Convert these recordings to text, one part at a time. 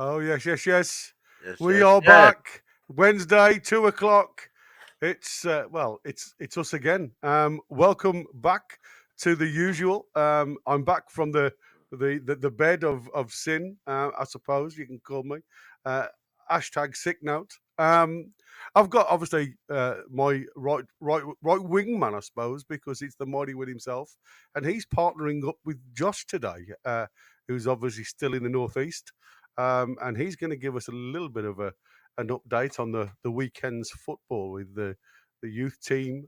Oh, yes, yes, yes. Yes, We yes, are yes. back. Wednesday, 2 o'clock. It's us again. Welcome back to the usual. I'm back from the bed of sin, I suppose you can call me. Uh, hashtag sick note. I've got obviously my right wing man, I suppose, because it's the mighty with himself, and he's partnering up with Josh today, who's obviously still in the northeast. And he's going to give us a little bit of an update on the weekend's football with the youth team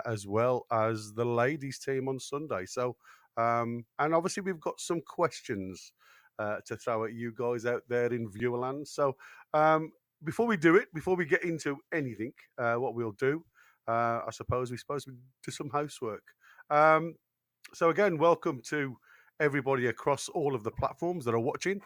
as well as the ladies team on Sunday. So, and obviously we've got some questions to throw at you guys out there in viewerland. So, before we do it, before we get into anything, what we'll do, I suppose we're supposed to do some housework. Um, so again, welcome to everybody across all of the platforms that are watching.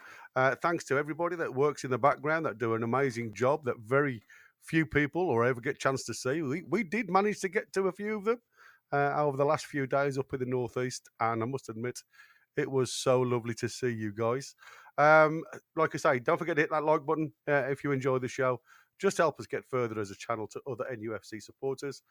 Thanks to everybody that works in the background that do an amazing job that very few people or ever get a chance to see. We did manage to get to a few of them over the last few days up in the northeast, and I must admit, it was so lovely to see you guys. Like I say, don't forget to hit that like button if you enjoy the show. Just help us get further as a channel to other NUFC supporters.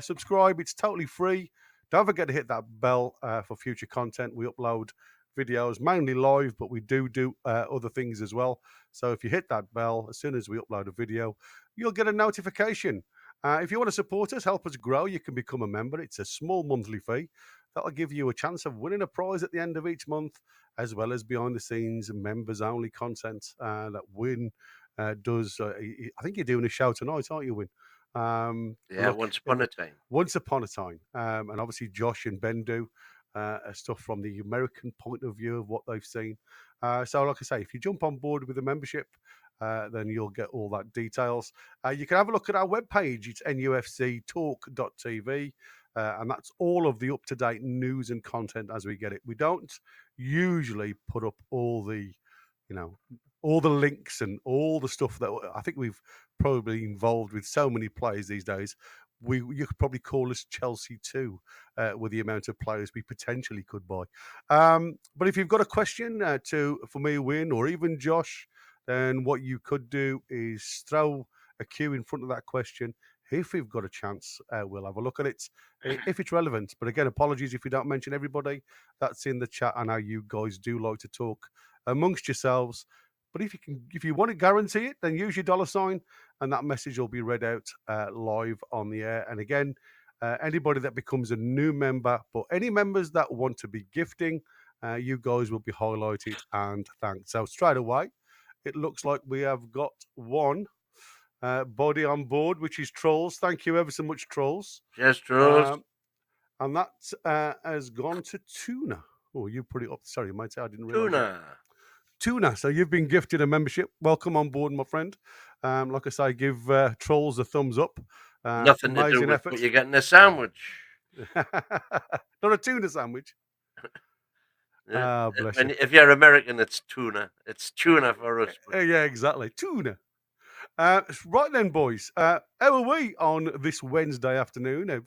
Subscribe, it's totally free. Don't forget to hit that bell for future content. We upload videos mainly live, but we do other things as well. So if you hit that bell, as soon as we upload a video, you'll get a notification. If you want to support us, help us grow, you can become a member. It's a small monthly fee. That'll give you a chance of winning a prize at the end of each month, as well as behind the scenes members-only content that Win does. I think you're doing a show tonight, aren't you, Win? Yeah, once upon a time. Once upon a time. And obviously Josh and Ben do stuff from the American point of view of what they've seen. So like I say, if you jump on board with the membership, then you'll get all that details. You can have a look at our webpage. It's nufctalk.tv. And that's all of the up-to-date news and content as we get it. We don't usually put up all the links and all the stuff that I think we've probably involved with so many players these days. You could probably call us Chelsea too, with the amount of players we potentially could buy. But if you've got a question for me, Win, or even Josh, then what you could do is throw a cue in front of that question. If we've got a chance, we'll have a look at it if it's relevant. But again, apologies if we don't mention everybody that's in the chat. I know you guys do like to talk amongst yourselves. But if you want to guarantee it, then use your $, and that message will be read out live on the air. And again, anybody that becomes a new member, but any members that want to be gifting, you guys will be highlighted and thanked. So straight away, it looks like we have got one body on board, which is Trolls. Thank you ever so much, Trolls. Yes, Trolls. And that has gone to Tuna. Oh, you put it up. Sorry, mate, I didn't realize. Tuna. So you've been gifted a membership. Welcome on board, my friend. Like I say, give Trolls a thumbs up. Nothing to do with effort. what you're getting a sandwich. Not a tuna sandwich. Bless you. If you're American, it's tuna. It's tuna for us. Yeah, exactly. Tuna. Right then, boys. How are we on this Wednesday afternoon?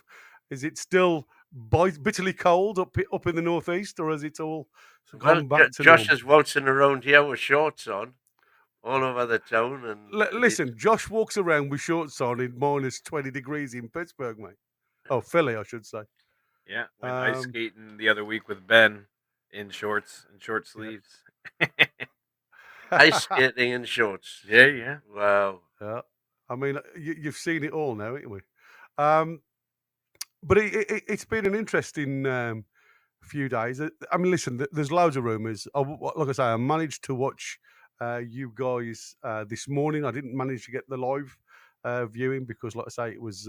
Is it still bitterly cold up in the northeast, or has it all gone back to Josh normal? is waltzing around here with shorts on all over the town. And listen, Josh walks around with shorts on in minus 20 degrees in Pittsburgh, mate. Oh, Philly, I should say. Yeah, went ice skating the other week with Ben in shorts and short sleeves. Yeah. Ice skating in shorts. Yeah. Wow. Yeah. I mean, you've seen it all now, haven't we? But it's been an interesting few days. I mean, listen, there's loads of rumours. Like I say, I managed to watch you guys this morning. I didn't manage to get the live viewing because, like I say, it was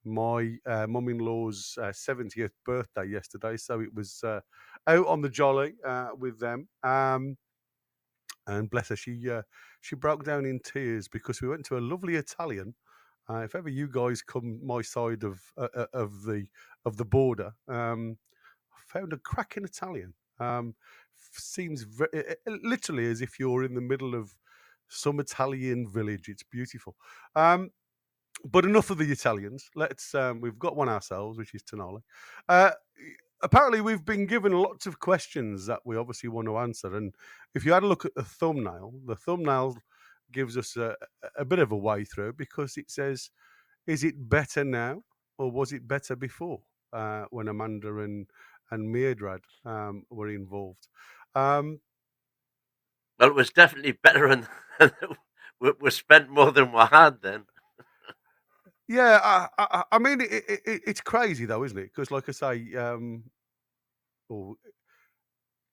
my mum-in-law's 70th birthday yesterday. So it was out on the jolly with them. And bless her, she broke down in tears because we went to a lovely Italian. If ever you guys come my side of the border, I found a cracking Italian. Seems literally as if you're in the middle of some Italian village. It's beautiful. But enough of the Italians. Let's. We've got one ourselves, which is Tonali. apparently we've been given lots of questions that we obviously want to answer. And if you had a look at the thumbnail gives us a bit of a way through, because it says, is it better now or was it better before, when Amanda and Mairead were involved? Well, it was definitely better, and we spent more than we had then. Yeah, I mean, it's crazy though, isn't it? Because, like I say,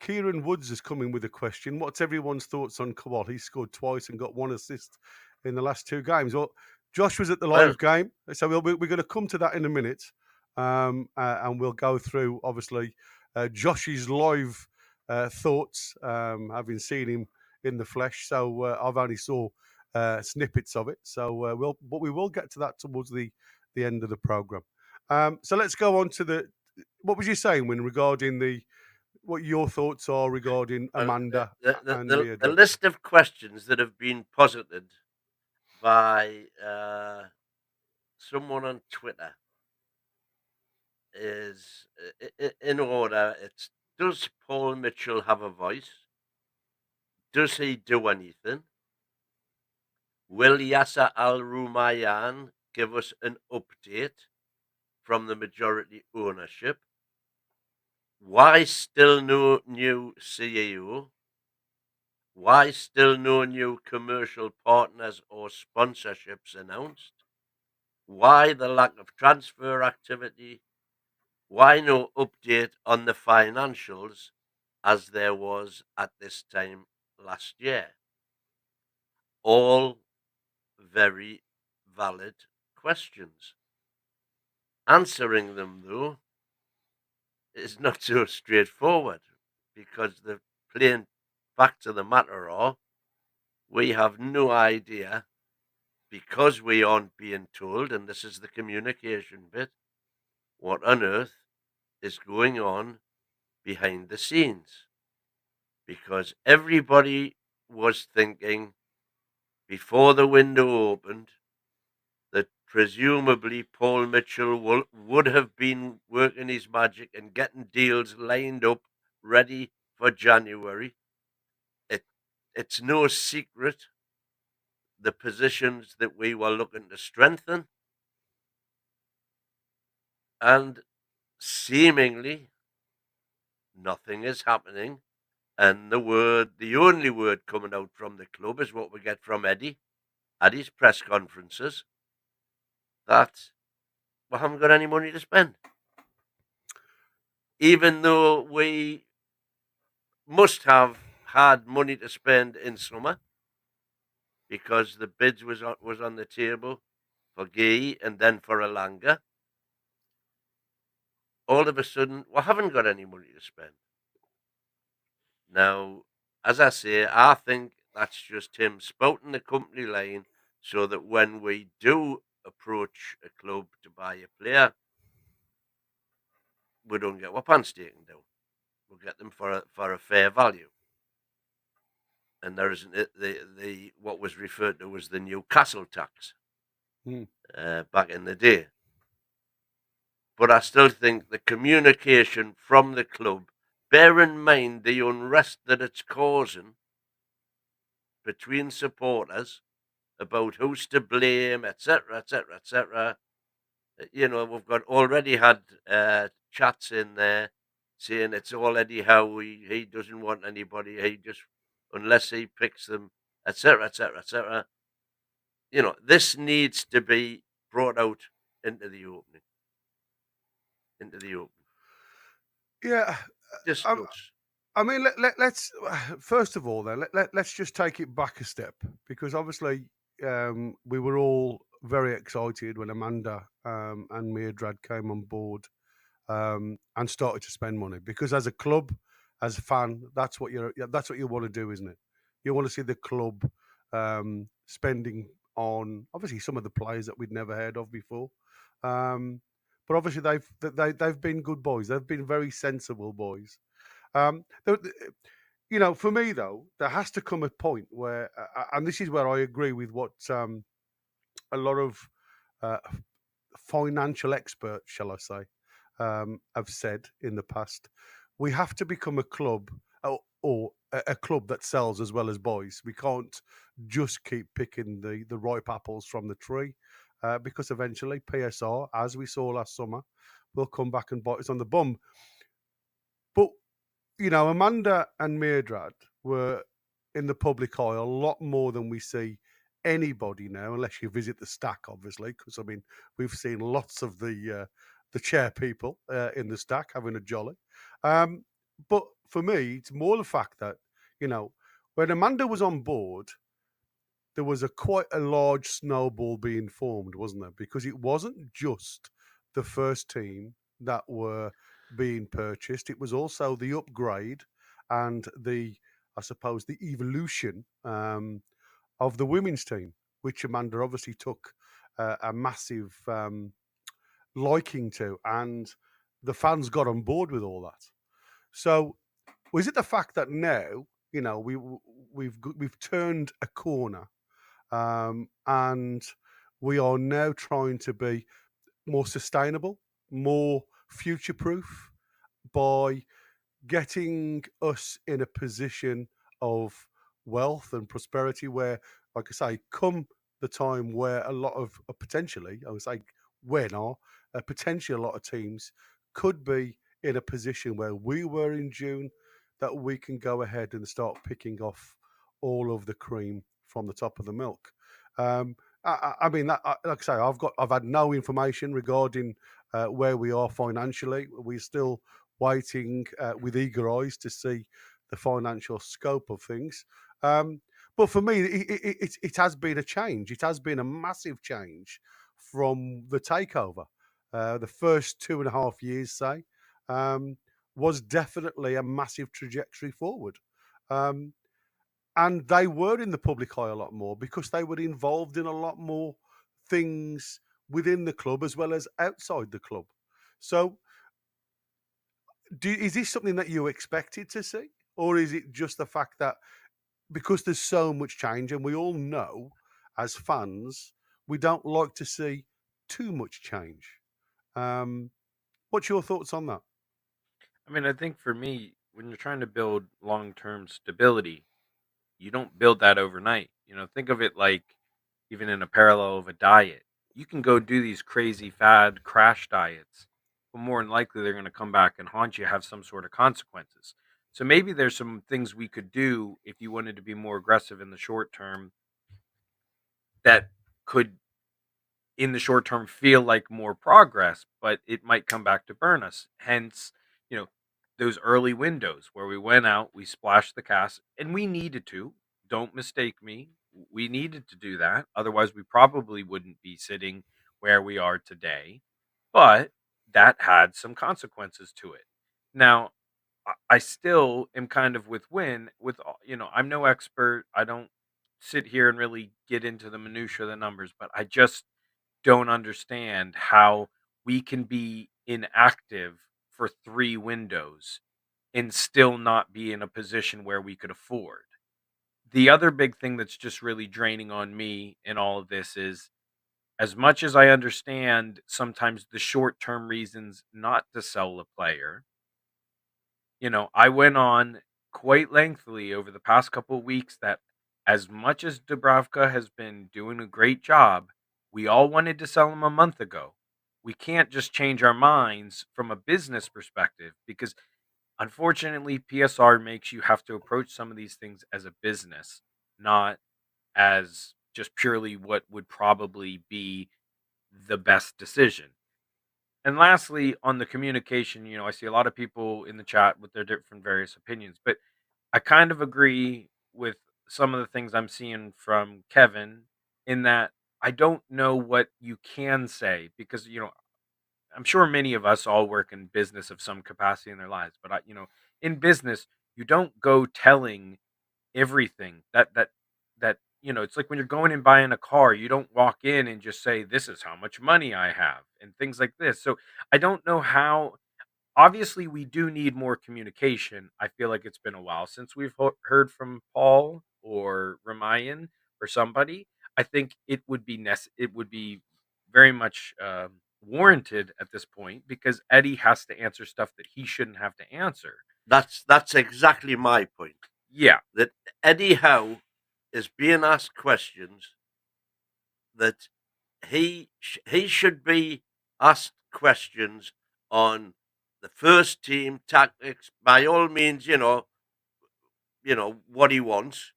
Kieran Woods is coming with a question. What's everyone's thoughts on Kuol? He scored twice and got 1 assist in the last 2 games. Well, Josh was at the live game, so we're going to come to that in a minute, and we'll go through, obviously, Josh's live thoughts, having seen him in the flesh. So I've only saw snippets of it. So but we will get to that towards the end of the program. So let's go on to what was you saying when regarding what your thoughts are regarding Amanda and the Mairead? list of questions that have been posited by someone on Twitter is in order. It's, does Paul Mitchell have a voice? Does he do anything? Will Yasser Al-Rumayyan give us an update from the majority ownership? Why still no new CEO? Why still no new commercial partners or sponsorships announced? Why the lack of transfer activity? Why no update on the financials as there was at this time last year? All very valid questions. Answering them, though, is not so straightforward, because the plain facts of the matter are we have no idea, because we aren't being told, and this is the communication bit, what on earth is going on behind the scenes. Because everybody was thinking before the window opened that presumably Paul Mitchell would have been working his magic and getting deals lined up ready for January. It's no secret the positions that we were looking to strengthen, and seemingly nothing is happening. And the only word coming out from the club is what we get from Eddie at his press conferences, that we haven't got any money to spend. Even though we must have had money to spend in summer, because the bids was on the table for Gay and then for Alanga. All of a sudden, we haven't got any money to spend. Now, as I say, I think that's just him spouting the company line so that when we do approach a club to buy a player, we don't get our pants taken down. We'll get them for a fair value. And there isn't the what was referred to as the Newcastle tax back in the day. But I still think the communication from the club, bear in mind the unrest that it's causing between supporters about who's to blame, etc., etc., etc. We've already had chats in there saying it's all Eddie Howe. He doesn't want anybody. He just, unless he picks them, etc., etc., etc. This needs to be brought out into the open. Yeah, I mean, let's first of all then let's just take it back a step, because obviously we were all very excited when Amanda and Mairead came on board and started to spend money, because as a club, as a fan, that's what you want to do, isn't it? You want to see the club spending on obviously some of the players that we'd never heard of before. But obviously they've been good boys. They've been very sensible boys. For me though, there has to come a point where, and this is where I agree with what a lot of financial experts, shall I say, have said in the past. We have to become a club or a club that sells as well as buys. We can't just keep picking the ripe apples from the tree because eventually PSR, as we saw last summer, will come back and bite us on the bum. But, Amanda and Mairdad were in the public eye a lot more than we see anybody now, unless you visit the stack, obviously, because, we've seen lots of the chair people in the stack having a jolly. But for me, it's more the fact that, when Amanda was on board, there was quite a large snowball being formed, wasn't there? Because it wasn't just the first team that were being purchased; it was also the upgrade and I suppose, the evolution of the women's team, which Amanda obviously took a massive liking to, and the fans got on board with all that. So, was it the fact that now, we've turned a corner? And we are now trying to be more sustainable, more future proof by getting us in a position of wealth and prosperity where, like I say, come the time where a lot of potentially, I would say, when are potentially a lot of teams could be in a position where we were in June, that we can go ahead and start picking off all of the cream from the top of the milk. I mean, like I say, I've had no information regarding where we are financially. We're still waiting with eager eyes to see the financial scope of things. But for me, it has been a change. It has been a massive change from the takeover. The first 2.5 years, say, was definitely a massive trajectory forward. And they were in the public eye a lot more because they were involved in a lot more things within the club as well as outside the club. So, is this something that you expected to see? Or is it just the fact that because there's so much change, and we all know as fans, we don't like to see too much change? What's your thoughts on that? I mean, I think for me, when you're trying to build long-term stability, you don't build that overnight. Think of it like even in a parallel of a diet. You can go do these crazy fad crash diets, but more than likely they're going to come back and haunt you, have some sort of consequences. So maybe there's some things we could do if you wanted to be more aggressive in the short term that could in the short term feel like more progress, but it might come back to burn us. Hence, you know, those early windows where we went out, we splashed the cast, and we needed to. Don't mistake me. We needed to do that. Otherwise, we probably wouldn't be sitting where we are today. But that had some consequences to it. Now, I still am kind of with Win. I'm no expert. I don't sit here and really get into the minutia of the numbers, but I just don't understand how we can be inactive for 3 windows and still not be in a position where we could afford. The other big thing that's just really draining on me in all of this is, as much as I understand sometimes the short term reasons not to sell a player, I went on quite lengthily over the past couple of weeks that as much as Dubravka has been doing a great job, we all wanted to sell him a month ago. We can't just change our minds from a business perspective because unfortunately PSR makes you have to approach some of these things as a business, not as just purely what would probably be the best decision. And lastly, on the communication, I see a lot of people in the chat with their different various opinions, but I kind of agree with some of the things I'm seeing from Kevin in that I don't know what you can say because, I'm sure many of us all work in business of some capacity in their lives, but in business, you don't go telling everything that it's like when you're going and buying a car, you don't walk in and just say this is how much money I have and things like this. So I don't know how. Obviously we do need more communication. I feel like it's been a while since we've heard from Paul or Ramayan or somebody. I think it would be very much warranted at this point because Eddie has to answer stuff that he shouldn't have to answer. That's exactly my point. Yeah. That Eddie Howe is being asked questions that he should be asked questions on the first team tactics. By all means, what he wants.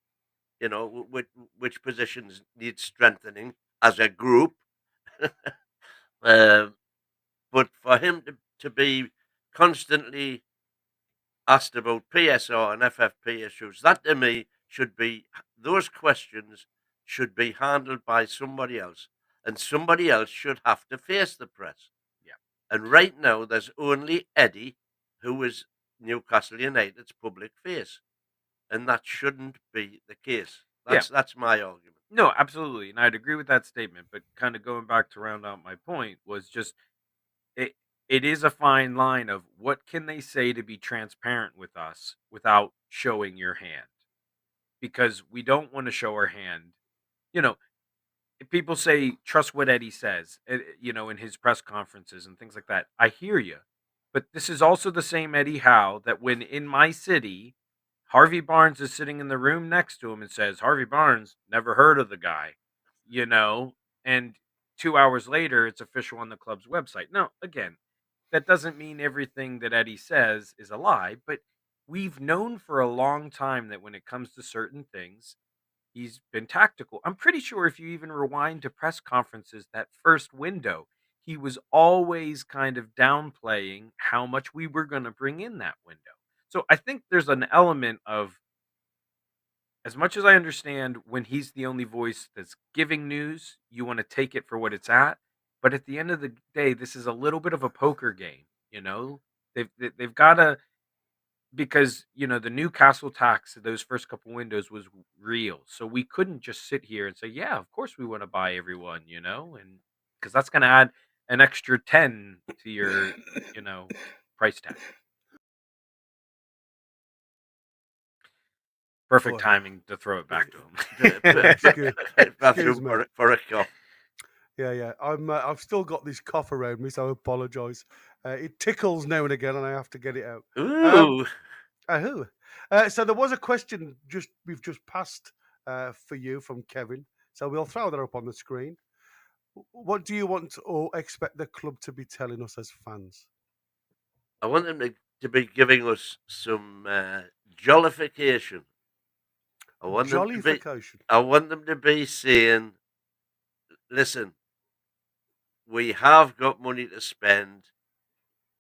Which positions need strengthening as a group. But for him to be constantly asked about PSR and FFP issues, that to me those questions should be handled by somebody else, and somebody else should have to face the press. Yeah. And right now, there's only Eddie, who is Newcastle United's public face, and that shouldn't be the case. That's my argument. No, absolutely, and I'd agree with that statement. But kind of going back to round out my point was just it is a fine line of what can they say to be transparent with us without showing your hand, because we don't want to show our hand. If people say trust what Eddie says, in his press conferences and things like that. I hear you, but this is also the same Eddie Howe that when in my city, Harvey Barnes is sitting in the room next to him and says, Harvey Barnes, never heard of the guy, and 2 hours later, it's official on the club's website. Now, again, that doesn't mean everything that Eddie says is a lie, but we've known for a long time that when it comes to certain things, he's been tactical. I'm pretty sure if you even rewind to press conferences, that first window, he was always kind of downplaying how much we were going to bring in that window. So I think there's an element of, as much as I understand when he's the only voice that's giving news, you want to take it for what it's at. But at the end of the day, this is a little bit of a poker game. They've got to, because the Newcastle tax, those first couple windows was real, so we couldn't just sit here and say, yeah, of course we want to buy everyone, and because that's going to add an extra 10 to your price tag. Perfect Boy. timing to throw it back to him. Excuse me. For a cough. Yeah. I've still got this cough around me, so I apologise. It tickles now and again, and I have to get it out. Ooh. So there was a question we've just passed for you from Kevin. So we'll throw that up on the screen. What do you want or expect the club to be telling us as fans? I want them to be giving us some jollification. I want them to be saying, listen, we have got money to spend,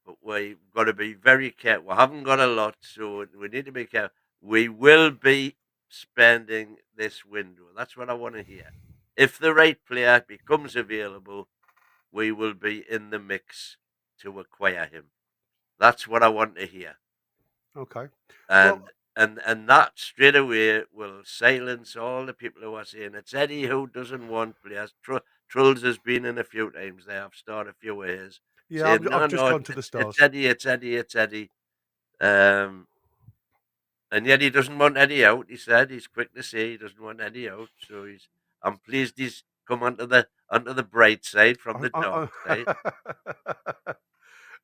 but we've got to be very careful. We haven't got a lot, so we need to be careful. We will be spending this window. That's what I want to hear. If the right player becomes available, we will be in the mix to acquire him. That's what I want to hear. Okay. And that straight away will silence all the people who are saying it's Eddie who doesn't want players. Trulls has been in a few times there. I've started a few ways. Yeah, I've just gone to the stars. It's Eddie. And yet he doesn't want Eddie out. He said he's quick to say he doesn't want Eddie out. So I'm pleased he's come onto the bright side from the dark side.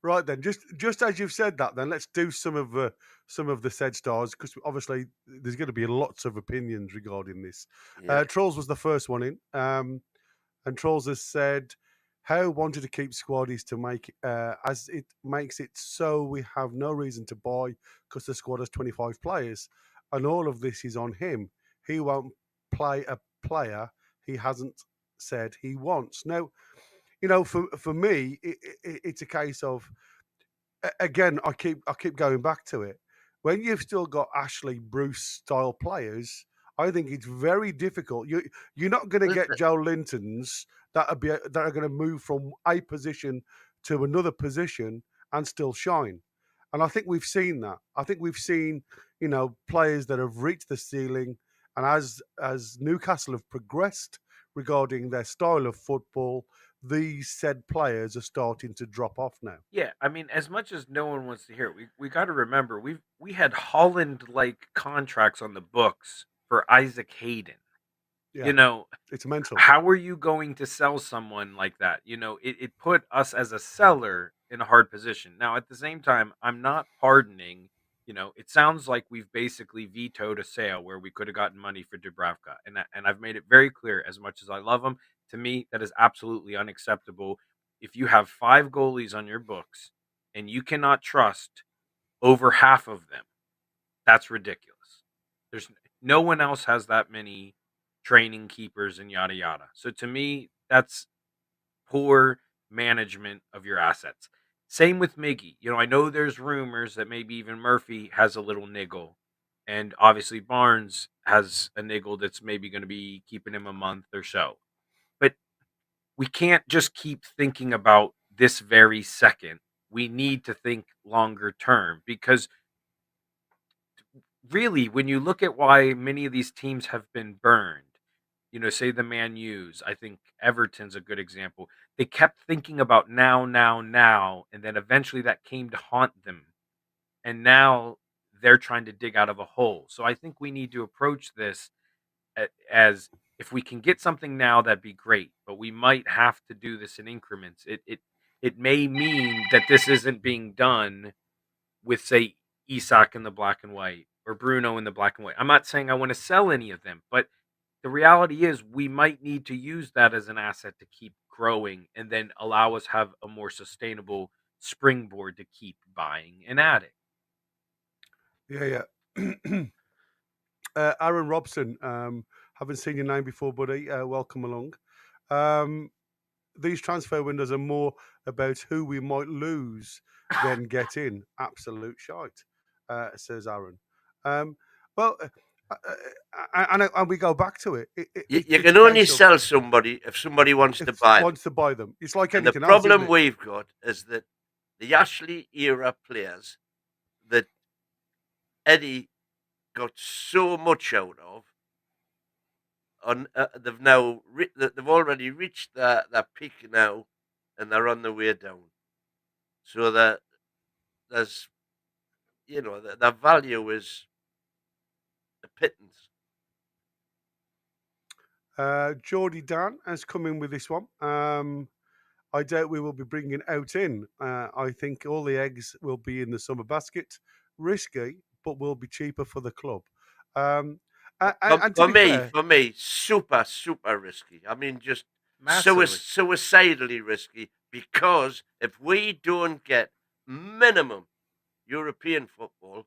Right then, just as you've said that, then let's do some of the said stars, because obviously there's going to be lots of opinions regarding this. Yeah. Trolls was the first one in, and Trolls has said how wanted to keep squaddies to make as it makes it so we have no reason to buy because the squad has 25 players, and all of this is on him. He won't play a player he hasn't said he wants. Now, for me, it's a case of, again, I keep going back to it. When you've still got Ashley Bruce style players, I think it's very difficult. You're not going to get Joe Linton's that are going to move from a position to another position and still shine. And I think we've seen that. I think we've seen players that have reached the ceiling, and as Newcastle have progressed regarding their style of football, these said players are starting to drop off now. Yeah, I mean, as much as no one wants to hear it, we got to remember we had Holland like contracts on the books for Isaac Hayden. Yeah, You know, it's mental. how are you going to sell someone like that? It put us as a seller in a hard position. Now, at the same time, I'm not pardoning. It sounds like we've basically vetoed a sale where we could have gotten money for Dubravka, and I've made it very clear. As much as I love him, to me that is absolutely unacceptable. If you have 5 goalies on your books and you cannot trust over half of them, that's ridiculous. There's no one else has that many training keepers and yada yada. So to me, that's poor management of your assets. Same with Miggy. I know there's rumors that maybe even Murphy has a little niggle. And obviously Barnes has a niggle that's maybe going to be keeping him a month or so. But we can't just keep thinking about this very second. We need to think longer term, because really, when you look at why many of these teams have been burned, say the Man U's, I think Everton's a good example. They kept thinking about now, now, now, and then eventually that came to haunt them. And now they're trying to dig out of a hole. So I think we need to approach this as, if we can get something now, that'd be great. But we might have to do this in increments. It may mean that this isn't being done with, say, Isak in the black and white or Bruno in the black and white. I'm not saying I want to sell any of them, but the reality is we might need to use that as an asset to keep growing and then allow us have a more sustainable springboard to keep buying and adding. Yeah. Aaron Robson, haven't seen your name before, buddy. Welcome along. These transfer windows are more about who we might lose than get in. Absolute shite, says Aaron. Well, and we go back to it. You It's can a only case of sell somebody if somebody wants to buy them. wants to buy them. It's like And the anything else, isn't problem it? we've got is that the Ashley era players that Eddie got so much out of, they've already reached their peak now, and they're on the way down. So that there's, their value is a pittance. Geordie Dan has come in with this one. I doubt we will be bringing out in. I think all the eggs will be in the summer basket. Risky, but will be cheaper for the club. And to be fair, For me, super, super risky. I mean, just Massively. suicidally risky, because if we don't get minimum European football,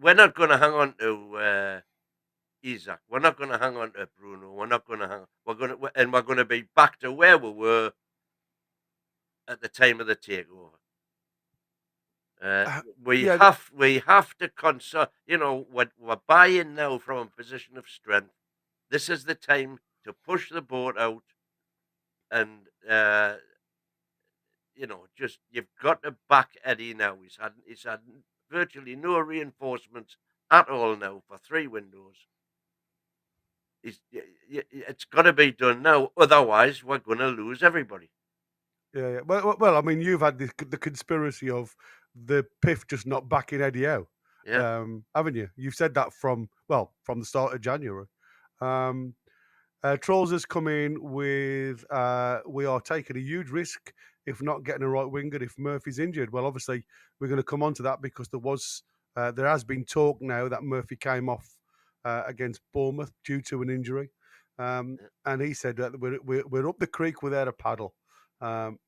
we're not going to hang on to Isaac. We're not going to hang on to Bruno. We're not going to hang. We're going to be back to where we were at the time of the takeover. We have to consult. We're buying now from a position of strength. This is the time to push the boat out, and just you've got to back Eddie now. He's had virtually no reinforcements at all now for 3 windows. It's got to be done now, otherwise we're going to lose everybody. Yeah. Well, I mean, you've had the conspiracy of the PIF just not backing Eddie out, haven't you? You've said that from the start of January. Trolls has come in with we are taking a huge risk if not getting a right winger if Murphy's injured. Well, obviously we're going to come on to that because there has been talk now that Murphy came off against Bournemouth due to an injury, and he said that we're up the creek without a paddle. Well,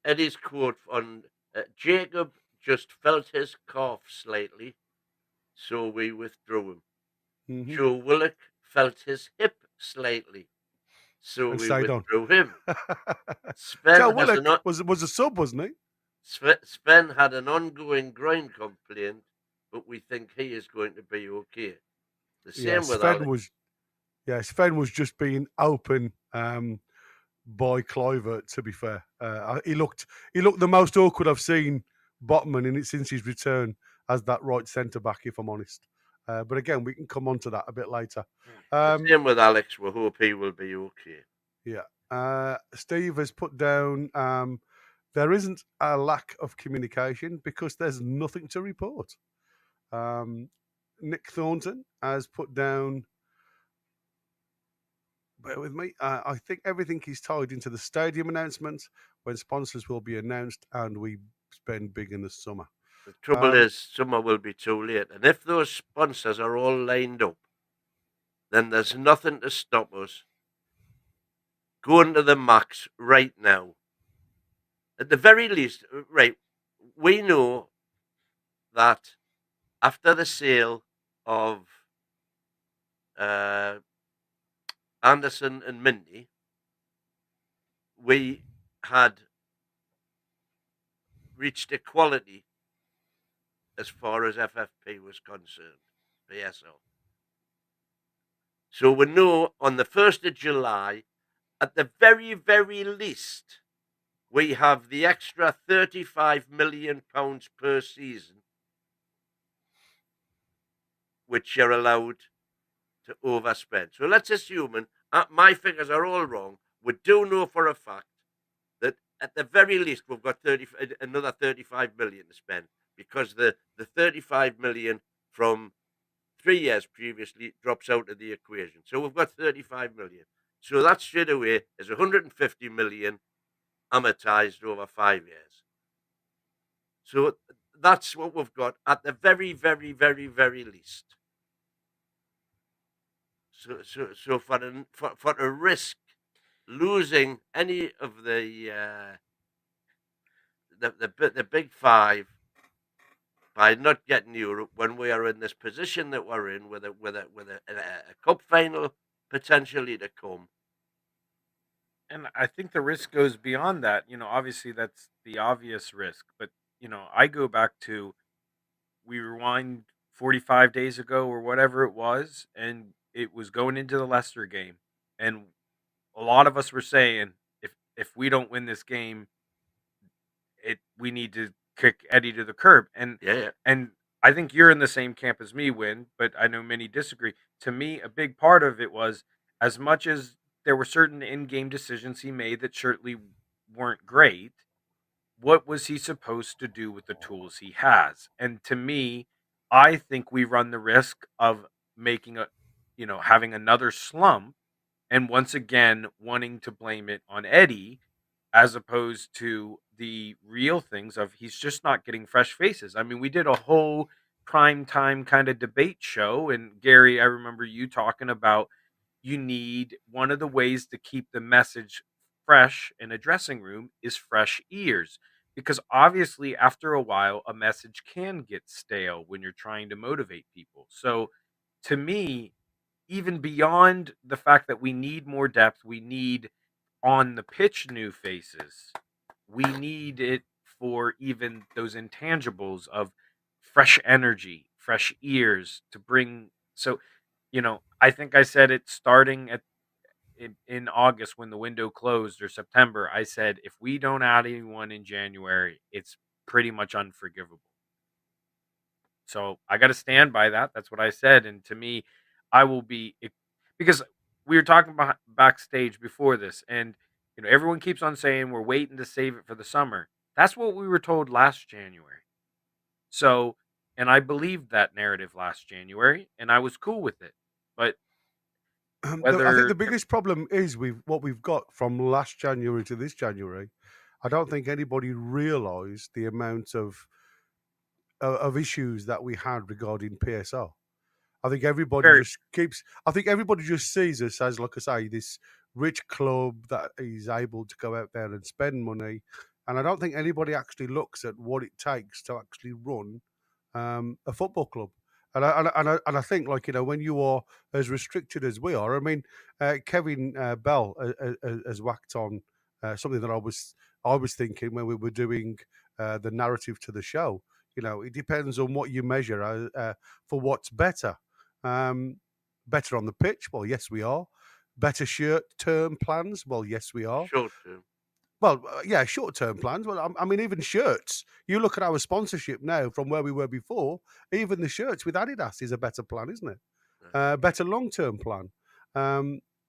Eddie's quote on Jacob just felt his calf slightly, so we withdrew him. Mm-hmm. Joe Willock felt his hip slightly, so we withdrew him. Joe Willock was a sub, wasn't he? Sven had an ongoing groin complaint, but we think he is going to be okay. The same with Alex. Sven was just being open by Cliver, to be fair. He looked the most awkward I've seen Botman in it since his return as that right centre back, if I'm honest. But again, we can come on to that a bit later. Same with Alex. We hope he will be okay. Yeah. Steve has put down there isn't a lack of communication because there's nothing to report. Nick Thornton has put down. Bear with me. I think everything is tied into the stadium announcement when sponsors will be announced, and we spend big in the summer. The trouble is, summer will be too late. And if those sponsors are all lined up, then there's nothing to stop us going to the max right now. At the very least, right, we know that after the sale of Anderson and Mindy, we had reached equality as far as FFP was concerned, PSL. So we know on the 1st of July, at the very, very least, we have the extra £35 million per season, which you're allowed to overspend. So let's assume, and my figures are all wrong, we do know for a fact that at the very least we've got another 35 million to spend, because the 35 million from 3 years previously drops out of the equation. So we've got 35 million. So that straight away is 150 million amortized over 5 years. So that's what we've got at the very, very, very, very least. So for a risk losing any of the big five by not getting Europe when we are in this position that we're in, with a cup final potentially to come. And I think the risk goes beyond that. Obviously that's the obvious risk, but I go back to, we rewind 45 days ago or whatever it was, and it was going into the Leicester game, and a lot of us were saying, if we don't win this game, we need to kick Eddie to the curb. And Yeah. and I think you're in the same camp as me, Win, but I know many disagree. To me, a big part of it was, as much as there were certain in-game decisions he made that certainly weren't great, what was he supposed to do with the tools he has? And to me, I think we run the risk of making having another slump, and once again wanting to blame it on Eddie, as opposed to the real things of, he's just not getting fresh faces. I mean, we did a whole prime time kind of debate show, and Gary, I remember you talking about, you need, one of the ways to keep the message fresh in a dressing room is fresh ears, because obviously after a while a message can get stale when you're trying to motivate people. So to me, even beyond the fact that we need more depth, we need on the pitch new faces, we need it for even those intangibles of fresh energy, fresh ears to bring. So, I think I said it starting in August when the window closed, or September. I said, if we don't add anyone in January, it's pretty much unforgivable. So I got to stand by that. That's what I said. And to me, I will be, because we were talking about backstage before this, and everyone keeps on saying we're waiting to save it for the summer. That's what we were told last January. So, and I believed that narrative last January, and I was cool with it. But I whether think the biggest problem is what we've got from last January to this January. I don't think anybody realised the amount of issues that we had regarding PSL. I think everybody just sees us as, like I say, this rich club that is able to go out there and spend money, and I don't think anybody actually looks at what it takes to actually run a football club. And I think, like, when you are as restricted as we are, I mean, Kevin Bell has whacked on something that I was thinking when we were doing the narrative to the show. It depends on what you measure for what's better. Better on the pitch? Well, yes, we are. Better short-term plans? Well, yes, we are. Short term. Well, yeah, short-term plans. Well, I mean, even shirts. You look at our sponsorship now from where we were before. Even the shirts with Adidas is a better plan, isn't it? Better long-term plan.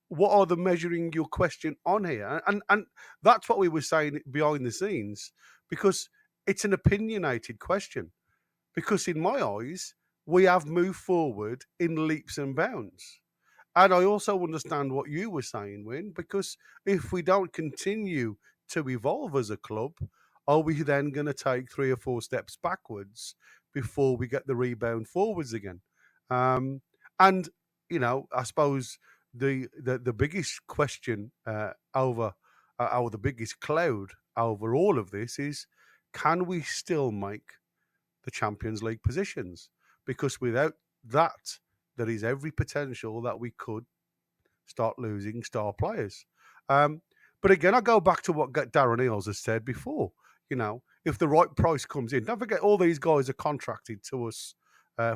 What are the measuring your question on here? And that's what we were saying behind the scenes, because it's an opinionated question. Because in my eyes, we have moved forward in leaps and bounds. And I also understand what you were saying, Win, because if we don't continue to evolve as a club, are we then going to take 3 or 4 steps backwards before we get the rebound forwards again? Um, and I suppose the biggest question or the biggest cloud over all of this is, can we still make the Champions League positions? Because without that, there is every potential that we could start losing star players. Um, but again, I go back to what Darren Eales has said before. If the right price comes in, don't forget all these guys are contracted to us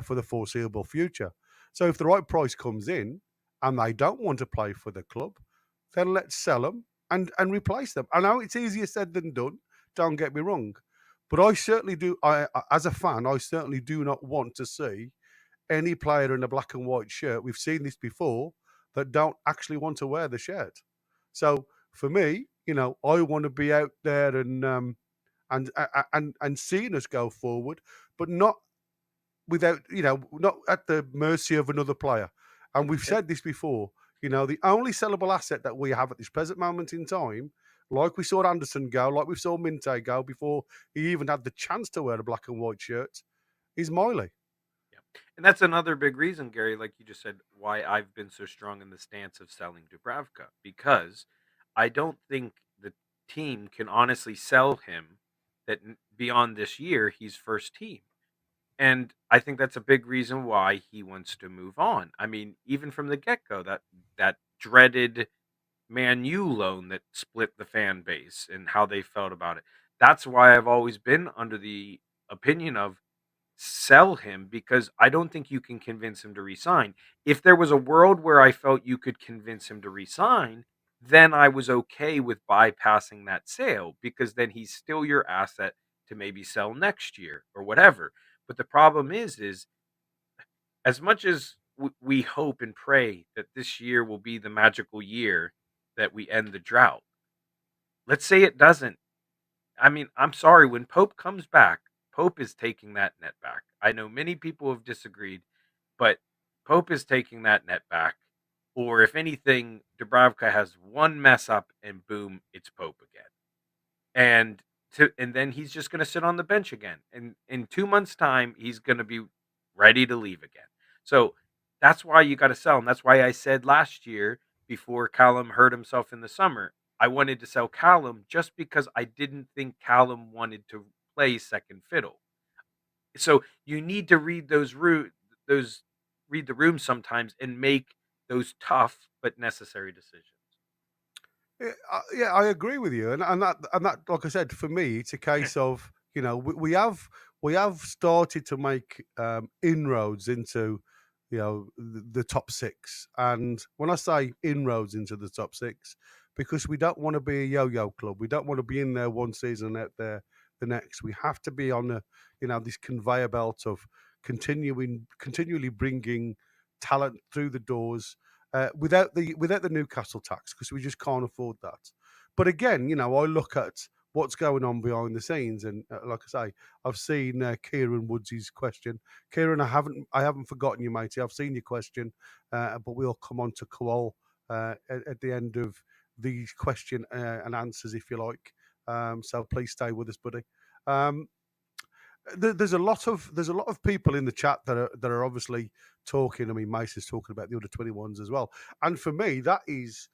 for the foreseeable future. So if the right price comes in and they don't want to play for the club, then let's sell them and replace them. I know it's easier said than done. Don't get me wrong, but I certainly do. As a fan, I certainly do not want to see any player in a black and white shirt. We've seen this before, that don't actually want to wear the shirt. So for me, I want to be out there and seeing us go forward, but not without, not at the mercy of another player. And we've said this before. The only sellable asset that we have at this present moment in time, like we saw Anderson go, like we saw Minte go before he even had the chance to wear a black and white shirt, is Miley. And that's another big reason, Gary, like you just said, why I've been so strong in the stance of selling Dubravka, because I don't think the team can honestly sell him that beyond this year, he's first team. And I think that's a big reason why he wants to move on. I mean, even from the get-go, that dreaded Man U loan that split the fan base and how they felt about it. That's why I've always been under the opinion of sell him, because I don't think you can convince him to resign. If there was a world where I felt you could convince him to resign, then I was okay with bypassing that sale, because then he's still your asset to maybe sell next year or whatever. But the problem is as much as we hope and pray that this year will be the magical year that we end the drought, let's say it doesn't. I mean, I'm sorry, when Pope comes back, Pope is taking that net back. I know many people have disagreed, but Pope is taking that net back. Or if anything, Dubravka has one mess up and boom, it's Pope again. And then he's just going to sit on the bench again. And in 2 months' time, he's going to be ready to leave again. So that's why you got to sell him. That's why I said last year, before Callum hurt himself in the summer, I wanted to sell Callum just because I didn't think Callum wanted to play second fiddle. So you need to read read the room sometimes and make those tough but necessary decisions. Yeah, I agree with you, and that, like I said, for me, it's a case of we have started to make inroads into the top six, and when I say inroads into the top six, because we don't want to be a yo-yo club, we don't want to be in there one season and out there the next. We have to be on this conveyor belt of continually bringing talent through the doors without the Newcastle tax, because we just can't afford that. But again, I look at what's going on behind the scenes, and like I say, I've seen Kieran Woods' question. Kieran, I haven't forgotten you, matey. I've seen your question, but we'll come on to Kuol at the end of the question and answers, if you like. So please stay with us, buddy. There's a lot of people in the chat that are obviously talking. I mean, Mace is talking about the under 21s as well, and for me, that is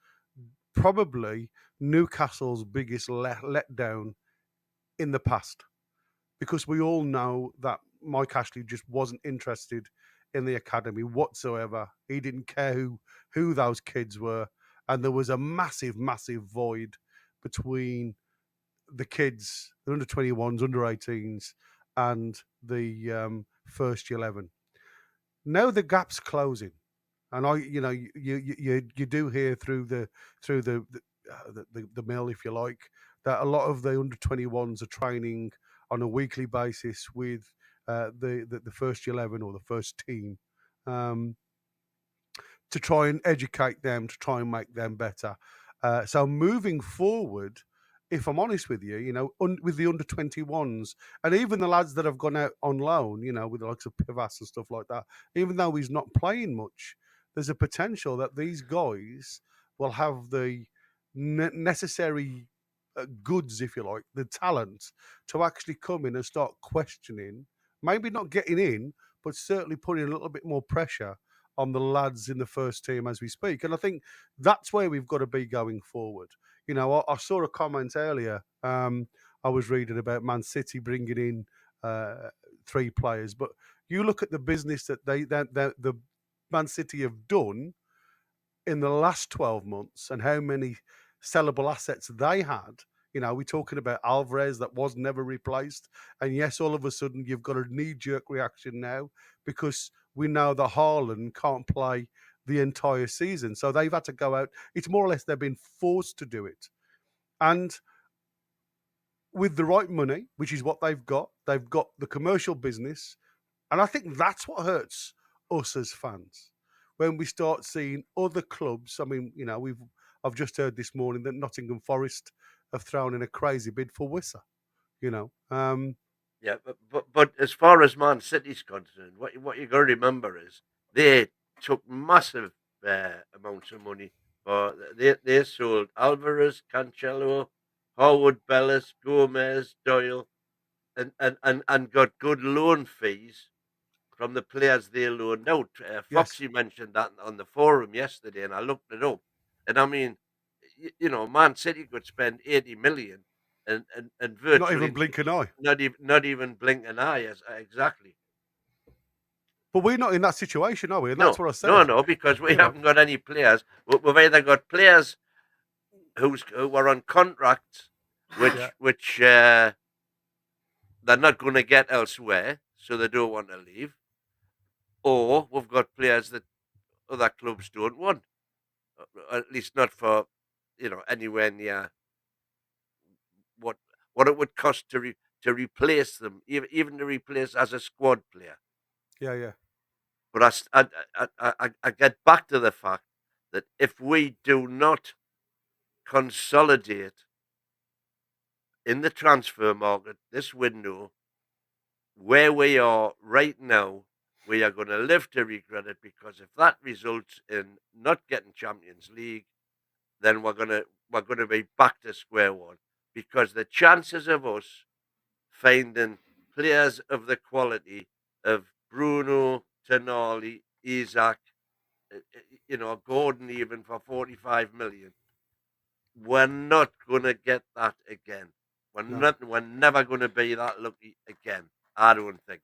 probably Newcastle's biggest letdown in the past, because we all know that Mike Ashley just wasn't interested in the academy whatsoever. He didn't care who those kids were, and there was a massive void between the kids, the under 21s, under 18s, and the first 11. Now the gap's closing, and you do hear through the mill, if you like, that a lot of the under 21s are training on a weekly basis with the first 11 or the first team, to try and educate them, to try and make them better. So moving forward, if I'm honest with you, with the under 21s and even the lads that have gone out on loan, with the likes of Pivas and stuff like that, even though he's not playing much, there's a potential that these guys will have the necessary goods, if you like, the talent to actually come in and start questioning, maybe not getting in, but certainly putting a little bit more pressure on the lads in the first team as we speak. And I think that's where we've got to be going forward. I saw a comment earlier. I was reading about Man City bringing in 3 players, but you look at the business that the Man City have done in the last 12 months and how many sellable assets they had. We're talking about Alvarez that was never replaced. And yes, all of a sudden you've got a knee-jerk reaction now because we know that Haaland can't play the entire season. So they've had to go out. It's more or less they've been forced to do it. And with the right money, which is what they've got the commercial business. And I think that's what hurts us as fans. When we start seeing other clubs, I mean, I've just heard this morning that Nottingham Forest have thrown in a crazy bid for Wissa. Yeah, but as far as Man City's concerned, what you got to remember is they took massive amounts of money. They sold Alvarez, Cancelo, Howard, Bellis, Gomez, Doyle, and got good loan fees from the players they loaned out. Yes. Foxy mentioned that on the forum yesterday, and I looked it up. And I mean, Man City could spend 80 million and virtually Not even blink an eye. not even blink an eye. Exactly. But we're not in that situation, are we? And that's what I said. No, because we haven't got any players. We've either got players who are on contracts, which they're not going to get elsewhere, so they don't want to leave, or we've got players that other clubs don't want, at least not for anywhere near what it would cost to replace them, even to replace as a squad player. Yeah. But I get back to the fact that if we do not consolidate in the transfer market this window, where we are right now, we are going to live to regret it, because if that results in not getting Champions League, then we're going to be back to square one, because the chances of us finding players of the quality of Bruno, Tonali, Isaac, Gordon even for 45 million, we're not going to get that again. We're never going to be that lucky again, I don't think.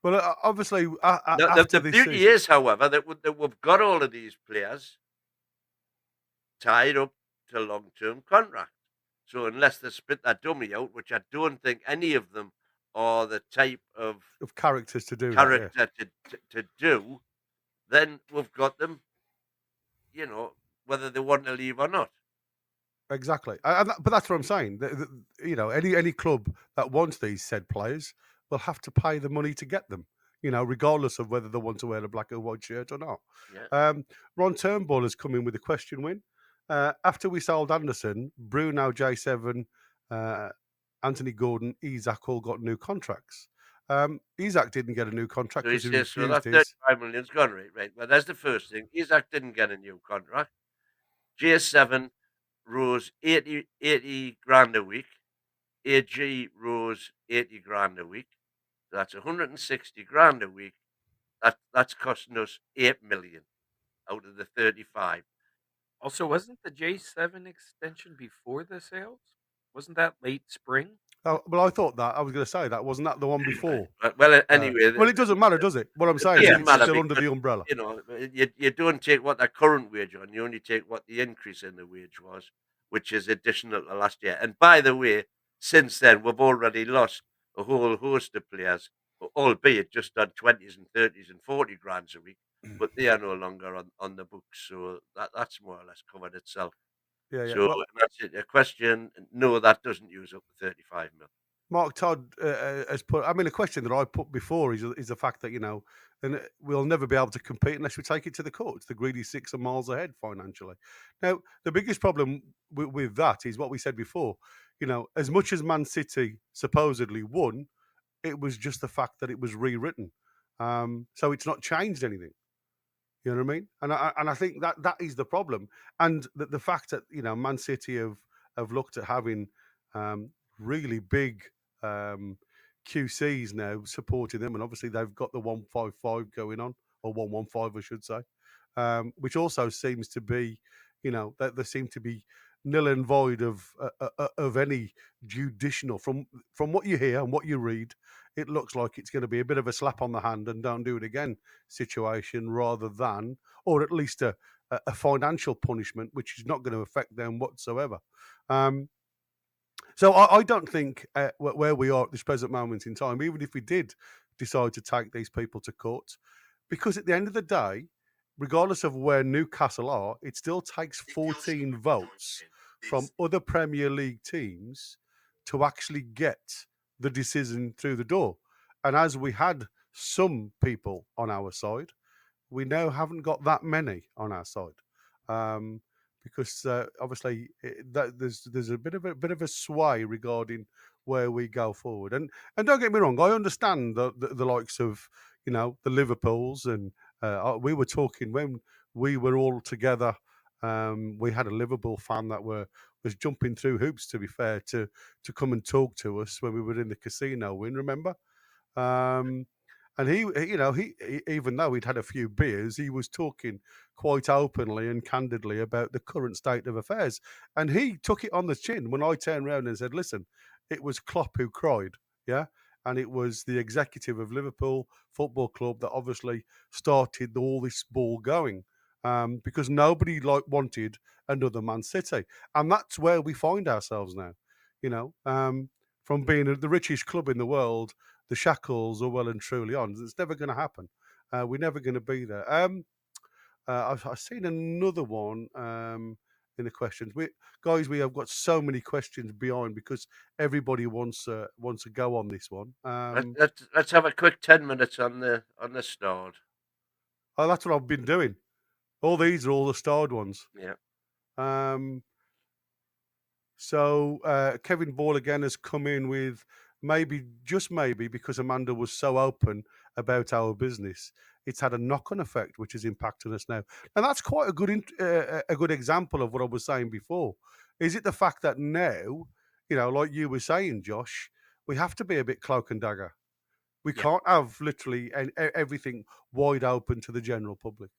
Well, obviously, the beauty is, however, that we've got all of these players tied up to long-term contracts. So unless they spit that dummy out, which I don't think any of them are the type of characters to do to do, then we've got them, whether they want to leave or not. Exactly. But that's what I'm saying. Any club that wants these said players will have to pay the money to get them, regardless of whether they want to wear a black or white shirt or not. Yeah. Ron Turnbull has come in with a question win. After we sold Anderson, Bruno, J7, Anthony Gordon, Isaac all got new contracts. Isaac didn't get a new contract because he refused so that 35 million's gone, right? Well, that's the first thing. Isaac didn't get a new contract. J7 rose 80 grand a week. AG rose 80 grand a week. So that's 160 grand a week. That's costing us 8 million out of the 35. Also, wasn't the J7 extension before the sales? Wasn't that late spring? Oh, well, I thought that. I was going to say that. Wasn't that the one before? Well, anyway. Well, it doesn't matter, does it? What I'm saying is it's still under the umbrella. You don't take what the current wage on. You only take what the increase in the wage was, which is additional to last year. And by the way, since then, we've already lost a whole host of players, albeit just on 20s and 30s and 40 grand a week. But they are no longer on the books. So that's more or less covered itself. Yeah. So that's it. A question, no, that doesn't use up the 35 mil. Mark Todd has put. I mean, a question that I put before is the fact that and we'll never be able to compete unless we take it to the courts. The greedy six are miles ahead financially. Now, the biggest problem with that is what we said before. As much as Man City supposedly won, it was just the fact that it was rewritten. So it's not changed anything. You know what I mean? And I think that is the problem. And the fact that Man City have looked at having really big QCs now supporting them, and obviously they've got the 155 going on, or 115, I should say, which also seems to be, that there seem to be nil and void of any judicial from what you hear and what you read. It looks like it's going to be a bit of a slap on the hand and don't do it again situation, rather than, or at least a financial punishment, which is not going to affect them whatsoever. So I don't think where we are at this present moment in time, even if we did decide to take these people to court, because at the end of the day, regardless of where Newcastle are, it still takes 14 votes from other Premier League teams to actually get the decision through the door. And as we had some people on our side, we now haven't got that many on our side, because obviously there's a bit of a sway regarding where we go forward. And don't get me wrong, I understand the likes of the Liverpools, and we were talking when we were all together. We had a Liverpool fan that was jumping through hoops, to be fair, to come and talk to us when we were in the casino win. Remember? And he even though he'd had a few beers, he was talking quite openly and candidly about the current state of affairs. And he took it on the chin when I turned around and said, listen, it was Klopp who cried, yeah? And it was the executive of Liverpool Football Club that obviously started all this ball going, because nobody wanted another Man City. And that's where we find ourselves now, from being the richest club in the world. The shackles are well and truly on. It's never going to happen. We're never going to be there. I've seen another one in the questions. We have got so many questions behind because everybody wants a go on this one. Let's have a quick 10 minutes on the starred. Oh, that's what I've been doing. All these are all the starred ones. Yeah. So Kevin Ball again has come in with maybe, just maybe, because Amanda was so open about our business, it's had a knock-on effect which is impacting us now. And that's quite a good example of what I was saying before. Is it the fact that now, like you were saying, Josh, we have to be a bit cloak and dagger. We Yeah. can't have literally everything wide open to the general public.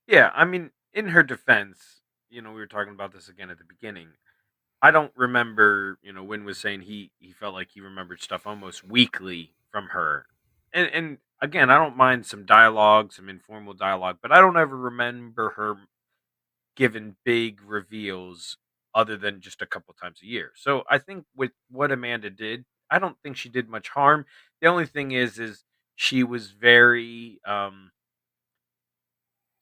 Yeah, I mean, in her defense, we were talking about this again at the beginning. I don't remember, Win was saying he felt like he remembered stuff almost weekly from her. And again, I don't mind some dialogue, some informal dialogue, but I don't ever remember her giving big reveals other than just a couple times a year. So I think with what Amanda did, I don't think she did much harm. The only thing is she was very I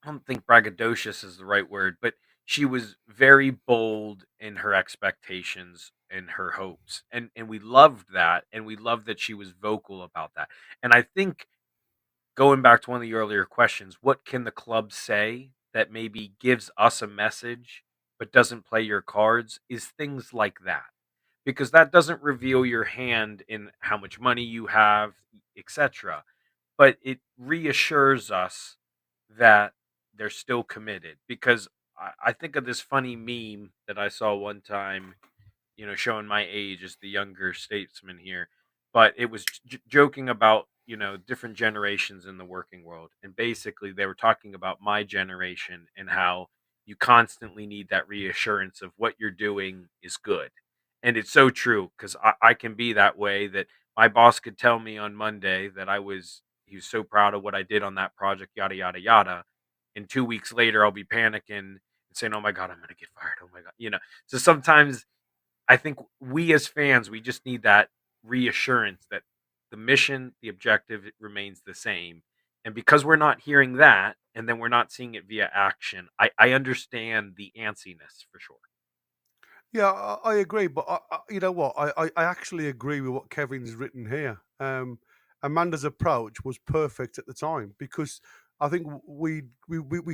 don't think braggadocious is the right word, but she was very bold in her expectations and her hopes. And we loved that, and we loved that she was vocal about that. And I think going back to one of the earlier questions, what can the club say that maybe gives us a message but doesn't play your cards is things like that. Because that doesn't reveal your hand in how much money you have, etc. But it reassures us that they're still committed. Because I think of this funny meme that I saw one time, showing my age as the younger statesman here, but it was joking about, different generations in the working world. And basically, they were talking about my generation and how you constantly need that reassurance of what you're doing is good. And it's so true because I can be that way, that my boss could tell me on Monday that he was so proud of what I did on that project, yada, yada, yada. And 2 weeks later, I'll be panicking and saying, oh my God, I'm going to get fired. Oh my God. So sometimes I think we as fans, we just need that reassurance that the mission, the objective remains the same. And because we're not hearing that, and then we're not seeing it via action, I understand the antsiness for sure. Yeah, I agree, but you know what? I actually agree with what Kevin's written here. Amanda's approach was perfect at the time because I think we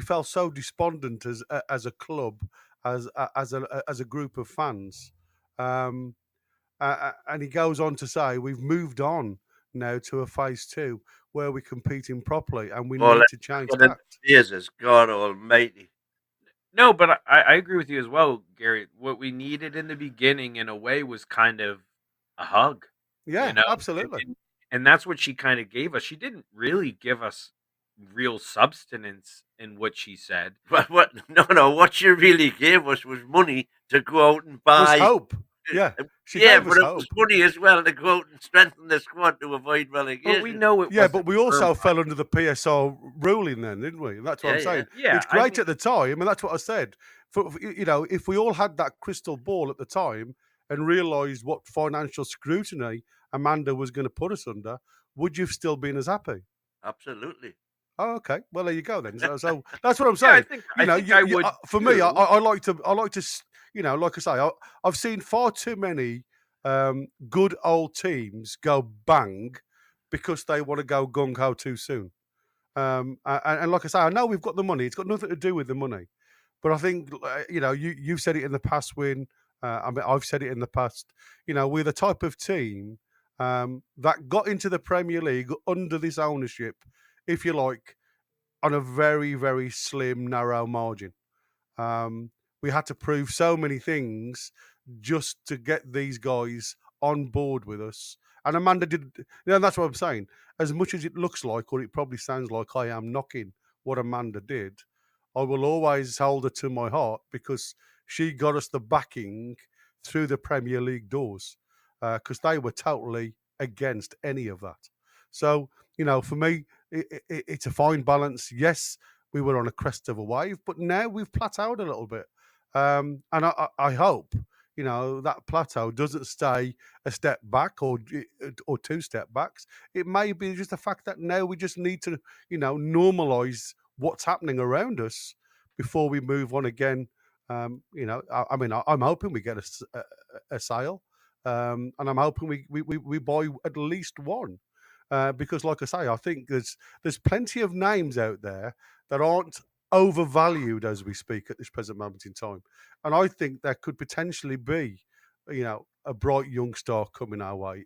felt so despondent as a club, as a group of fans. Um, and he goes on to say we've moved on now to a phase two where we're competing properly and we Well, need let's to not change get into tact. Jesus, God Almighty. No, but I agree with you as well, Gary. What we needed in the beginning, in a way, was kind of a hug, you Yeah, know, and, absolutely. and, and that's what she kind of gave us. She didn't really give us real substance in what she said. What? No. What you really gave us was money to go out and Was buy. hope. Yeah, she Yeah, gave us but it was hope. money as well to go out and strengthen the squad to avoid But we relegation. know it Yeah, wasn't but we her also money. fell under the PSR ruling then, didn't we? And that's what I'm Yeah. saying. Yeah, It's I great mean, at the time, and that's what I said. You know, if we all had that crystal ball at the time and realised what financial scrutiny Amanda was going to put us under, would you have still been as happy? Absolutely. Oh, okay. Well, there you go then. So that's what I'm yeah, I saying. think You I know, think I would for me, too. I like to, you know, like I say, I've seen far too many good old teams go bang because they want to go gung ho too soon. And like I say, I know we've got the money. It's got nothing to do with the money. But I think you know, you've said it in the past. When I mean, I've said it in the past. You know, we're the type of team that got into the Premier League under this ownership, if you like, on a very, very slim, narrow margin. Um, we had to prove so many things just to get these guys on board with us. And Amanda did, you know, that's what I'm saying. As much as it looks like, or it probably sounds like I am knocking what Amanda did, I will always hold her to my heart because she got us the backing through the Premier League doors because they were totally against any of that. So, you know, for me, it's a fine balance. Yes, we were on a crest of a wave, but now we've plateaued a little bit. And I hope, you know, that plateau doesn't stay a step back or two step backs. It may be just the fact that now we just need to, you know, normalize what's happening around us before we move on again. You know, I mean, I'm hoping we get a sale, and I'm hoping we buy at least one. Because, like I say, I think there's plenty of names out there that aren't overvalued as we speak at this present moment in time. And I think there could potentially be, you know, a bright young star coming our way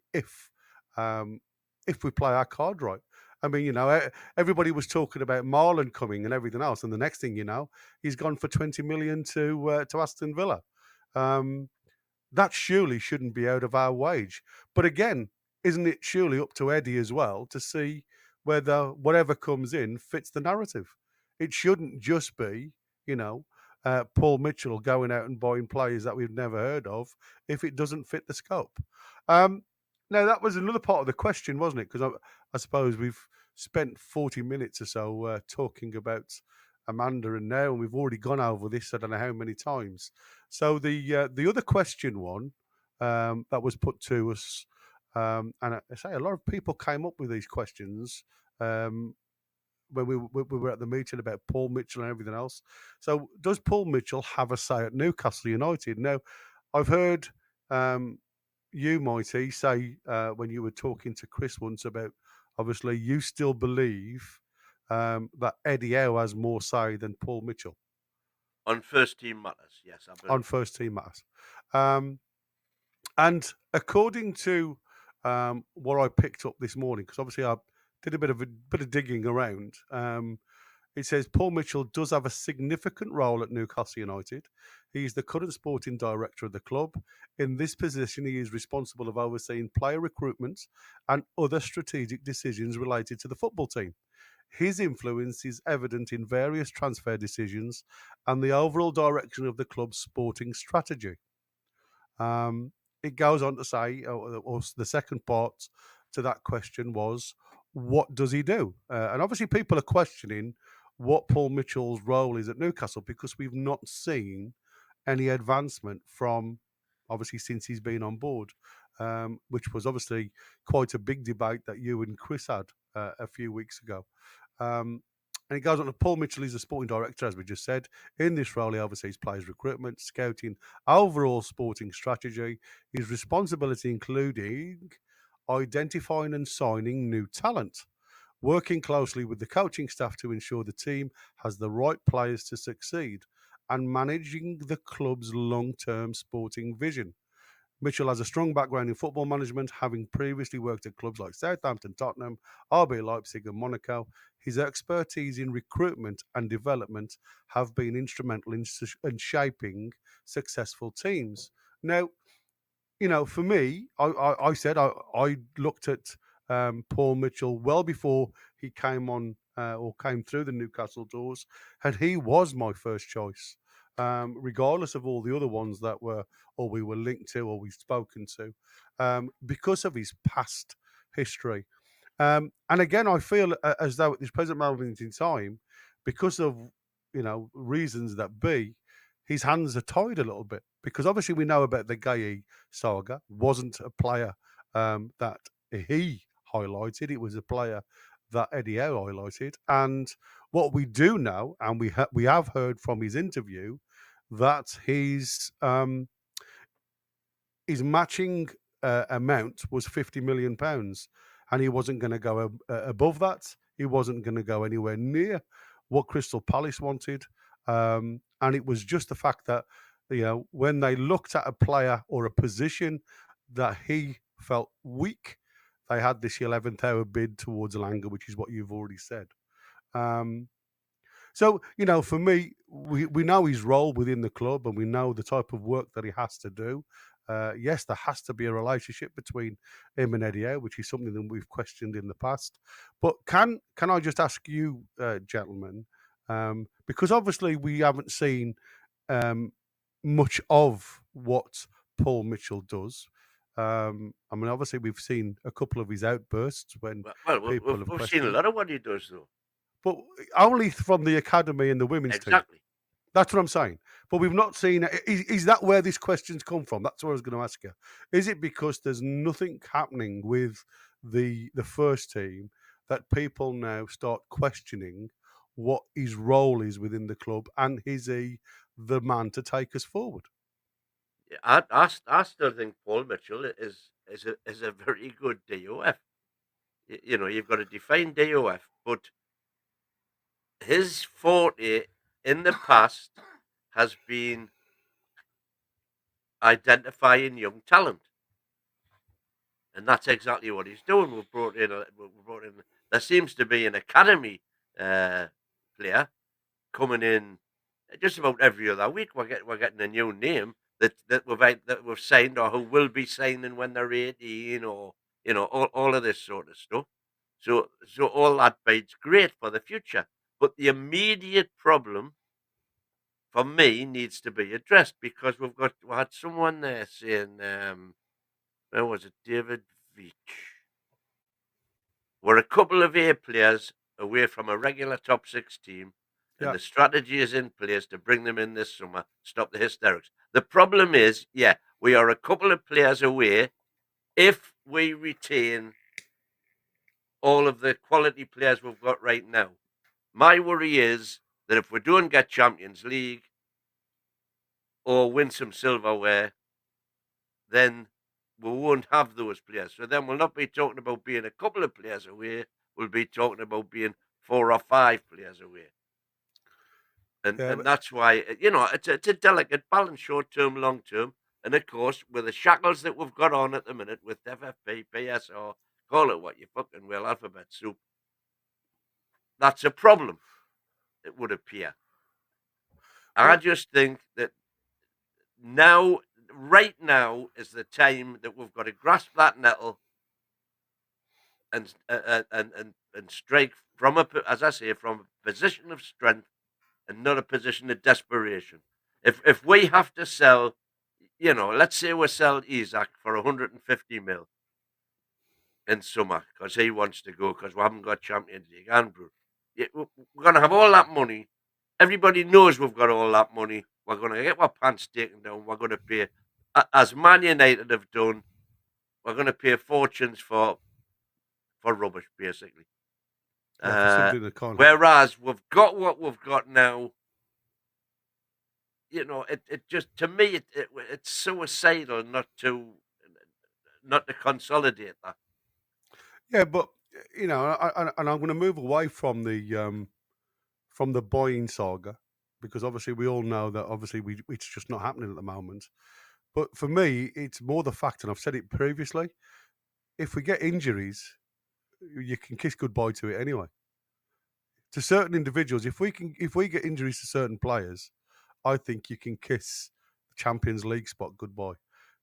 um, if we play our card right. I mean, you know, everybody was talking about Marlon coming and everything else, and the next thing you know, he's gone for 20 million to Aston Villa. Um, that surely shouldn't be out of our wage. But again, isn't it surely up to Eddie as well to see whether whatever comes in fits the narrative? It shouldn't just be, you know, Paul Mitchell going out and buying players that we've never heard of if it doesn't fit the scope. Um, Now, that was another part of the question, wasn't it? Because I suppose we've spent 40 minutes or so talking about Amanda and now, and we've already gone over this, I don't know how many times. So the other question one that was put to us, and I say a lot of people came up with these questions um, when we were at the meeting about Paul Mitchell and everything else. So does Paul Mitchell have a say at Newcastle United? Now, I've heard um, you, Mighty, say when you were talking to Chris once about obviously you still believe that Eddie Howe has more say than Paul Mitchell On first team matters, yes, I on believe. first team matters. Um, And according to what I picked up this morning, because obviously I did a bit of digging around, it says Paul Mitchell does have a significant role at Newcastle United. He's the current sporting director of the club. In this position, he is responsible of overseeing player recruitment and other strategic decisions related to the football team. His influence is evident in various transfer decisions and the overall direction of the club's sporting strategy. Um, it goes on to say, or the second part to that question was, what does he do? And obviously, people are questioning what Paul Mitchell's role is at Newcastle because we've not seen any advancement from obviously since he's been on board, which was obviously quite a big debate that you and Chris had a few weeks ago. Um, And it goes on to Paul Mitchell is the sporting director, as we just said. In this role, he oversees players' recruitment, scouting, overall sporting strategy. His responsibility including identifying and signing new talent, working closely with the coaching staff to ensure the team has the right players to succeed, and managing the club's long-term sporting vision. Mitchell has a strong background in football management, having previously worked at clubs like Southampton, Tottenham, RB Leipzig, and Monaco. His expertise in recruitment and development have been instrumental in shaping successful teams. Now, for me, I said I looked at Paul Mitchell well before he came on or came through the Newcastle doors, and he was my first choice, regardless of all the other ones that we were linked to or we've spoken to, because of his past history. And again, I feel as though at this present moment in time, because of reasons that be, his hands are tied a little bit, because obviously we know about the Gay saga. Wasn't a player that he highlighted; it was a player that Eddie Howe highlighted. And what we do know, and we have heard from his interview, that his matching amount was £50 million, and he wasn't going to go above that. He wasn't going to go anywhere near what Crystal Palace wanted, and it was just the fact that when they looked at a player or a position that he felt weak, they had this 11th hour bid towards Elanga, which is what you've already said. So, for me, we know his role within the club, and we know the type of work that he has to do. Yes, there has to be a relationship between him and Eddie Howe, which is something that we've questioned in the past. But can I just ask you, gentlemen, because obviously we haven't seen much of what Paul Mitchell does. I mean, obviously we've seen a couple of his outbursts when people have we've questioned. seen a lot of what he does, though. But only from the academy and the women's team. Exactly. That's what I'm saying. But we've not seen. Is that where these questions come from? That's what I was going to ask you. Is it because there's nothing happening with the first team that people now start questioning what his role is within the club, and is he the man to take us forward? I still think Paul Mitchell is a very good DOF. You've got to define DOF, but his forte in the past has been identifying young talent, and that's exactly what he's doing. We've brought in. There seems to be an academy player coming in just about every other week. We're getting a new name that we've signed, or who will be signing when they're 18, or all of this sort of stuff. So all that bides great for the future. But the immediate problem for me needs to be addressed, because we had someone there saying, where was it? David Veach. We're a couple of A players away from a regular top 6 team, and the strategy is in place to bring them in this summer, stop the hysterics. The problem is, we are a couple of players away. If we retain all of the quality players we've got right now, my worry is that if we don't get Champions League or win some silverware, then we won't have those players. So then we'll not be talking about being a couple of players away. We'll be talking about being 4 or 5 players away. And that's why, it's a delicate balance, short term, long term. And of course, with the shackles that we've got on at the minute with FFP, PSR, call it what you fucking will, alphabet soup, that's a problem, it would appear. I just think that right now is the time that we've got to grasp that nettle and strike from as I say, from a position of strength and not a position of desperation. If we have to sell, let's say we sell Isaac for 150 mil in summer because he wants to go because we haven't got Champions League, Andrew. We're going to have all that money. Everybody knows we've got all that money. We're going to get our pants taken down. We're going to pay, as Man United have done, we're going to pay fortunes for rubbish, basically. for something that can't happen. Whereas we've got what we've got now. You know, it just, to me, it's suicidal not to consolidate that. Yeah, but you know, and I'm going to move away from the buying saga, because obviously we all know that obviously it's just not happening at the moment. But for me, it's more the fact, and I've said it previously, if we get injuries, you can kiss goodbye to it anyway. To certain individuals, if we get injuries to certain players, I think you can kiss the Champions League spot goodbye.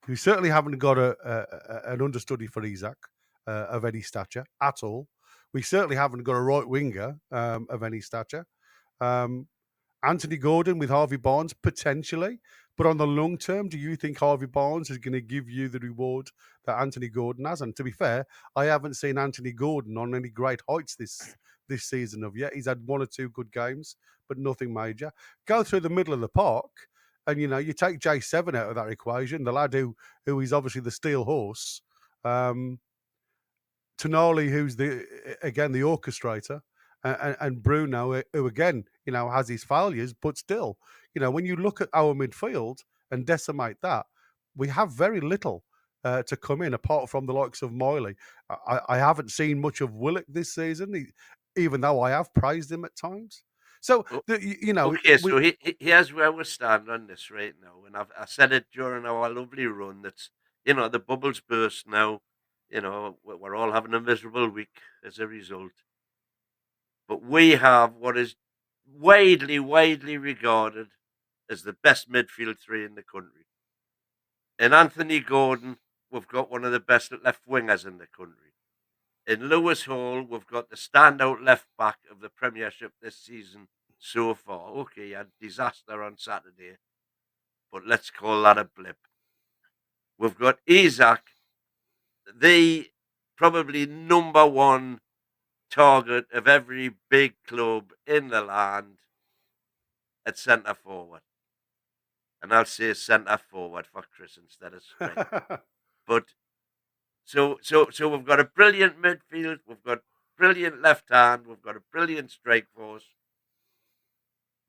We certainly haven't got an understudy for Isak of any stature at all. We certainly haven't got a right winger of any stature. Anthony Gordon with Harvey Barnes, potentially. But on the long term, do you think Harvey Barnes is going to give you the reward that Anthony Gordon has? And to be fair, I haven't seen Anthony Gordon on any great heights this season of yet. He's had one or two good games, but nothing major. Go through the middle of the park, and you take J7 out of that equation, the lad who is obviously the steel horse. Tonali, who's the orchestrator, and Bruno, who again, has his failures, but still, when you look at our midfield and decimate that, we have very little to come in apart from the likes of Miley. I haven't seen much of Willock this season, even though I have praised him at times. So, Okay, so here's where we stand on this right now, and I said it during our lovely run. That's the bubbles burst now. We're all having a miserable week as a result. But we have what is widely regarded as the best midfield three in the country. In Anthony Gordon, we've got one of the best left wingers in the country. In Lewis Hall, we've got the standout left back of the Premiership this season so far. Okay, he had disaster on Saturday, but let's call that a blip. We've got Isak, the probably number one target of every big club in the land at centre forward. And I'll say centre forward for Chris instead of striker. But so we've got a brilliant midfield, we've got brilliant left hand, we've got a brilliant strike force.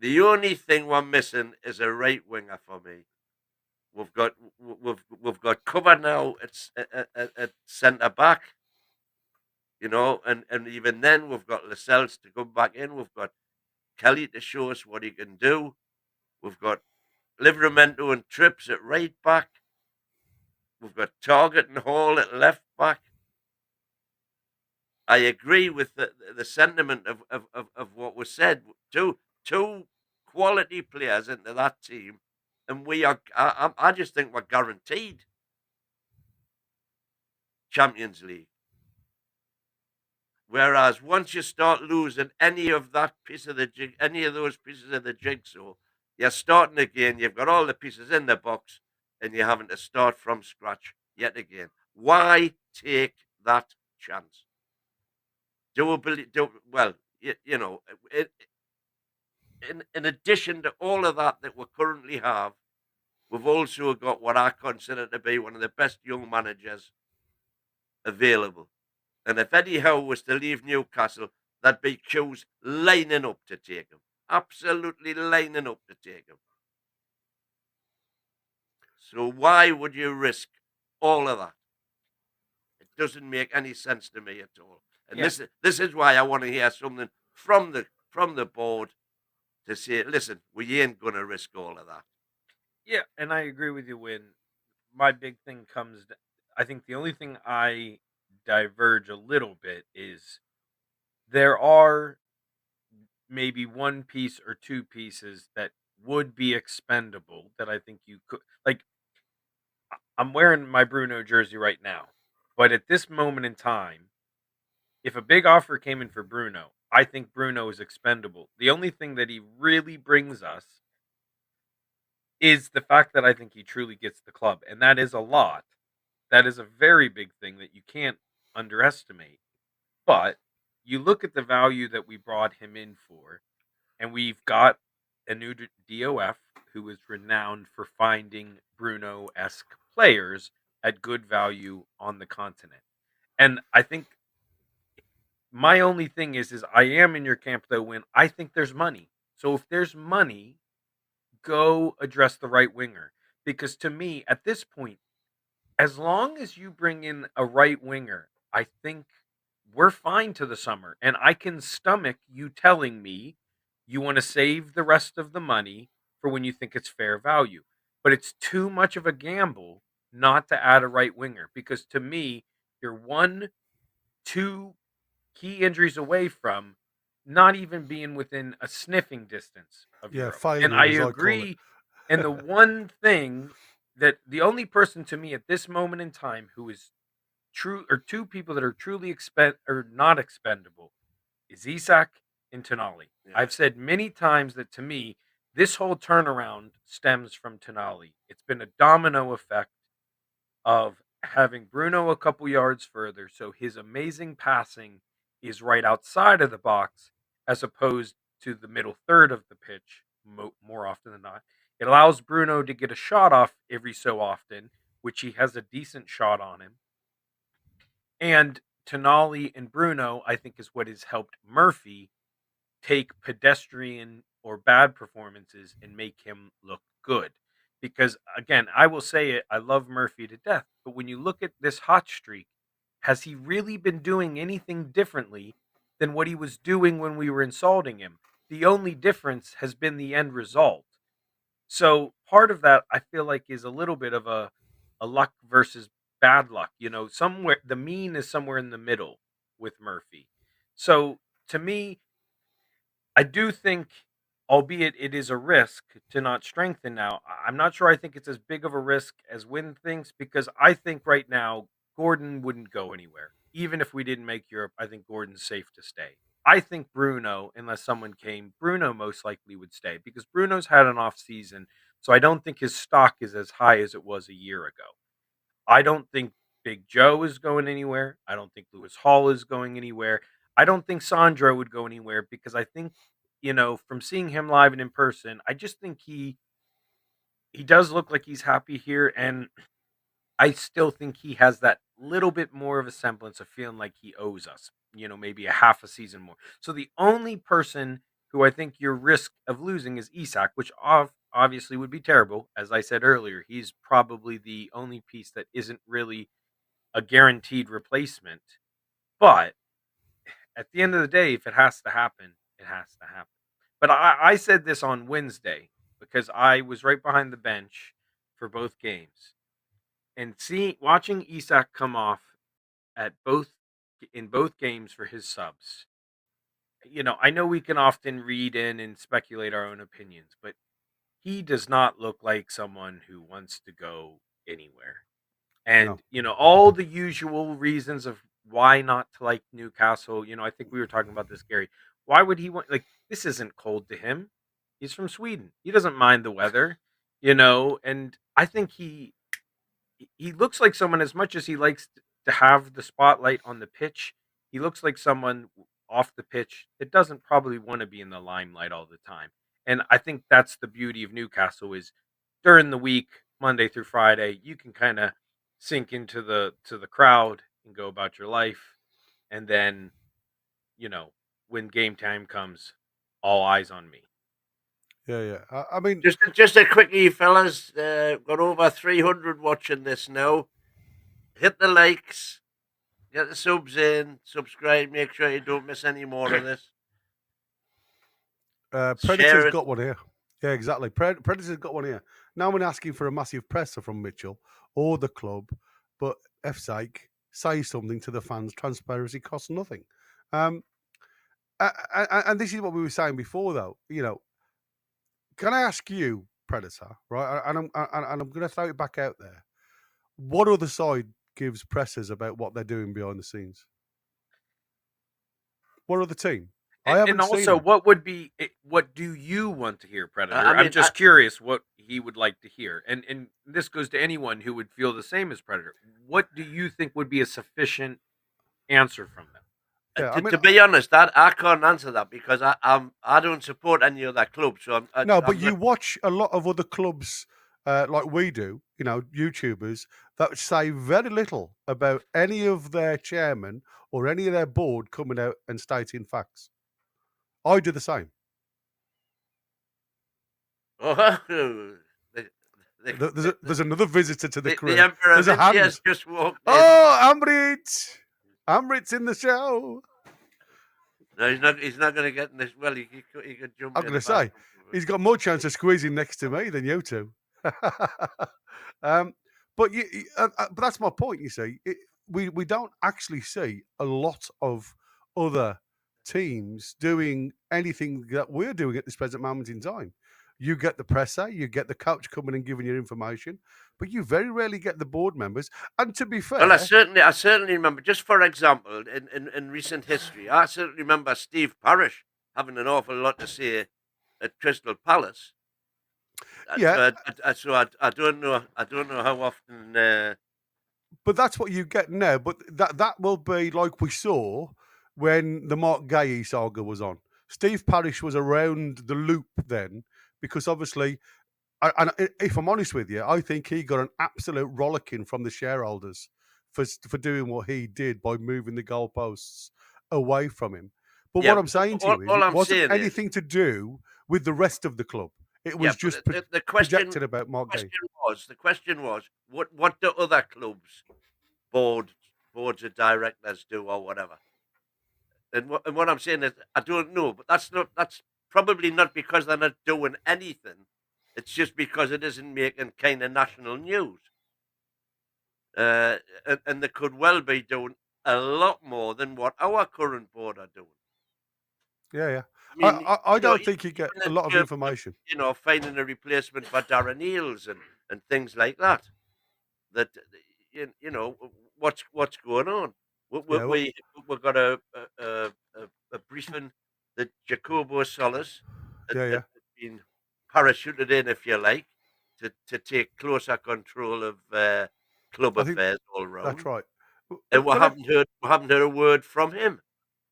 The only thing we're missing is a right winger for me. We've got cover now at centre back, and even then we've got Lascelles to come back in. We've got Kelly to show us what he can do. We've got Livramento and Trips at right back. We've got Target and Hall at left back. I agree with the sentiment of what was said. Two quality players into that team, and I just think we're guaranteed Champions League. Whereas once you start losing any of those pieces of the jigsaw, you're starting again. You've got all the pieces in the box, and you're having to start from scratch yet again. Why take that chance? In addition to all of that we currently have, we've also got what I consider to be one of the best young managers available. And if Eddie Howe was to leave Newcastle, there'd be queues lining up to take him. Absolutely lining up to take him. So why would you risk all of that? It doesn't make any sense to me at all. And this is why I want to hear something from the board to say, listen, we ain't going to risk all of that. Yeah, and I agree with you. When my big thing comes, I think the only thing I diverge a little bit is there are maybe one piece or two pieces that would be expendable that I think you could, like, I'm wearing my Bruno jersey right now, but at this moment in time, if a big offer came in for Bruno, I think Bruno is expendable. The only thing that he really brings us is the fact that I think he truly gets the club, and that is a lot. That is a very big thing that you can't underestimate. But you look at the value that we brought him in for, and we've got a new DOF who is renowned for finding Bruno-esque players at good value on the continent. And I think my only thing is I am in your camp though when I think there's money. So if there's money, go address the right winger. Because to me, at this point, as long as you bring in a right winger, I think we're fine to the summer. And I can stomach you telling me you want to save the rest of the money for when you think it's fair value. But it's too much of a gamble not to add a right winger because to me, you're 1, 2 key injuries away from not even being within a sniffing distance of Yeah, Europe. And failure, I as I call it. agree. And the one thing that the only person to me at this moment in time who is true, or two people that are truly or not expendable, is Isak and Tonali. Yeah. I've said many times that to me, this whole turnaround stems from Tonali. It's been a domino effect of having Bruno a couple yards further, so his amazing passing is right outside of the box as opposed to the middle third of the pitch more often than not. It allows Bruno to get a shot off every so often, which he has a decent shot on him. And Tonali and Bruno, I think, is what has helped Murphy take pedestrian or bad performances and make him look good. Because again, I will say it, I love Murphy to death, but when you look at this hot streak, has he really been doing anything differently than what he was doing when we were insulting him? The only difference has been the end result. So part of that I feel like is a little bit of a luck versus bad luck. Somewhere the mean is somewhere in the middle with Murphy. So to me, I do think, albeit it is a risk to not strengthen now, I'm not sure I think it's as big of a risk as Wynn thinks because I think right now Gordon wouldn't go anywhere. Even if we didn't make Europe, I think Gordon's safe to stay. I think Bruno, unless someone came, Bruno most likely would stay because Bruno's had an off season, so I don't think his stock is as high as it was a year ago. I don't think Big Joe is going anywhere. I don't think Lewis Hall is going anywhere. I don't think Sandro would go anywhere because I think, from seeing him live and in person, I just think he does look like he's happy here, and I still think he has that little bit more of a semblance of feeling like he owes us, maybe a half a season more. So the only person who I think you're risk of losing is Isak, which obviously would be terrible. As I said earlier, he's probably the only piece that isn't really a guaranteed replacement. But at the end of the day, if it has to happen, it has to happen. But I said this on Wednesday because I was right behind the bench for both games. And watching Isak come off in both games for his subs, I know we can often read in and speculate our own opinions, but he does not look like someone who wants to go anywhere. And, all the usual reasons of why not to like Newcastle, I think we were talking about this, Gary. Why would he want, this isn't cold to him. He's from Sweden. He doesn't mind the weather, and I think he looks like someone, as much as he likes to have the spotlight on the pitch, he looks like someone off the pitch that doesn't probably want to be in the limelight all the time. And I think that's the beauty of Newcastle is during the week, Monday through Friday, you can kind of sink into the crowd and go about your life. And then, when game time comes, all eyes on me. Yeah. I mean, just a quickie, fellas. Got over 300 watching this now. Hit the likes, get the subs in, subscribe. Make sure you don't miss any more of this. Predator's got one here. Yeah, exactly. Predator's got one here. No one asking for a massive presser from Mitchell or the club, but F-Psych, say something to the fans. Transparency costs nothing. And this is what we were saying before, though. Can I ask you, Predator, right? And I'm going to throw it back out there. What other side gives pressers about what they're doing behind the scenes? What other team? And also, what do you want to hear, Predator? I'm just curious what he would like to hear. And this goes to anyone who would feel the same as Predator. What do you think would be a sufficient answer from them? Yeah, to be honest, I can't answer that because I don't support any other club. So but you watch a lot of other clubs like we do, YouTubers that say very little about any of their chairman or any of their board coming out and stating facts. I do the same. Oh, the, There's another visitor to the the crew. Emperor There's a of India hand. has just walked in. Oh, Amrit! Amrit's in the show. No, he's not. He's not going to get in this. Well, he could jump. I'm in going to the back. say, he's got more chance of squeezing next to me than you two. But that's my point. You see, we don't actually see a lot of other teams doing anything that we're doing at this present moment in time. You get the presser, you get the coach coming and giving you information, but you very rarely get the board members. And to be fair, Well, I certainly remember. Just for example, in recent history, I certainly remember Steve Parish having an awful lot to say at Crystal Palace. Yeah. So I don't know. I don't know how often. But that's what you get now. But that will be like we saw when the Mark Gahey saga was on. Steve Parish was around the loop then, because obviously, and if I'm honest with you, I think he got an absolute rollicking from the shareholders for doing what he did by moving the goalposts away from him. But Yeah, what I'm saying to you is, all it I'm wasn't saying is- anything to do with the rest of the club. It was but just the question projected about Mark Gahey. the question was what do other clubs boards of directors do or whatever. And what I'm saying is I don't know, but that's probably not because they're not doing anything. It's just because it isn't making kind of national news. And they could well be doing a lot more than what our current board are doing. Yeah. I mean, I don't think you get a lot of information. Finding a replacement for Darren Eales and things like that. That what's going on. We've got a briefing that Jacobo Solis had been parachuted in, if you like, to take closer control of club affairs all round. That's right. And we haven't heard a word from him.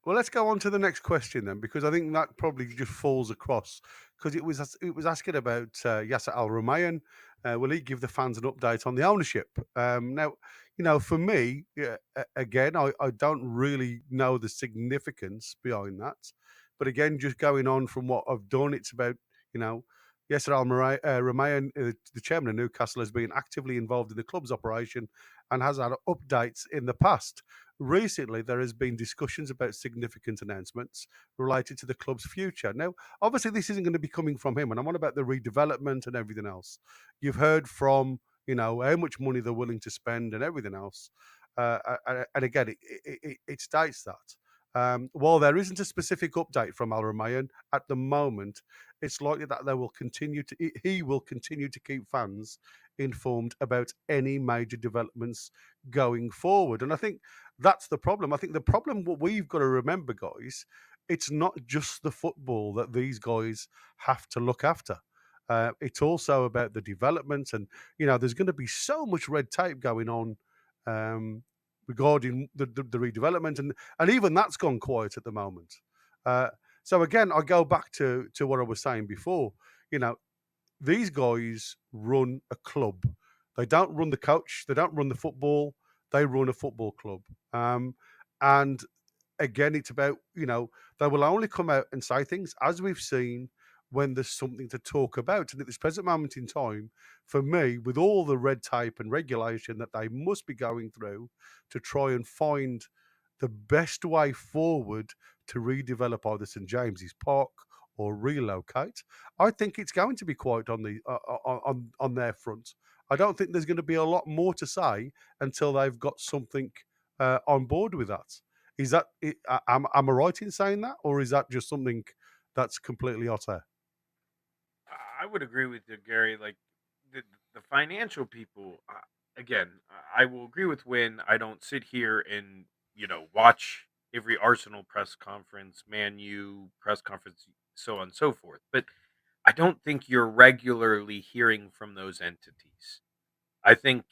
Well, let's go on to the next question then, because I think that probably just falls across, because it was asking about Yasser Al Rumayyan. Will he give the fans an update on the ownership? Now, for me, again, I don't really know the significance behind that, but again, just going on from what I've done, it's about Yasser Al Rumayyan, the chairman of Newcastle, has been actively involved in the club's operation and has had updates in the past. Recently, there has been discussions about significant announcements related to the club's future. Now, obviously, this isn't going to be coming from him, and I'm on about the redevelopment and everything else. You've heard from, how much money they're willing to spend and everything else. And again, it states that. While there isn't a specific update from Al Rumayyan at the moment, it's likely that he will continue to keep fans informed about any major developments going forward. And I think that's the problem. I think the problem, what we've got to remember, guys, it's not just the football that these guys have to look after. It's also about the development, and there's going to be so much red tape going on regarding the redevelopment, and even that's gone quiet at the moment. So again, I go back to what I was saying before. These guys run a club. They don't run the coach. They don't run the football. They run a football club. And again, it's about, they will only come out and say things, as we've seen, when there's something to talk about. And at this present moment in time, for me, with all the red tape and regulation that they must be going through to try and find the best way forward to redevelop either St James's Park or relocate, I think it's going to be quiet on the on their front. I don't think there's going to be a lot more to say until they've got something on board with that. Is that am I right in saying that, or is that just something that's completely hot air? I would agree with you, Gary. Like the financial people, again, I will agree with Win. I don't sit here and watch every Arsenal press conference, Man U press conference, so on and so forth. But I don't think you're regularly hearing from those entities. I think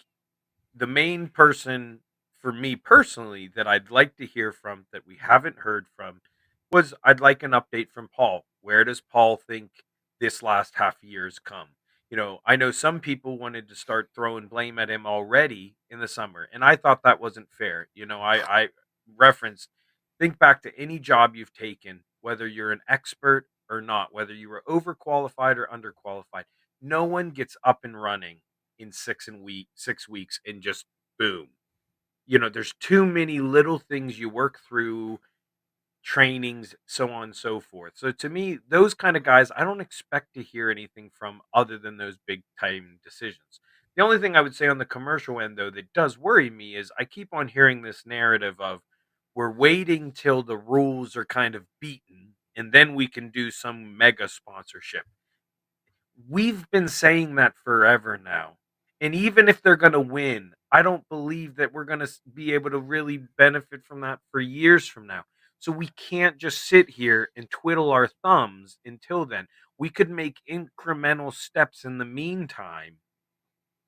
the main person for me personally that I'd like to hear from that we haven't heard from was I'd like an update from Paul. Where does Paul think this last half year's come? I know some people wanted to start throwing blame at him already in the summer, and I thought that wasn't fair. I referenced, think back to any job you've taken, whether you're an expert or not, whether you were overqualified or underqualified. No one gets up and running in 6 weeks and just boom. There's too many little things you work through, trainings, so on and so forth. So to me, those kind of guys, I don't expect to hear anything from other than those big time decisions. The only thing I would say on the commercial end, though, that does worry me is I keep on hearing this narrative of we're waiting till the rules are kind of beaten and then we can do some mega sponsorship. We've been saying that forever now. And even if they're going to win, I don't believe that we're going to be able to really benefit from that for years from now. So we can't just sit here and twiddle our thumbs until then. We could make incremental steps in the meantime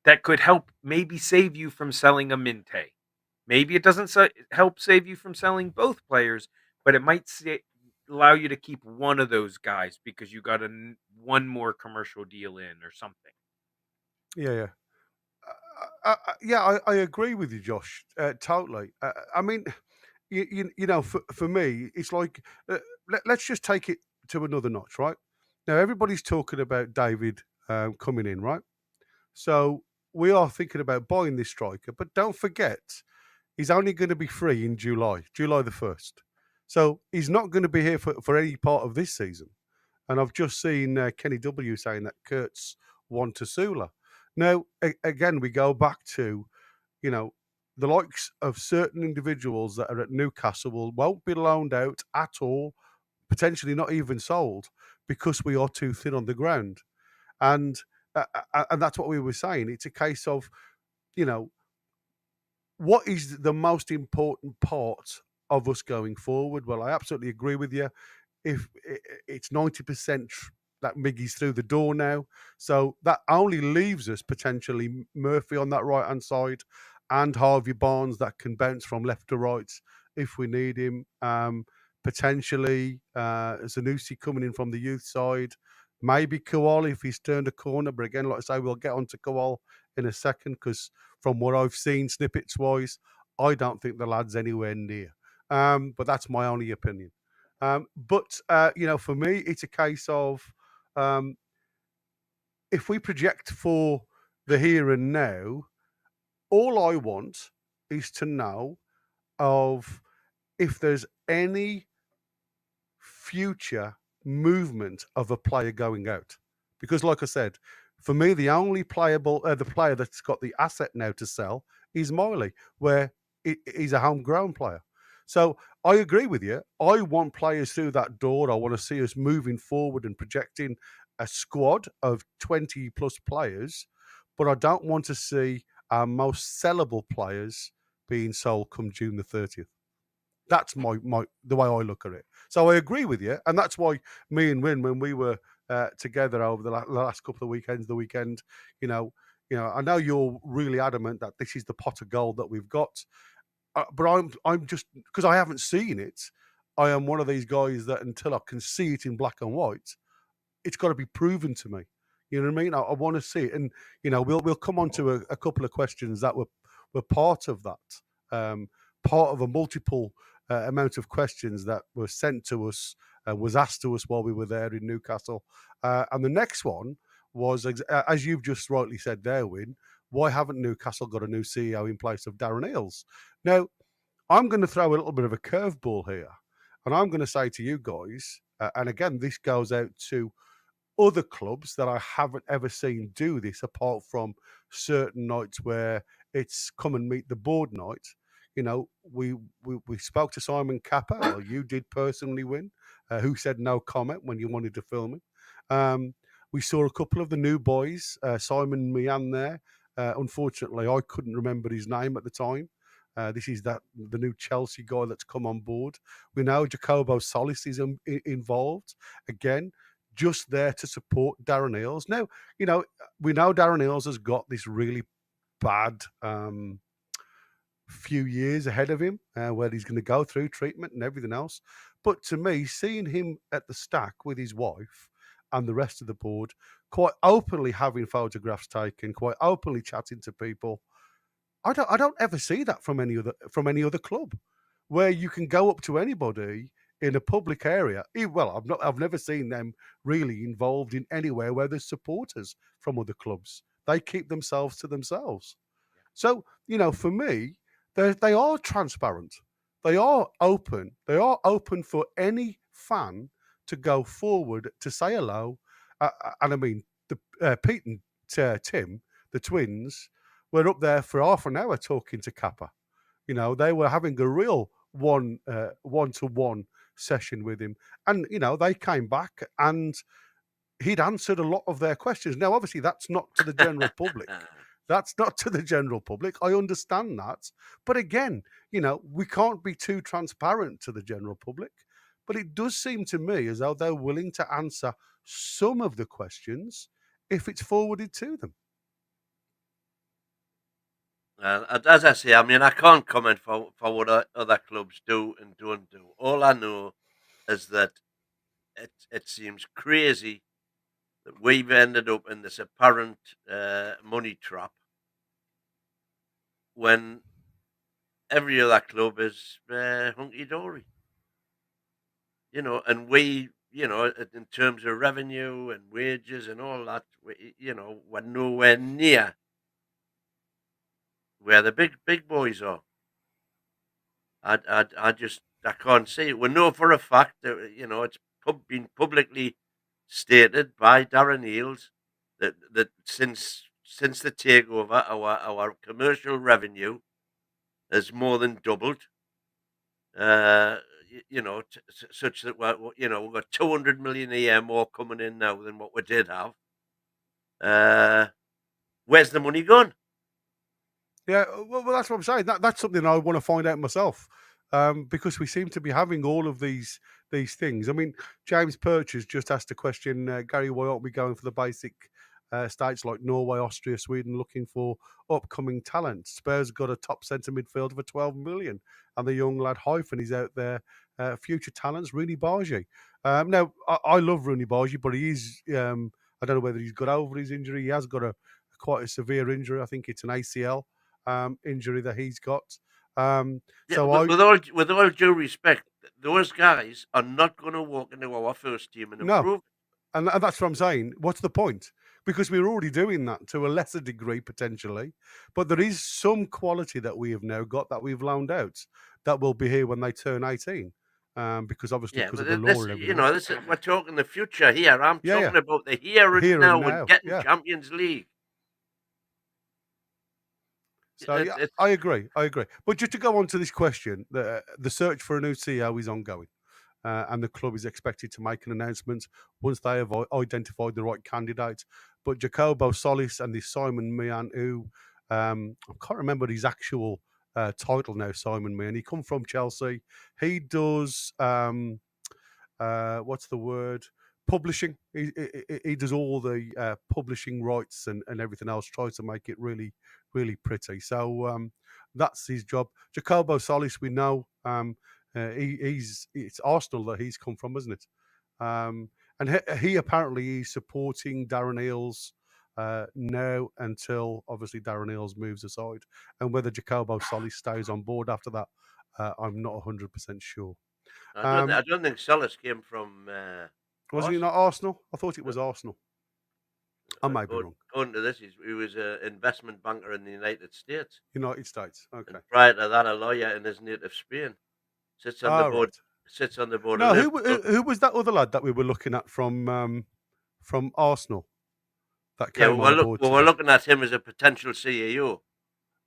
that could help maybe save you from selling a Minte. Maybe it doesn't help save you from selling both players, but it might allow you to keep one of those guys because you got one more commercial deal in or something. Yeah, yeah. I agree with you, Josh. Totally. I mean, for me, it's like let's just take it to another notch, right? Now, everybody's talking about David coming in, right? So we are thinking about buying this striker, but don't forget, he's only going to be free in July the 1st. So he's not going to be here for any part of this season. And I've just seen Kenny W saying that Kurtz won to Sula. Now, again, we go back to, the likes of certain individuals that are at Newcastle won't be loaned out at all, potentially not even sold, because we are too thin on the ground. And that's what we were saying. It's a case of, what is the most important part of us going forward? Well, I absolutely agree with you. If it's 90% that Miggy's through the door now, so that only leaves us potentially Murphy on that right hand side and Harvey Barnes that can bounce from left to right if we need him. Potentially Zanussi coming in from the youth side, maybe Kuol if he's turned a corner. But again, like I say, we'll get on to Kuol in a second because from what I've seen snippets wise, I don't think the lad's anywhere near. But that's my only opinion. But for me, it's a case of if we project for the here and now, all I want is to know of if there's any future movement of a player going out. Because, like I said, for me, the only the player that's got the asset now to sell is Miley, where he's a homegrown player. So I agree with you. I want players through that door. I want to see us moving forward and projecting a squad of 20 plus players, but I don't want to see our most sellable players being sold come June the 30th. That's the way I look at it. So I agree with you, and that's why me and Win, when we were together over the last couple of weekends, the weekend, I know you're really adamant that this is the pot of gold that we've got, but I'm just because I haven't seen it. I am one of these guys that until I can see it in black and white, it's got to be proven to me. You know what I mean? I want to see it, and we'll come on to a couple of questions that were part of that, part of a multiple amount of questions that were sent to us, was asked to us while we were there in Newcastle, and the next one was as you've just rightly said there, Win. Why haven't Newcastle got a new CEO in place of Darren Eales? Now, I'm going to throw a little bit of a curveball here, and I'm going to say to you guys, and again, this goes out to other clubs that I haven't ever seen do this, apart from certain nights where it's come and meet the board night. We spoke to Simon Kappa, or you did personally, Win, who said no comment when you wanted to film it. We saw a couple of the new boys, Simon Mian there. Unfortunately, I couldn't remember his name at the time. This is the new Chelsea guy that's come on board. We know Jacobo Solis is involved again, just there to support Darren Eales. Now, we know Darren Eales has got this really bad few years ahead of him, where he's going to go through treatment and everything else. But to me, seeing him at the stack with his wife and the rest of the board quite openly having photographs taken, quite openly chatting to people. I don't ever see that from any other club, where you can go up to anybody in a public area. Well, I've never seen them really involved in anywhere where there's supporters from other clubs. They keep themselves to themselves. So, for me, they are transparent. They are open. They are open for any fan to go forward to say hello. And I mean, Pete and Tim, the twins, were up there for half an hour talking to Kappa. They were having a real one-to-one session with him. And, they came back and he'd answered a lot of their questions. Now, obviously, that's not to the general public. That's not to the general public. I understand that. But again, we can't be too transparent to the general public. But it does seem to me as though they're willing to answer some of the questions if it's forwarded to them. As I say, I mean, I can't comment for what other clubs do and don't do. All I know is that it seems crazy that we've ended up in this apparent money trap when every other club is hunky dory. And we, in terms of revenue and wages and all that, we're nowhere near where the big boys are. I can't see it. We know for a fact that it's been publicly stated by Darren Eales that since the takeover, our commercial revenue has more than doubled. Such that we've got 200 million a year more coming in now than what we did have. Where's the money gone? Yeah, well, that's what I'm saying. That's something I want to find out myself, because we seem to be having all of these things. I mean, James Perch has just asked a question. Gary, why aren't we going for the basic states like Norway, Austria, Sweden, looking for upcoming talent? Spurs got a top centre midfielder for 12 million, and the young lad Hyphen is out there. Future talents, Rooney Bargy. Now, I love Rooney Bargy, but he is. I don't know whether he's got over his injury. He has got quite a severe injury. I think it's an ACL. Injury that he's got. With all due respect, those guys are not going to walk into our first team and improve. And that's what I'm saying. What's the point? Because we're already doing that to a lesser degree potentially, but there is some quality that we have now got that we've loaned out that will be here when they turn 18. Because obviously because of the law and everything. We're talking the future here. I'm talking about the here and now and getting Champions League. So I agree. But just to go on to this question, the search for a new CEO is ongoing, and the club is expected to make an announcement once they have identified the right candidate. But Jacobo Solis and this Simon Meehan, who I can't remember his actual title now, Simon Meehan. He come from Chelsea. He does what's the word? Publishing. He does all the publishing rights and everything else. Tries to make it really, really pretty. So that's his job. Jacobo Solis, we know, it's Arsenal that he's come from, isn't it? And he apparently is supporting Darren Eales now until obviously Darren Eales moves aside. And whether Jacobo Solis stays on board after that, I'm not 100% sure. I don't think Solis came from. Was he not Arsenal? I thought it was Arsenal. I might be wrong. According to this, he was an investment banker in the United States. United States, okay. And prior to that, a lawyer in his native Spain. Sits on the board. Right. Sits on the board. No, who was that other lad that we were looking at from Arsenal? That came on board. We're looking at him as a potential CEO.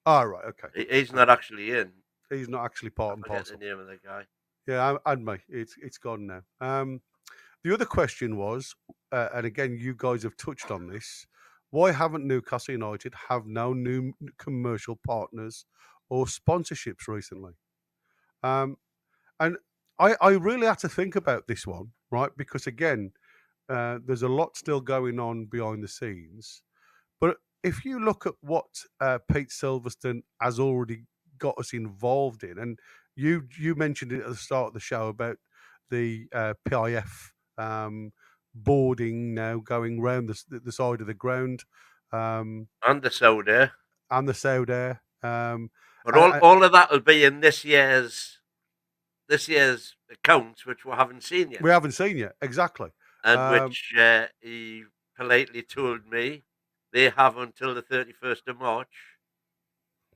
Oh, right, okay. He's not actually in. He's not actually part and parcel. The name of the guy. Yeah, and me. It's gone now. The other question was, and again, you guys have touched on this, why haven't Newcastle United have no new commercial partners or sponsorships recently? And I really had to think about this one, right? Because again, there's a lot still going on behind the scenes. But if you look at what Pete Silverstone has already got us involved in, and you mentioned it at the start of the show about the PIF boarding now going round the side of the ground, And the soda. and the sound air. But all of that will be in this year's accounts, which we haven't seen yet. We haven't seen yet, exactly. And which he politely told me they have until the 31st of March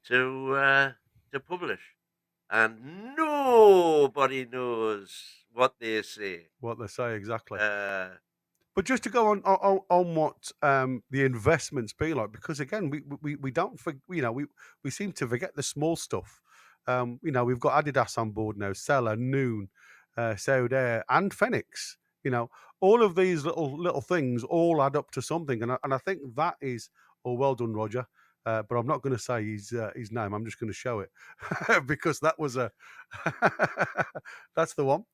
to publish. And nobody knows what they say. What they say exactly. Uh, But just to go on what the investments be like, because again, we don't we seem to forget the small stuff. We've got Adidas on board now, Seller, Noon, Saudair, and Phoenix. All of these little things all add up to something, and I think that is well done, Roger. But I'm not going to say his name. I'm just going to show it because that was that's the one.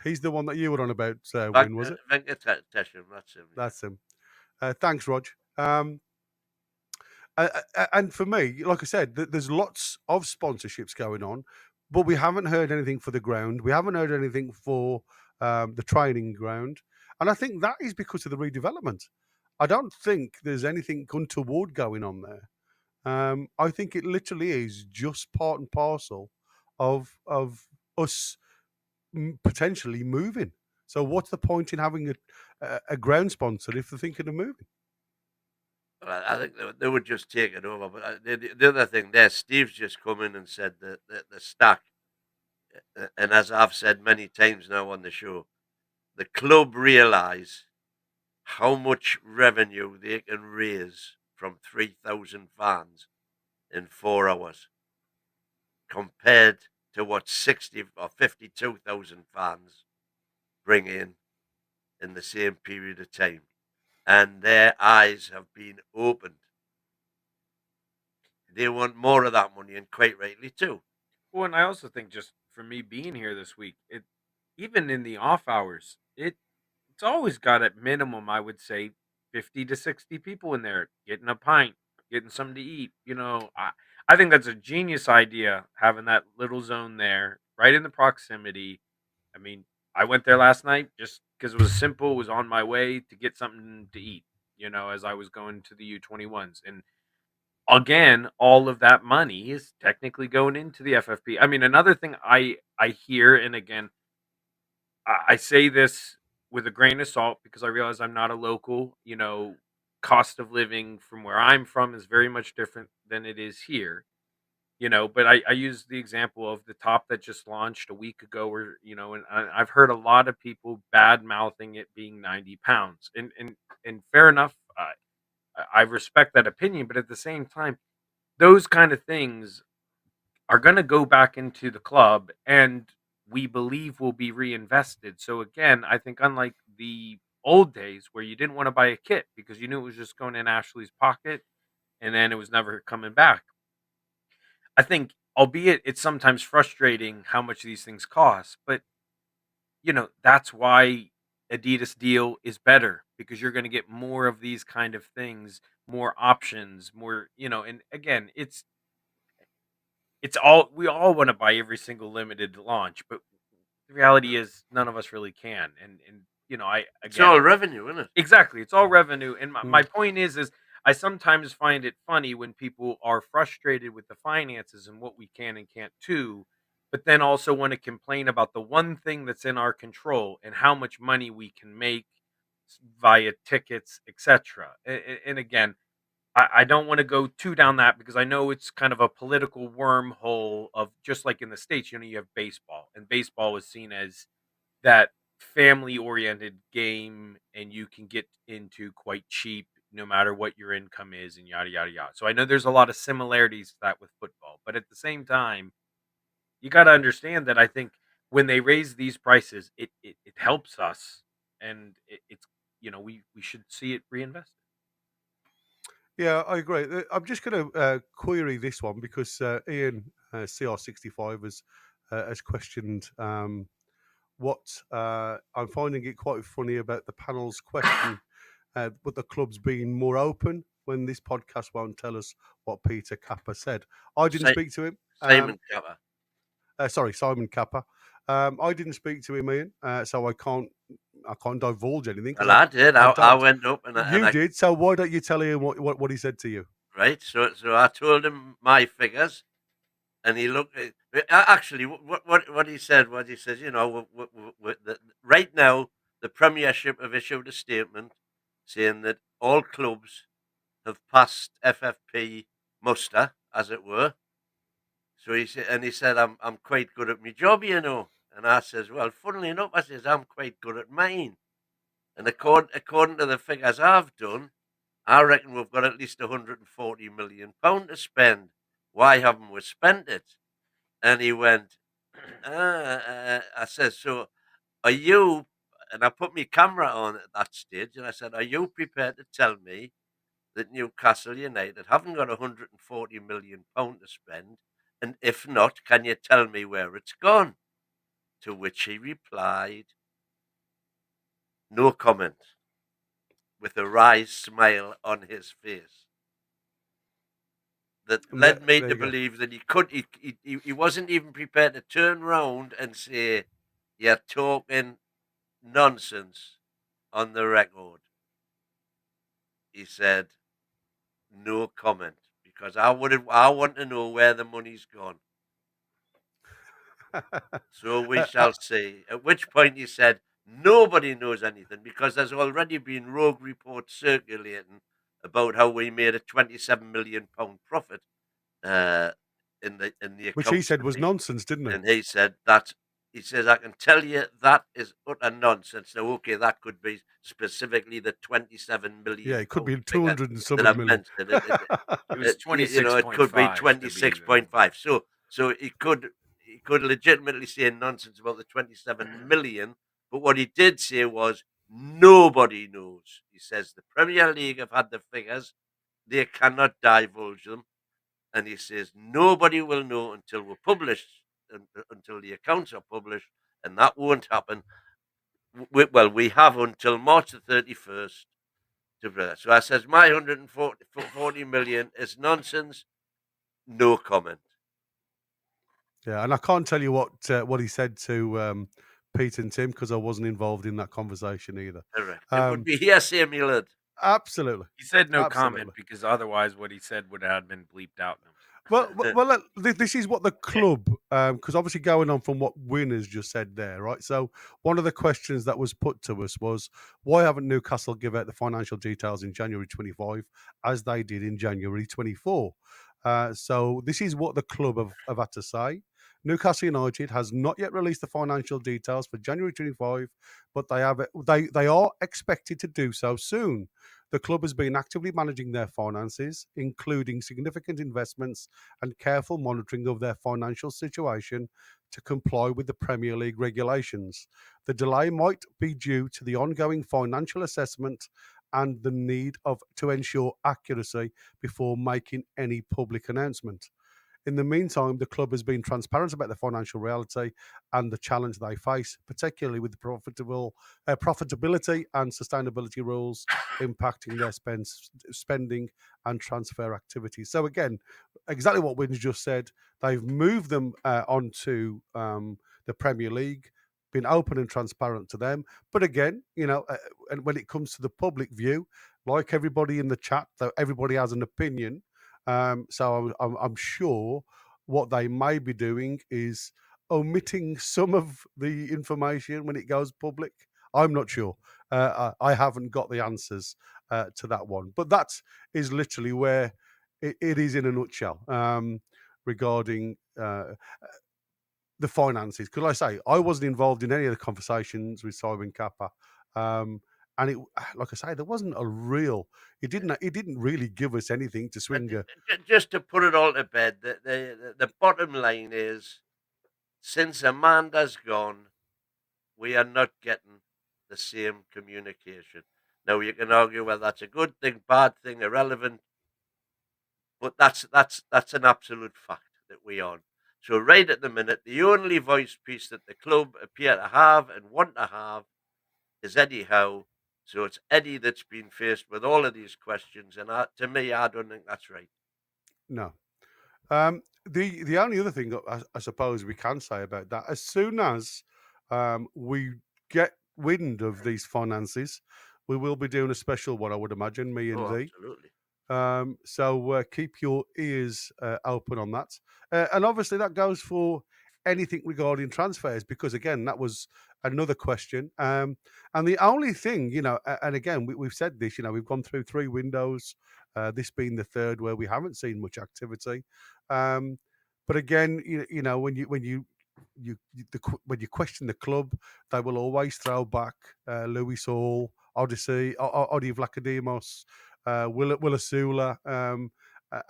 He's the one that you were on about, Win, was it? Venkatesham, that's him. That's him. Thanks, Rog. And for me, like I said, there's lots of sponsorships going on, but we haven't heard anything for the ground. We haven't heard anything for the training ground. And I think that is because of the redevelopment. I don't think there's anything untoward going on there. I think it literally is just part and parcel of us potentially moving. So what's the point in having a ground sponsor if they're thinking of moving? Well, I think they would just take it over. But the other thing there, Steve's just come in and said that the stack, and as I've said many times now on the show, the club realise how much revenue they can raise from 3,000 fans in 4 hours compared to what 60 or 52,000 fans bring in the same period of time. And their eyes have been opened. They want more of that money, and quite rightly too. Well, and I also think just for me being here this week, even in the off hours, it's always got at minimum, I would say, 50 to 60 people in there getting a pint, getting something to eat. I think that's a genius idea, having that little zone there, right in the proximity. I mean, I went there last night just because it was simple. It was on my way to get something to eat, as I was going to the U21s. And again, all of that money is technically going into the FFP. I mean, another thing I hear, and again, I say this with a grain of salt because I realize I'm not a local. Cost of living from where I'm from is very much different than it is here. But I use the example of the top that just launched a week ago, and I've heard a lot of people bad mouthing it being 90 pounds, and fair enough. I respect that opinion, but at the same time, those kind of things are going to go back into the club, and we believe will be reinvested. So again, I think unlike the old days where you didn't want to buy a kit because you knew it was just going in Ashley's pocket and then it was never coming back. I think, albeit it's sometimes frustrating how much these things cost, but that's why Adidas deal is better because you're going to get more of these kind of things, more options, more, and again, it's all we all want to buy every single limited launch, but the reality is none of us really can. And It's all revenue, isn't it? Exactly, it's all revenue. And my point is I sometimes find it funny when people are frustrated with the finances and what we can and can't do, but then also want to complain about the one thing that's in our control and how much money we can make via tickets, etc. And again, I don't want to go too down that because I know it's kind of a political wormhole of just like in the States, you have baseball, and baseball is seen as that family oriented game, and you can get into quite cheap no matter what your income is, and yada, yada, yada. So I know there's a lot of similarities to that with football, but at the same time, you got to understand that I think when they raise these prices, it helps us, and it's, we should see it reinvested. Yeah, I agree. I'm just going to query this one because Ian CR65 has questioned what I'm finding it quite funny about the panel's question, but the club's being more open when this podcast won't tell us what Peter Kappa said. I didn't speak to him. Simon Kappa. Sorry, Simon Kappa. I didn't speak to him, Ian, so I can't can't divulge anything. 'Cause Well, I did. I I don't. went up and You I did. So why don't you tell him what he said to you? right. So I told him my figures, and he looked at actually what he said was he says, you know, right now the Premiership have issued a statement saying that all clubs have passed FFP muster, as it were. So he said, I'm quite good at my job, you know. And I says, well, funnily enough, I says I'm quite good at mine. And according to the figures I've done, I reckon we've got at least £140 million to spend. Why haven't we spent it? And he went, I says, so are you, and I put my camera on at that stage, and I said, are you prepared to tell me that Newcastle United haven't got £140 million to spend? And if not, can you tell me where it's gone? To which he replied, no comment, with a wry smile on his face. That led me There to you go. believe that he wasn't even prepared to turn round and say, you're talking nonsense on the record. He said, no comment, because I want to know where the money's gone. So we shall see. At which point he said, nobody knows anything, because there's already been rogue reports circulating about how we made a £27 million profit in the Which he accounts said for was me. nonsense, didn't he? And he said that, he says, I can tell you that is utter nonsense. Now, okay, that could be specifically the 27 million. Yeah, it could be figure 200 and that something I've million. mentioned. It was You know, it could be 26.5 26.5. So he could legitimately say nonsense about the 27 million. But what he did say was, nobody knows. He says the Premier League have had the figures. They cannot divulge them. And he says, nobody will know until we're published, until the accounts are published, and that won't happen. We have until March the 31st to do that. So I says, my 140 million is nonsense, no comment. Yeah, and I can't tell you what he said to Pete and Tim because I wasn't involved in that conversation either. Correct. It would be hearsay, my lad. Absolutely. He said no Absolutely. comment because otherwise what he said would have been bleeped out. Well, this is what the club, because obviously going on from what Wynne has just said there, right? So one of the questions that was put to us was, why haven't Newcastle give out the financial details in January 25 as they did in January 24? So this is what the club have had to say. Newcastle United has not yet released the financial details for January 25, but they are expected to do so soon. The club has been actively managing their finances, including significant investments and careful monitoring of their financial situation to comply with the Premier League regulations. The delay might be due to the ongoing financial assessment and the need to ensure accuracy before making any public announcement. In the meantime, the club has been transparent about the financial reality and the challenge they face, particularly with the profitability and sustainability rules impacting their spending and transfer activities. So again, exactly what Wynn's just said. They've moved them onto the Premier League, been open and transparent to them. But again, and when it comes to the public view, like everybody in the chat, though everybody has an opinion. So I'm sure what they may be doing is omitting some of the information when it goes public. I'm not sure. I haven't got the answers to that one. But that is literally where it is in a nutshell regarding the finances. Because like I say, I wasn't involved in any of the conversations with Simon Kappa. And it, like I say, there wasn't a real. It didn't really give us anything to swing. Just to put it all to bed, the bottom line is, since Amanda's gone, we are not getting the same communication. Now you can argue whether that's a good thing, bad thing, irrelevant, but that's an absolute fact that we are. So right at the minute, the only voice piece that the club appear to have and want to have is Eddie Howe. So it's Eddie that's been faced with all of these questions, and to me, I don't think that's right. No. The only other thing I suppose we can say about that, as soon as we get wind of these finances, we will be doing a special one, I would imagine, me and Oh, thee. absolutely. So keep your ears open on that. And obviously that goes for anything regarding transfers, because again, that was another question. And the only thing, and again, we've said this, we've gone through 3 windows, this being the third where we haven't seen much activity. But again, when you question the club, they will always throw back Lewis Hall, Odyssey, Odi Vlachodimos, Willa Sula,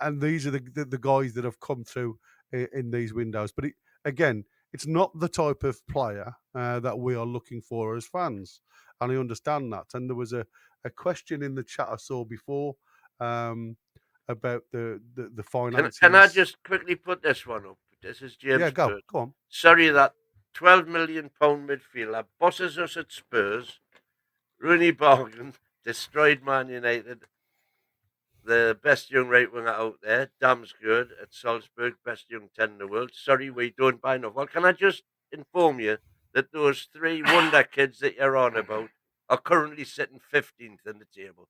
and these are the guys that have come through in these windows. But again, it's not the type of player that we are looking for as fans, and I understand that. And there was a question in the chat I saw before about the finances. Can I just quickly put this one up? This is James Yeah, Bird. go on. Sorry that £12 million midfielder bosses us at Spurs. Rooney bargain destroyed Man United. The best young right winger out there, Dam's good at Salzburg, best young 10 in the world. Sorry, we don't buy enough. Well, can I just inform you that those 3 wonder kids that you're on about are currently sitting 15th in the table?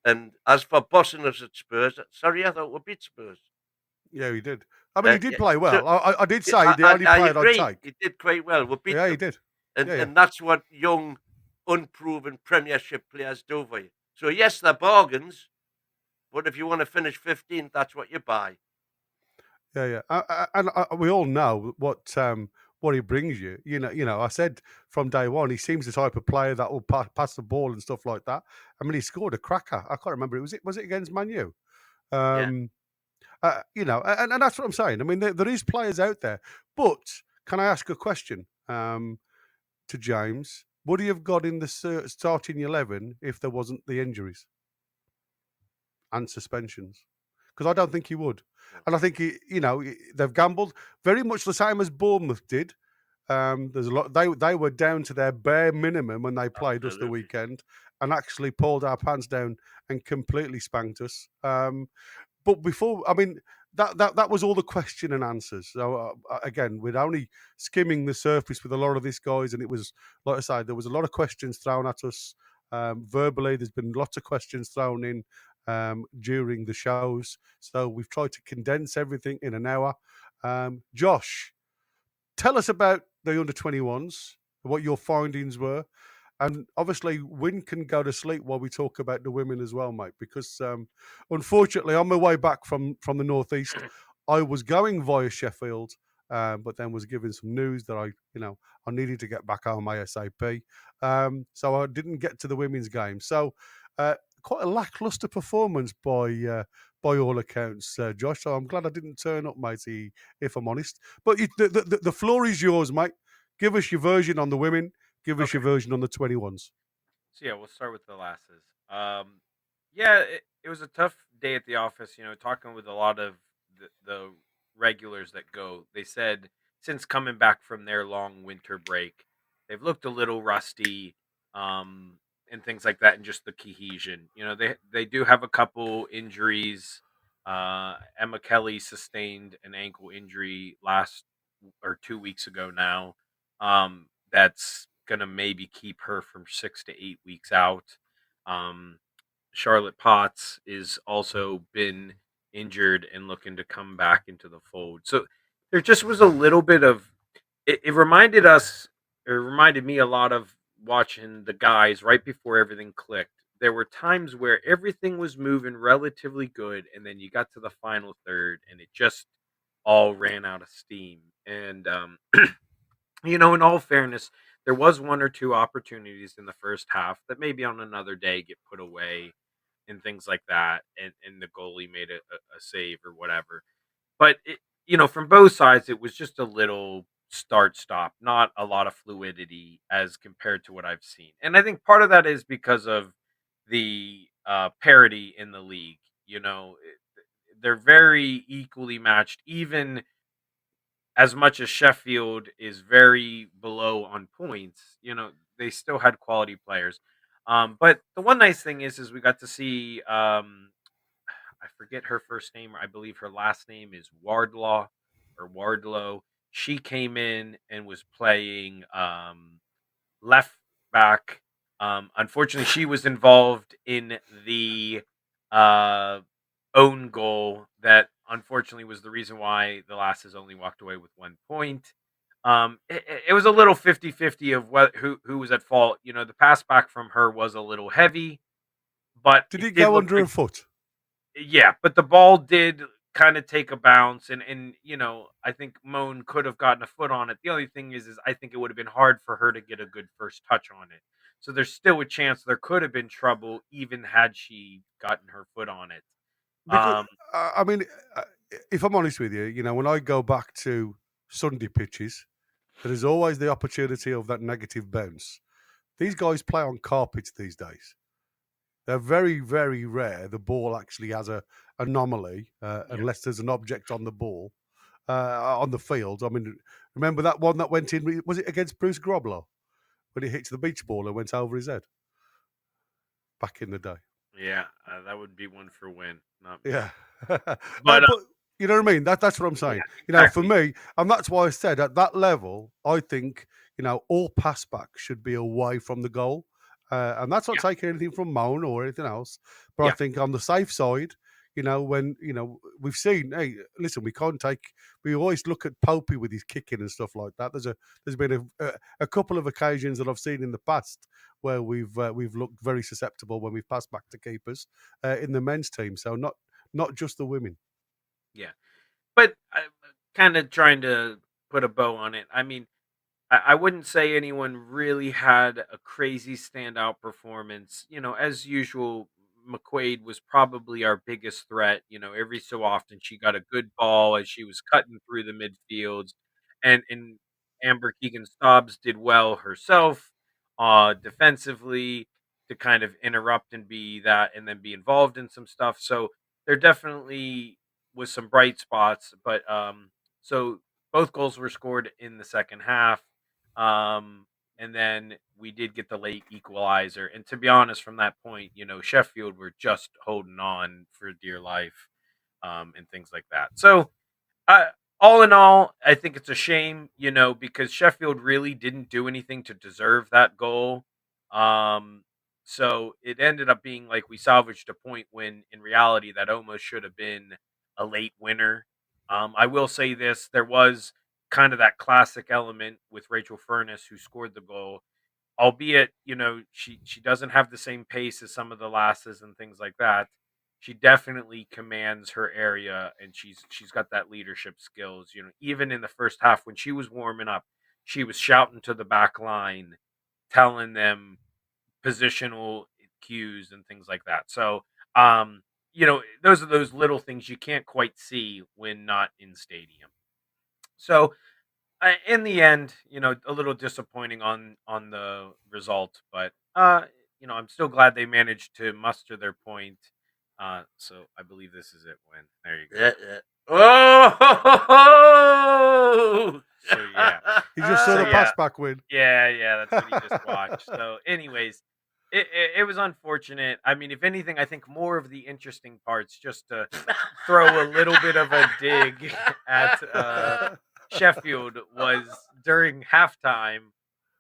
And as for bossing us at Spurs, sorry, I thought we beat Spurs. Yeah, he did. I mean, he did Yeah, play well. so I did say the only I player I'd agree. take. He did quite well. We beat Yeah, he them. did. And Yeah, yeah. and that's what young, unproven Premiership players do for you. So yes, they're bargains, but if you want to finish 15th, that's what you buy. Yeah, yeah. And we all know what he brings you. I said from day one, he seems the type of player that will pass the ball and stuff like that. I mean, he scored a cracker. I can't remember. Was it against Man U? Yeah. And that's what I'm saying. I mean, there is players out there. But can I ask a question to James? Would he have got in the starting 11 if there wasn't the injuries and suspensions? Because I don't think he would. And I think they've gambled very much the same as Bournemouth did. There's a lot. They were down to their bare minimum when they played us the weekend, and actually pulled our pants down and completely spanked us. But before, I mean, that was all the question and answers. So again, we're only skimming the surface with a lot of these guys, and it was, like I said, there was a lot of questions thrown at us verbally. There's been lots of questions thrown in during the shows, so we've tried to condense everything in an hour. Josh, tell us about the under-21s, what your findings were. And obviously, Win can go to sleep while we talk about the women as well, mate, because unfortunately, on my way back from the Northeast, I was going via Sheffield, but then was given some news that I needed to get back home ASAP. So I didn't get to the women's game. So quite a lackluster performance by all accounts, Josh. So I'm glad I didn't turn up, matey, if I'm honest. But the floor is yours, mate. Give us your version on the women. Give us your version on the 21s. So yeah, we'll start with the lasses. Yeah, it was a tough day at the office. Talking with a lot of the regulars that go, they said since coming back from their long winter break, they've looked a little rusty, and things like that, and just the cohesion. They do have a couple injuries. Emma Kelly sustained an ankle injury last or 2 weeks ago now. That's gonna maybe keep her from 6 to 8 weeks out. Charlotte Potts is also been injured and looking to come back into the fold. So there just was a little bit of it reminded me a lot of watching the guys right before everything clicked. There were times where everything was moving relatively good, and then you got to the final third and it just all ran out of steam. And in all fairness, there was 1 or 2 opportunities in the first half that maybe on another day get put away and things like that, and the goalie made a save or whatever. But from both sides, it was just a little start stop, not a lot of fluidity as compared to what I've seen. And I think part of that is because of the parity in the league. They're very equally matched, even as much as Sheffield is very below on points, they still had quality players. But the one nice thing is we got to see I forget her first name. I believe her last name is Wardlaw or Wardlow. She came in and was playing left back. Unfortunately, she was involved in the own goal that unfortunately was the reason why the Lasses only walked away with 1 point. It was a little 50-50 of who was at fault. The pass back from her was a little heavy, but Did it it did go look under like her foot? yeah, but the ball did kind of take a bounce, and I think Moan could have gotten a foot on it. The only thing is I think it would have been hard for her to get a good first touch on it. So there's still a chance there could have been trouble even had she gotten her foot on it. Because Um, I mean, uh, if I'm honest with you, when I go back to Sunday pitches, there is always the opportunity of that negative bounce. These guys play on carpets these days. They're very, very rare. The ball actually has a anomaly, Yeah. unless there's an object on the ball, on the field. I mean, remember that one that went in? Was it against Bruce Grobler when he hits the beach ball and went over his head back in the day? yeah, that would be one for win, not me. Yeah, But but you know what I mean. That's what I'm yeah, saying. For exactly. me, and that's why I said at that level, I think all pass backs should be away from the goal, and that's not Yeah, taking anything from Moan or anything else. But I yeah, think on the safe side, when we've seen, hey, listen, we can't take. We always look at Popey with his kicking and stuff like that. There's been a couple of occasions that I've seen in the past where we've looked very susceptible when we've passed back to keepers in the men's team. So not just the women. yeah. But kind of trying to put a bow on it. I mean, I wouldn't say anyone really had a crazy standout performance. As usual, McQuaid was probably our biggest threat. Every so often she got a good ball as she was cutting through the midfields, and Amber Keegan Stobbs did well herself, defensively to kind of interrupt and be that, and then be involved in some stuff. So there definitely was some bright spots, but so both goals were scored in the second half. Um, and then we did get the late equalizer. And to be honest, from that point, Sheffield were just holding on for dear life, and things like that. So, uh, all in all, I think it's a shame, because Sheffield really didn't do anything to deserve that goal. Um, so it ended up being like we salvaged a point when in reality that almost should have been a late winner. I will say this: there was kind of that classic element with Rachel Furness who scored the goal, albeit she doesn't have the same pace as some of the lasses and things like that. She definitely commands her area, and she's got that leadership skills. Even in the first half when she was warming up, she was shouting to the back line, telling them positional cues and things like that. So those are those little things you can't quite see when not in stadium. So in the end, a little disappointing on the result, but I'm still glad they managed to muster their point. So I believe this is it. Win. There you go. Yeah, yeah. Oh! So yeah, He just saw So, the yeah. pass back win. yeah, that's what he just watched. So, anyways, it was unfortunate. I mean, if anything, I think more of the interesting parts, just to throw a little bit of a dig at Sheffield, was during halftime,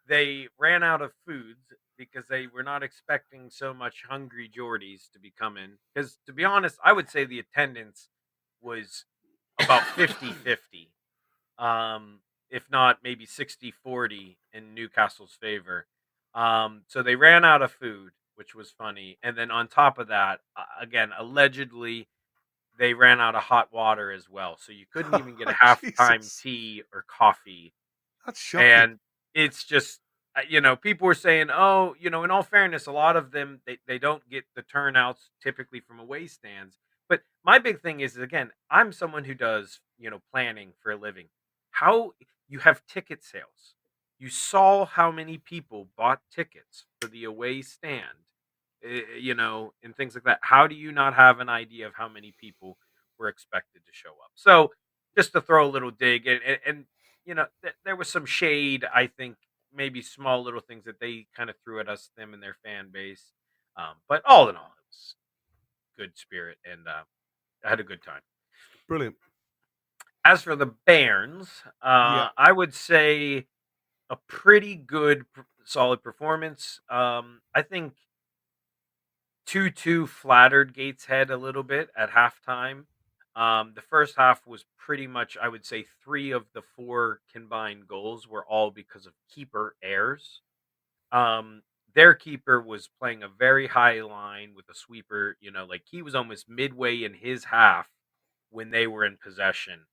they ran out of foods because they were not expecting so much hungry Geordies to be coming. Because to be honest, I would say the attendance was about 50-50, if not maybe 60-40 in Newcastle's favor. So they ran out of food, which was funny. And then on top of that, again, allegedly, they ran out of hot water as well. So you couldn't even get a halftime Jesus, tea or coffee. that's shocking. And it's just, people were saying, oh, in all fairness, a lot of them, they don't get the turnouts typically from away stands. But my big thing is, again, I'm someone who does, planning for a living. How you have ticket sales. You saw how many people bought tickets for the away stand, and things like that. How do you not have an idea of how many people were expected to show up? So just to throw a little dig, and there was some shade. I think maybe small little things that they kind of threw at us, them and their fan base. But all in all, it was good spirit, and I had a good time. Brilliant. As for the Bairns, Yeah. I would say a pretty good solid performance. I think 2-2 flattered Gateshead a little bit at halftime. The first half was pretty much, I would say, 3 of the 4 combined goals were all because of keeper errors. Um, their keeper was playing a very high line with a sweeper, like he was almost midway in his half when they were in possession.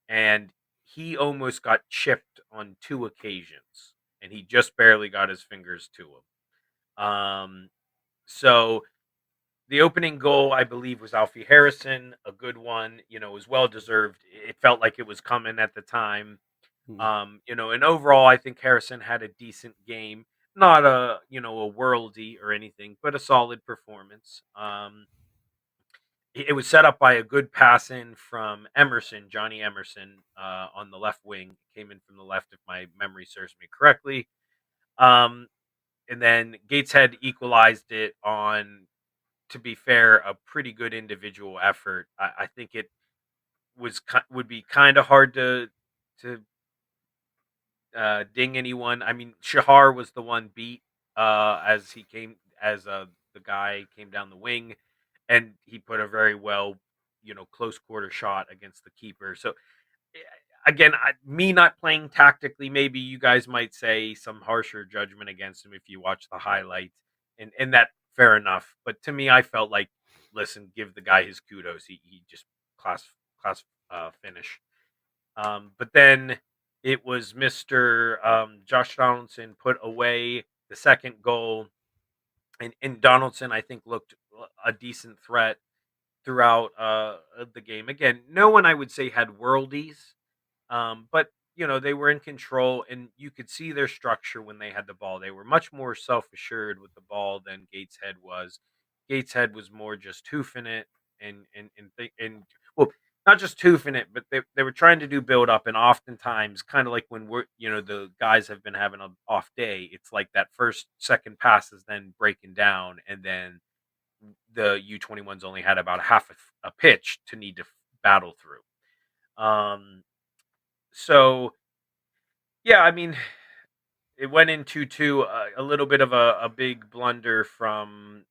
And he almost got chipped on 2 occasions, and he just barely got his fingers to him. So the opening goal, I believe, was Alfie Harrison, a good one. It was well deserved. It felt like it was coming at the time. Mhm. And overall, I think Harrison had a decent game. Not a worldy or anything, but a solid performance. It was set up by a good pass in from Emerson, Johnny Emerson, on the left wing. Came in from the left, if my memory serves me correctly. Um, and then Gateshead equalized it on, to be fair, a pretty good individual effort. I think it would be kind of hard to ding anyone. I mean, Shahar was the one beat as he came as the guy came down the wing, and he put a very well, close quarter shot against the keeper. So eh, again, me not playing tactically, maybe you guys might say some harsher judgment against him if you watch the highlights, and that fair enough. But to me, I felt like, listen, give the guy his kudos. He just class finish. But then it was Mr. Josh Donaldson put away the second goal, and Donaldson, I think, looked a decent threat throughout the game. Again, no one, I would say, had worldies, but they were in control, and you could see their structure when they had the ball. They were much more self assured with the ball than Gateshead was. Gateshead was more just hoofing it, and well, not just hoofing it, but they were trying to do build up, and oftentimes, kind of like when the guys have been having an off day, it's like that first second pass is then breaking down, and then the U21s only had about half a pitch to need to battle through. So yeah, I mean, it went into a little bit of a big blunder from,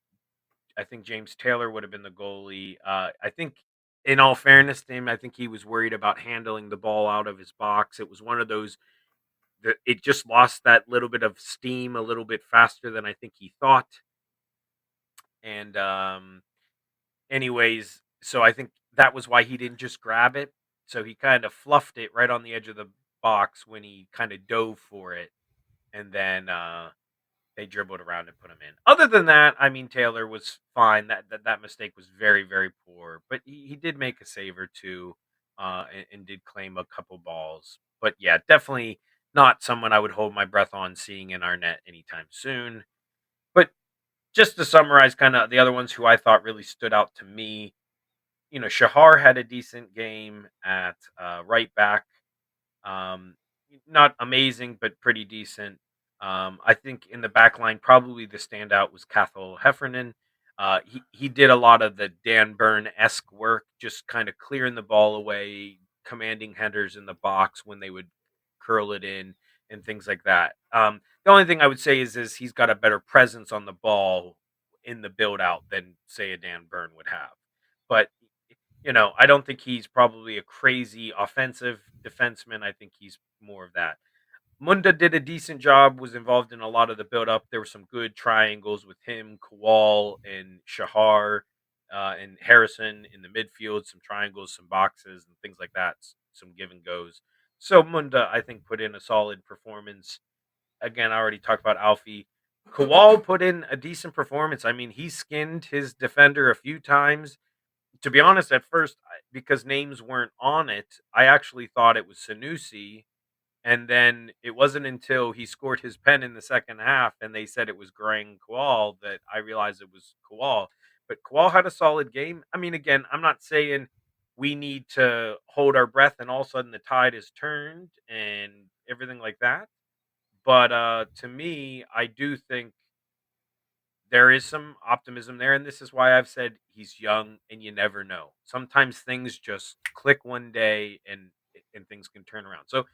I think, James Taylor would have been the goalie. I think, in all fairness to him, I think he was worried about handling the ball out of his box. It was one of those that it just lost that little bit of steam a little bit faster than I think he thought. And anyways, so I think that was why he didn't just grab it. So he kind of fluffed it right on the edge of the box when he kind of dove for it, and then they dribbled around and put him in. Other than that, I mean, Taylor was fine. That mistake was very, very poor, but he did make a save or two, and did claim a couple balls. But yeah, definitely not someone I would hold my breath on seeing in our net anytime soon. But just to summarize, kind of the other ones who I thought really stood out to me, Shahar had a decent game at right back. Um, Not amazing, but pretty decent. I think in the back line, probably the standout was Cathal Heffernan. He did a lot of the Dan Burn-esque work, just kind of clearing the ball away, commanding headers in the box when they would curl it in, and things like that. The only thing I would say is he's got a better presence on the ball in the build out than, say, a Dan Burn would have. But I don't think he's probably a crazy offensive defenseman. I think he's more of that. Munda did a decent job, was involved in a lot of the build up. There were some good triangles with him, Kuol, and Shahar, and Harrison in the midfield, some triangles, some boxes, and things like that, some give and goes. So Munda, I think, put in a solid performance. Again, I already talked about Alfie. Kuol put in a decent performance. I mean, he skinned his defender a few times. To be honest, at first, because names weren't on it, I actually thought it was Sanusi, and then it wasn't until he scored his pen in the second half and they said it was Garang Kuol that I realized it was Kuol. But Kuol had a solid game. I mean, again, I'm not saying we need to hold our breath and all of a sudden the tide is turned and everything like that. But to me, I do think there is some optimism there, and this is why I've said he's young and you never know. Sometimes things just click one day and things can turn around. So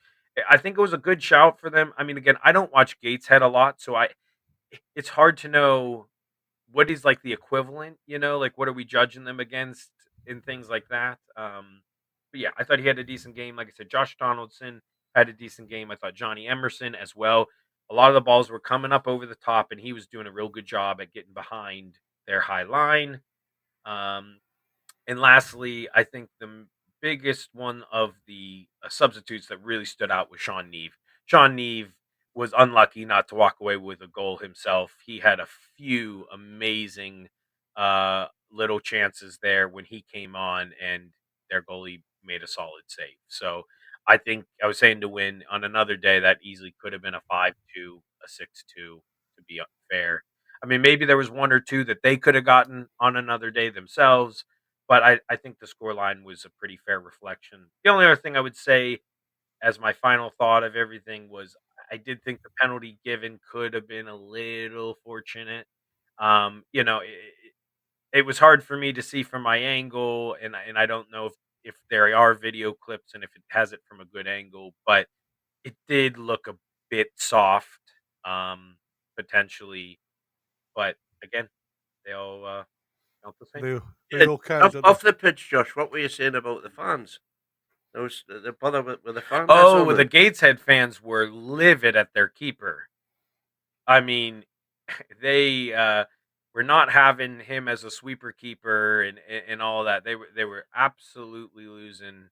I think it was a good shout for them. I mean, again, I don't watch Gateshead a lot, so it's hard to know what is like the equivalent, like what are we judging them against and things like that. But yeah, I thought he had a decent game. Like I said, Josh Donaldson had a decent game. I thought Johnny Emerson as well. A lot of the balls were coming up over the top, and he was doing a real good job at getting behind their high line. Um, and lastly, I think the biggest one of the substitutes that really stood out was Sean Neve. Sean Neve was unlucky not to walk away with a goal himself. He had a few amazing little chances there when he came on, and their goalie made a solid save. So I think I was saying to win on another day that easily could have been a 5-2, a 6-2 to be fair. I mean, maybe there was one or two that they could have gotten on another day themselves, but I think the scoreline was a pretty fair reflection. The only other thing I would say as my final thought of everything was I did think the penalty given could have been a little fortunate. It was hard for me to see from my angle, and I don't know if there are video clips and if it has it from a good angle, but it did look a bit soft, potentially. But again, they all felt the same. They all count, Off, don't they? off the pitch, Josh, what were you saying about the fans? Those the bother with the fans. Oh, the Gateshead fans were livid at their keeper. I mean, they were not having him as a sweeper keeper and all that. They were absolutely losing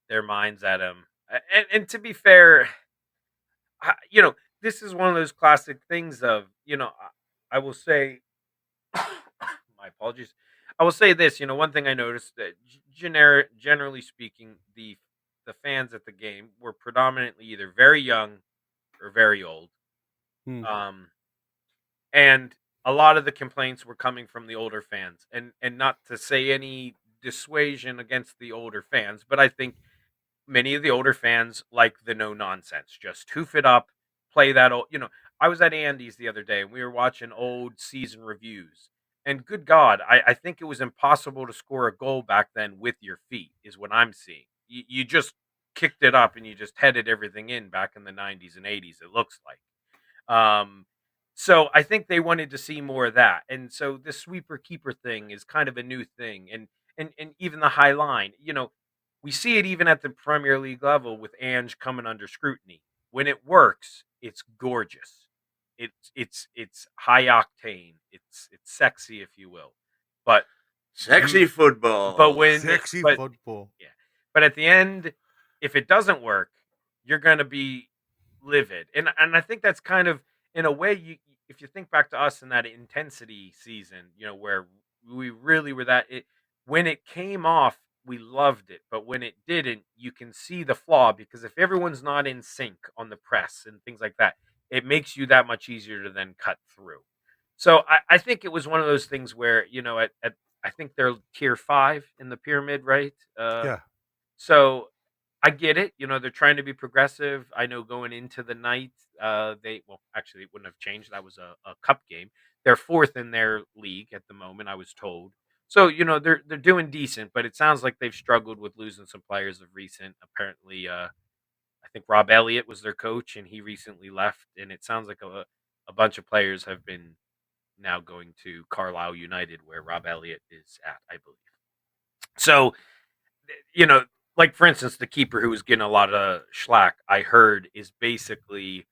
their minds at him. And to be fair, this is one of those classic things of I will say, my apologies. I will say this. One thing I noticed that generally speaking, the fans at the game were predominantly either very young or very old. Hmm. And a lot of the complaints were coming from the older fans, and not to say any dissuasion against the older fans, but I think many of the older fans like the no nonsense, just hoof it up, play that old. I was at Andy's the other day and we were watching old season reviews, and good God, I think it was impossible to score a goal back then with your feet, is what I'm seeing. You just kicked it up and you just headed everything in back in the 90s and 80s, it looks like. So I think they wanted to see more of that. And so the sweeper keeper thing is kind of a new thing. And even the high line, we see it even at the Premier League level with Ange coming under scrutiny. When it works, it's gorgeous. It's high octane. It's sexy, if you will. But sexy football. But when Sexy but, football. yeah. But at the end, if it doesn't work, you're going to be livid. And I think that's kind of, in a way, if you think back to us in that intensity season, where we really were when it came off, we loved it. But when it didn't, you can see the flaw, because if everyone's not in sync on the press and things like that, it makes you that much easier to then cut through. So I think it was one of those things where, at I think they're tier 5 in the pyramid, right? Yeah. So I get it. They're trying to be progressive. I know going into the night, actually, it wouldn't have changed. That was a cup game. They're 4th in their league at the moment, I was told. So they're doing decent, but it sounds like they've struggled with losing some players of recent. Apparently, I think Rob Elliott was their coach, and he recently left. And it sounds like a bunch of players have been now going to Carlisle United, where Rob Elliott is at, I believe. So, like for instance, the keeper who was getting a lot of schlack, I heard, is basically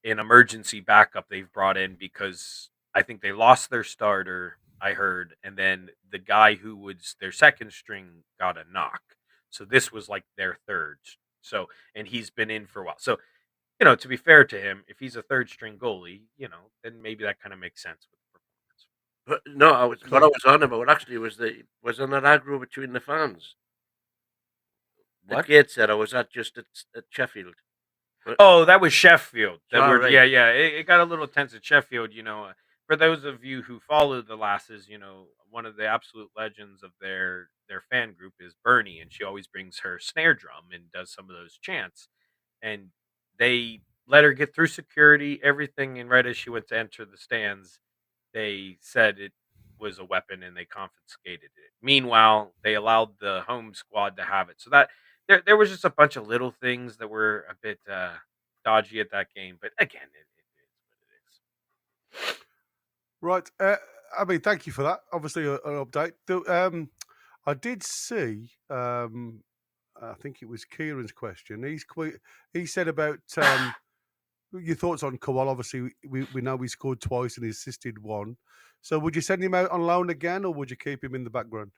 an emergency backup they've brought in because I think they lost their starter, I heard, and then the guy who was their second string got a knock. So this was like their third. So, and he's been in for a while. So, to be fair to him, if he's a third string goalie, then maybe that kind of makes sense with the performance. But no, what I was on about actually was on an aggro between the fans. What? At Gateshead, or was that just at Sheffield? Oh, that was Sheffield. Right. Yeah. It got a little tense at Sheffield. For those of you who follow the Lasses, one of the absolute legends of their fan group is Bernie, and she always brings her snare drum and does some of those chants. And they let her get through security, everything, and right as she went to enter the stands, they said it was a weapon and they confiscated it. Meanwhile, they allowed the home squad to have it. So there was just a bunch of little things that were a bit dodgy at that game. But again, it is what it is. Right. I mean, thank you for that. Obviously, an update. I did see. I think it was Kieran's question. He said about your thoughts on Kuol. Obviously, we know he scored twice and he assisted one. So, would you send him out on loan again, or would you keep him in the background?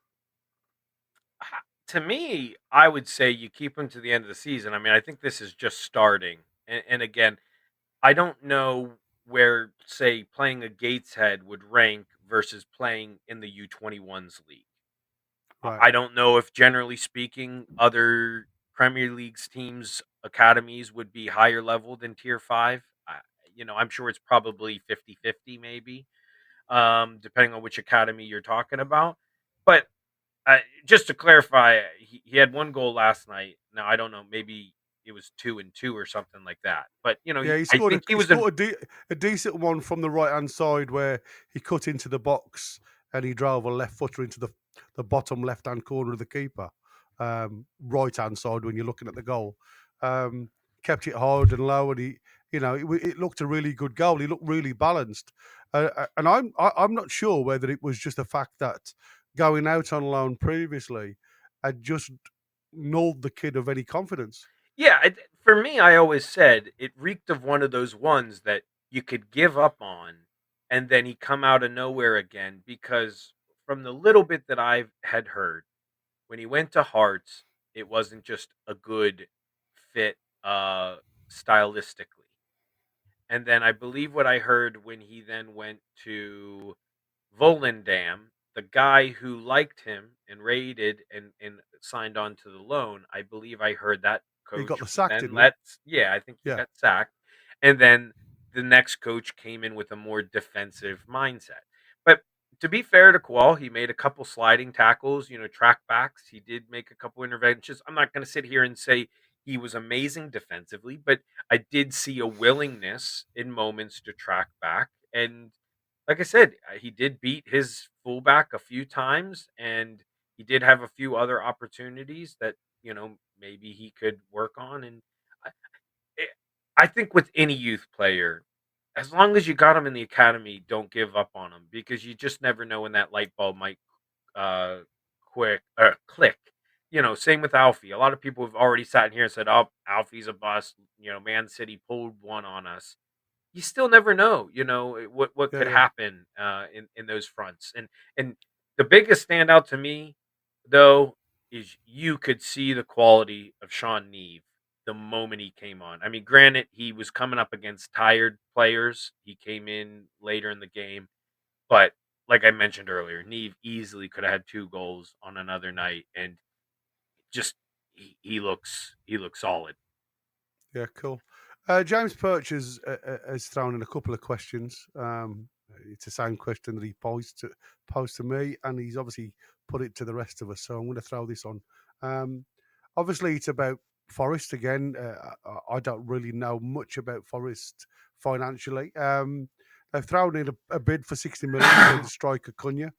To me, I would say you keep him to the end of the season. I mean, I think this is just starting, and again, I don't know where, say, playing a Gateshead would rank versus playing in the U21s league. Right. I don't know if, generally speaking, other Premier League's teams' academies would be higher level than Tier 5. I'm sure it's probably 50-50 maybe, depending on which academy you're talking about. But just to clarify, he had one goal last night. Now, I don't know, maybe it was 2-2 or something like that. But, Yeah, he I scored think he he was scored a decent one from the right hand side where he cut into the box and he drove a left footer into the bottom left hand corner of the keeper, right hand side when you're looking at the goal. Kept it hard and low, and it looked a really good goal. He looked really balanced, and I'm not sure whether it was just the fact that going out on loan previously had just nulled the kid of any confidence. Yeah, for me, I always said it reeked of one of those ones that you could give up on, and then he come out of nowhere again. Because from the little bit that I had heard, when he went to Hearts, it wasn't just a good fit stylistically. And then I believe what I heard when he then went to Volendam, the guy who liked him and rated and signed on to the loan, I believe I heard that He got coach the was sack, then didn't he? yeah, I think he Yeah. got sacked. And then the next coach came in with a more defensive mindset. But to be fair to Kuol, he made a couple sliding tackles, track backs. He did make a couple interventions. I'm not going to sit here and say he was amazing defensively, but I did see a willingness in moments to track back. And like I said, he did beat his fullback a few times, and he did have a few other opportunities that maybe he could work on. And I, I think with any youth player, as long as you got him in the academy, don't give up on him, because you just never know when that light bulb might uh, click. Same with Alfie. A lot of people have already sat in here and said, "Oh, Alfie's a bust." Man City pulled one on us. You still never know, what Yeah, could yeah. happen in those fronts. And the biggest standout to me, though, is you could see the quality of Sean Neve the moment he came on. I mean, granted, he was coming up against tired players. He came in later in the game, but like I mentioned earlier, Neve easily could have had 2 goals on another night, and just he looks solid. Yeah, cool. James Perch has thrown in a couple of questions. It's the same question that he posed to me, and he's obviously put it to the rest of us. So I'm going to throw this on. Obviously, it's about Forest again. I don't really know much about Forest financially. They've thrown in a bid for 60 million for the striker Cunha,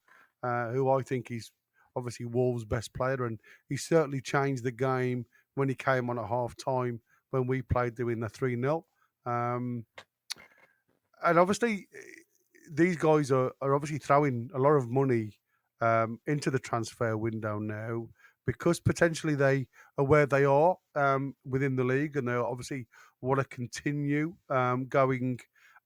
who I think is obviously Wolves' best player, and he certainly changed the game when he came on at half time when we played doing the 3-0. And obviously, these guys are obviously throwing a lot of money into the transfer window now because potentially they are where they are within the league, and they obviously want to continue going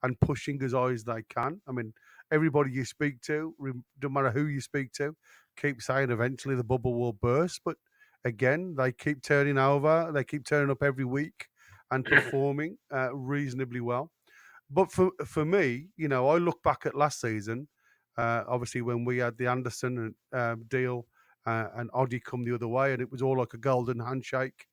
and pushing as high as they can. I mean, everybody you speak to, no matter who you speak to, keep saying eventually the bubble will burst, but again, they keep turning over, they keep turning up every week and performing reasonably well. But for me, I look back at last season, obviously when we had the Anderson deal and Oddie come the other way, and it was all like a golden handshake.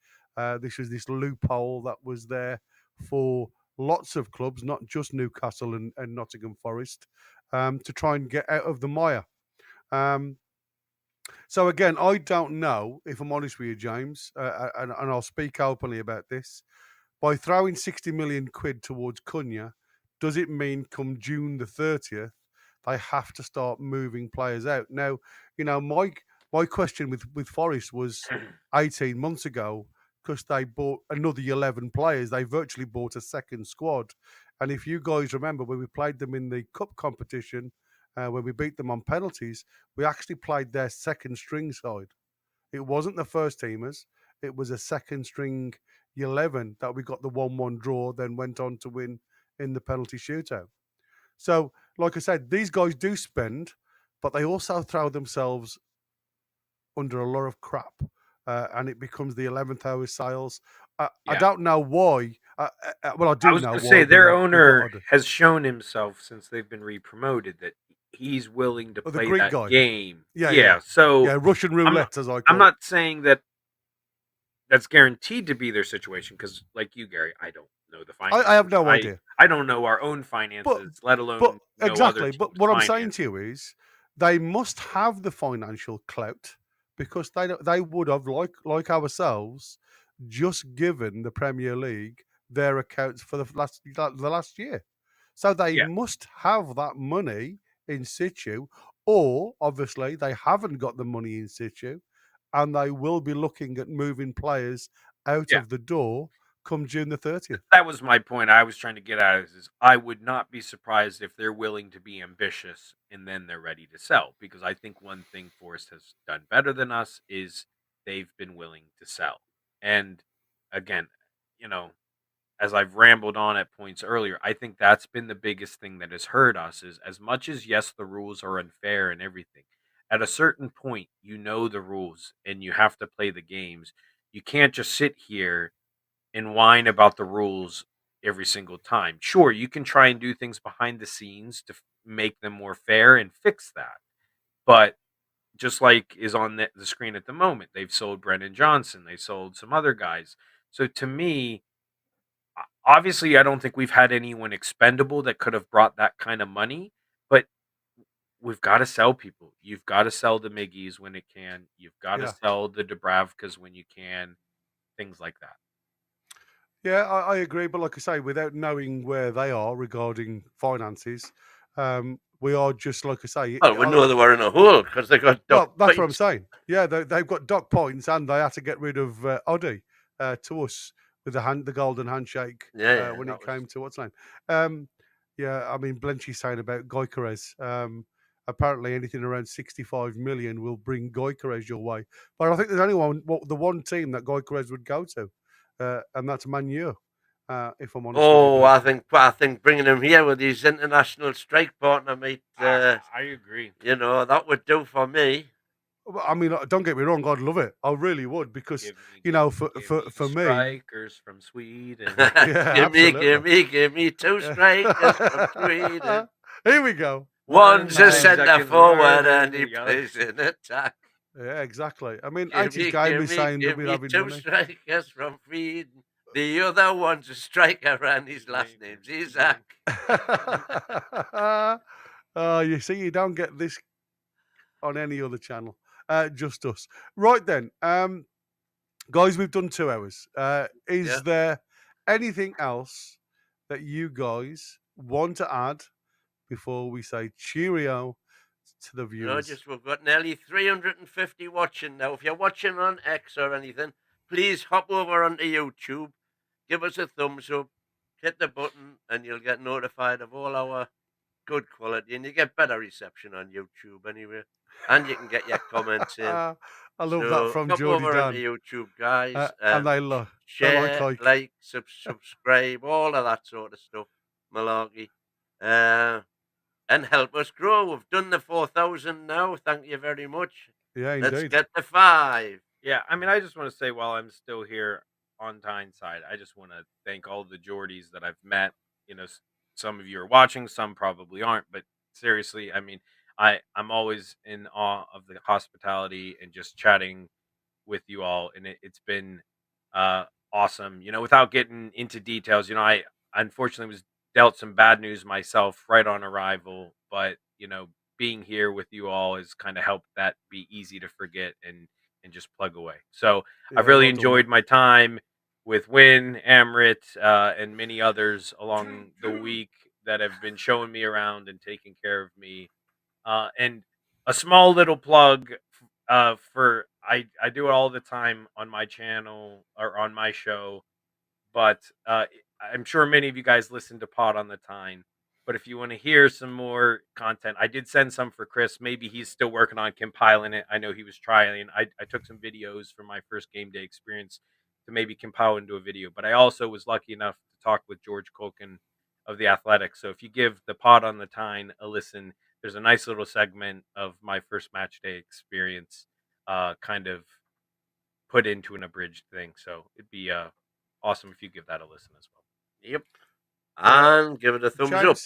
This was this loophole that was there for lots of clubs, not just Newcastle and Nottingham Forest, to try and get out of the mire. Um, so again, I don't know if I'm honest with you, James, and I'll speak openly about this. By throwing 60 million quid towards Cunha, does it mean come June the 30th, they have to start moving players out? Now, My question with Forest was 18 months ago, because they bought another 11 players. They virtually bought a second squad. And if you guys remember, when we played them in the cup competition, when we beat them on penalties, we actually played their second string side. It wasn't the first teamers. It was a second string 11 that we got the 1-1 draw, then went on to win in the penalty shootout. So, like I said, these guys do spend, but they also throw themselves under a lot of crap, and it becomes the 11th hour sales. I Yeah. don't know why. Well, I I do was know going to why. say But their we got owner to do. has shown himself since they've been re-promoted that he's willing to Oh, the play Greek that guy. game. Yeah. Yeah. So Yeah, Russian roulette, as I call I'm it. not saying that that's guaranteed to be their situation because, like you, Gary, I don't know the finances. I have no idea. I don't know our own finances, let alone But know exactly. other But teams' what I'm saying finances. to you is, they must have the financial clout, because they would have, like ourselves, just given the Premier League their accounts for the last year. So they Yeah. must have that money in situ, or obviously they haven't got the money in situ, and they will be looking at moving players out Yeah. of the door come June the 30th. That was my point. I was trying to get at is I would not be surprised if they're willing to be ambitious and then they're ready to sell. Because I think one thing Forest has done better than us is they've been willing to sell. And again, you know, as I've rambled on at points earlier, I think that's been the biggest thing that has hurt us is as much as yes, the rules are unfair and everything. At a certain point, you know the rules and you have to play the games. You can't just sit here and whine about the rules every single time. Sure, you can try and do things behind the scenes to make them more fair and fix that. But just like is on the screen at the moment, they've sold Brennan Johnson, they sold some other guys. So to me, obviously, I don't think we've had anyone expendable that could have brought that kind of money, but we've got to sell people. You've got to sell the Miggies when it can. You've got to sell the Dubravkas when you can. Things like that. Yeah, I agree. But like I say, without knowing where they are regarding finances, we are just, like I say. Well, we know they were in a hole because they got Well, docked that's what I'm points. saying. Yeah, they've got dock points, and they had to get rid of Oddy to us with the golden handshake Yeah, when that it was came to what's name. Yeah, I mean, Blenchy's saying about Gyökeres. Apparently, anything around 65 million will bring Gyökeres your way. But I think there's only the one team that Gyökeres would go to, and that's Man U. If I'm honest with you. Oh, I think bringing him here with his international strike partner, mate. I agree. You know, that would do for me. Well, I mean, don't get me wrong, I'd love it. I really would, because for me, strikers from Sweden. yeah, absolutely. Give me two strikers from Sweden. Here we go. One's a One's centre second forward forward and he and the other- plays in attack. Yeah, exactly. I mean, H's game is saying that Give we're me having two money. strikers from Sweden. The other one's a striker and his last name's Isaac. You see, you don't get this on any other channel. Just us. Right then, guys, we've done 2 hours. Is there anything else that you guys want to add before we say cheerio to the viewers? We've got nearly 350 watching now. If you're watching on X or anything, please hop over onto YouTube, give us a thumbs up, hit the button, and you'll get notified of all our good quality. And you get better reception on YouTube anyway. And you can get your comments in. I love that from hop Geordie over Dan. onto YouTube, guys, and they share, like, subscribe, all of that sort of stuff, malarkey, and help us grow. We've done the 4,000 now. Thank you very much. Yeah, Let's indeed. get to 5. Yeah, I mean, I just want to say while I'm still here on Tyneside, I just want to thank all the Geordies that I've met. You know, some of you are watching, some probably aren't, but seriously, I mean, I'm always in awe of the hospitality and just chatting with you all, and it's been awesome. You know, without getting into details, you know, I unfortunately was dealt some bad news myself right on arrival, but you know, being here with you all has kind of helped that be easy to forget and just plug away. So I've really enjoyed my time with Win, Amrit, and many others along the week that have been showing me around and taking care of me. And a small little plug I do it all the time on my channel or on my show, but I'm sure many of you guys listen to Pod on the Time. But if you want to hear some more content, I did send some for Chris. Maybe he's still working on compiling it. I know he was trying. I took some videos from my first game day experience to maybe compile into a video. But I also was lucky enough to talk with George Colkin of the Athletics. So if you give the Pod on the Time a listen, there's a nice little segment of my first match day experience, kind of put into an abridged thing. So it'd be awesome if you give that a listen as well. Yep. And give it a thumbs up.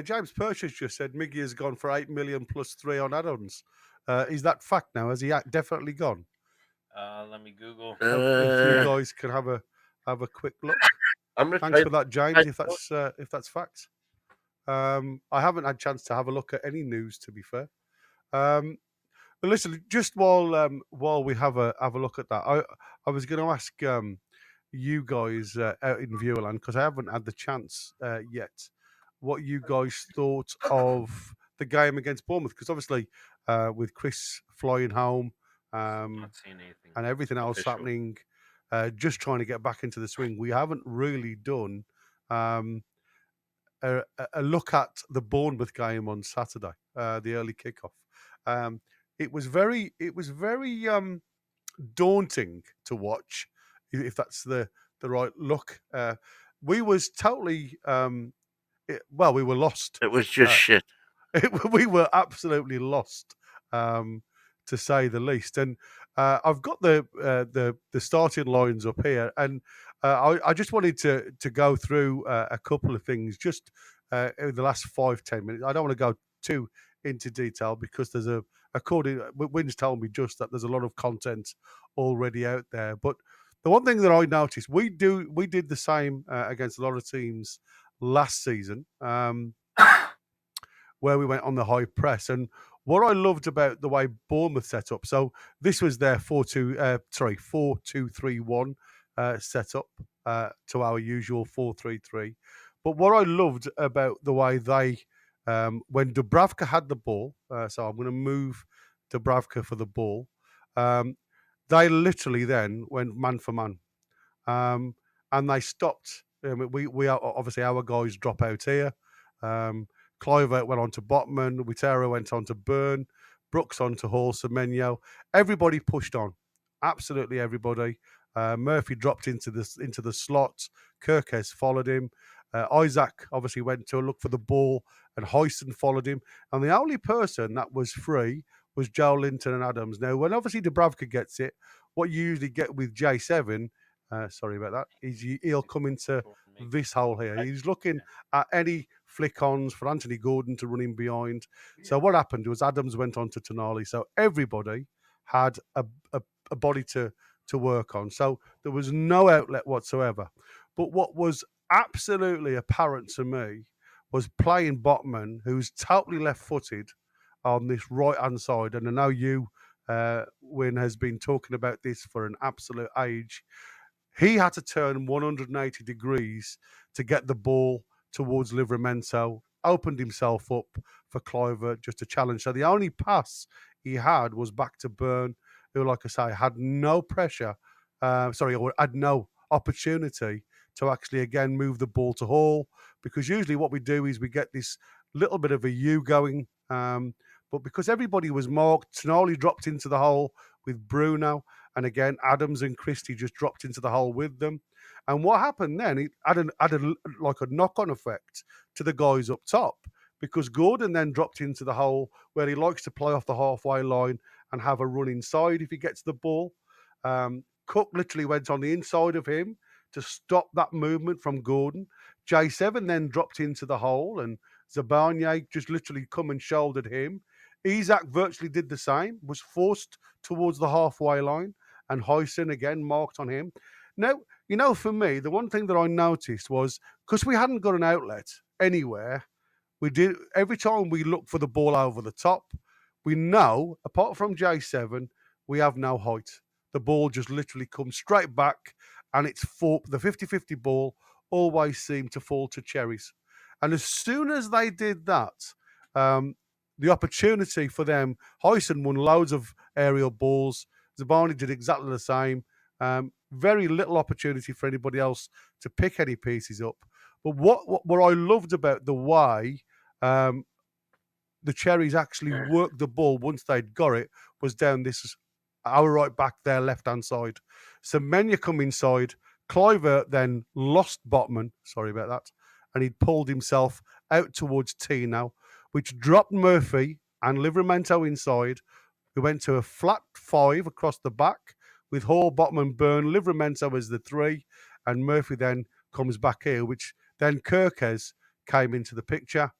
James Purchase just said Miggy has gone for 8 million plus 3 on add-ons. Is that fact now? Has he definitely gone? Let me Google. If you guys can have a quick look. Thanks for that, James. If that's fact. I haven't had a chance to have a look at any news, to be fair. But listen, just while we have a look at that, I was going to ask you guys out in Viewerland, because I haven't had the chance yet, what you guys thought of the game against Bournemouth, because obviously with Chris flying home and everything else happening, just trying to get back into the swing, we haven't really done a look at the Bournemouth game on Saturday, the early kickoff. It was very daunting to watch, if that's the right look. We was totally we were lost. It was just shit. We were absolutely lost, to say the least. And I've got the starting lines up here, and I just wanted to go through a couple of things just in the last 5-10 minutes. I don't want to go too into detail because there's Wynn's told me just that there's a lot of content already out there. But the one thing that I noticed, we did the same against a lot of teams last season, where we went on the high press. And what I loved about the way Bournemouth set up, so this was their 4-2-3-1 setup to our usual 4-3-3. But what I loved about the way they, when Dubravka had the ball, so I'm going to move Dubravka for the ball, they literally then went man for man, and they stopped. We obviously, our guys drop out here. Kluivert went on to Botman, Witera went on to Burn, Brooks on to Hall, Semenyo. Everybody pushed on, absolutely everybody. Murphy dropped into the slot. Kirkes followed him. Isaac obviously went to look for the ball, and Heisen followed him. And the only person that was free was Joe Linton and Adams. Now, when obviously Dubravka gets it, what you usually get with J7, sorry about that, is he'll come into this hole here. He's looking at any flick-ons for Anthony Gordon to run in behind. So what happened was Adams went on to Tonali. So everybody had a body to work on. So there was no outlet whatsoever. But what was absolutely apparent to me was playing Botman, who's totally left-footed on this right-hand side. And I know you, Wynn, has been talking about this for an absolute age. He had to turn 180 degrees to get the ball towards Livramento, opened himself up for Kluivert just a challenge. So the only pass he had was back to Burn, who, like I say, had no pressure, or had no opportunity to actually, again, move the ball to Hall, because usually what we do is we get this little bit of a U going, but because everybody was marked, Tonali dropped into the hole with Bruno, and again, Adams and Christie just dropped into the hole with them. And what happened then, it had like a knock-on effect to the guys up top, because Gordon then dropped into the hole where he likes to play off the halfway line and have a run inside if he gets the ball. Cook literally went on the inside of him to stop that movement from Gordon. J7 then dropped into the hole, and Zabanye just literally come and shouldered him. Isaac virtually did the same, was forced towards the halfway line, and Heisen again marked on him. Now, for me, the one thing that I noticed was, because we hadn't got an outlet anywhere, we did every time we looked for the ball over the top, we know, apart from J7, we have no height. The ball just literally comes straight back, and it's the 50-50 ball always seemed to fall to Cherries. And as soon as they did that, the opportunity for them. Hyson won loads of aerial balls. Zabani did exactly the same. Very little opportunity for anybody else to pick any pieces up. But what I loved about the way the Cherries actually worked the ball once they'd got it was down this our right back there, left-hand side. So Menya come inside. Cliver then lost Botman, sorry about that, and he'd pulled himself out towards Tino, which dropped Murphy and Livramento inside. We went to a flat 5 across the back with Hall, Botman, Byrne, Livramento as the 3, and Murphy then comes back here, which then Kirkes came into the picture.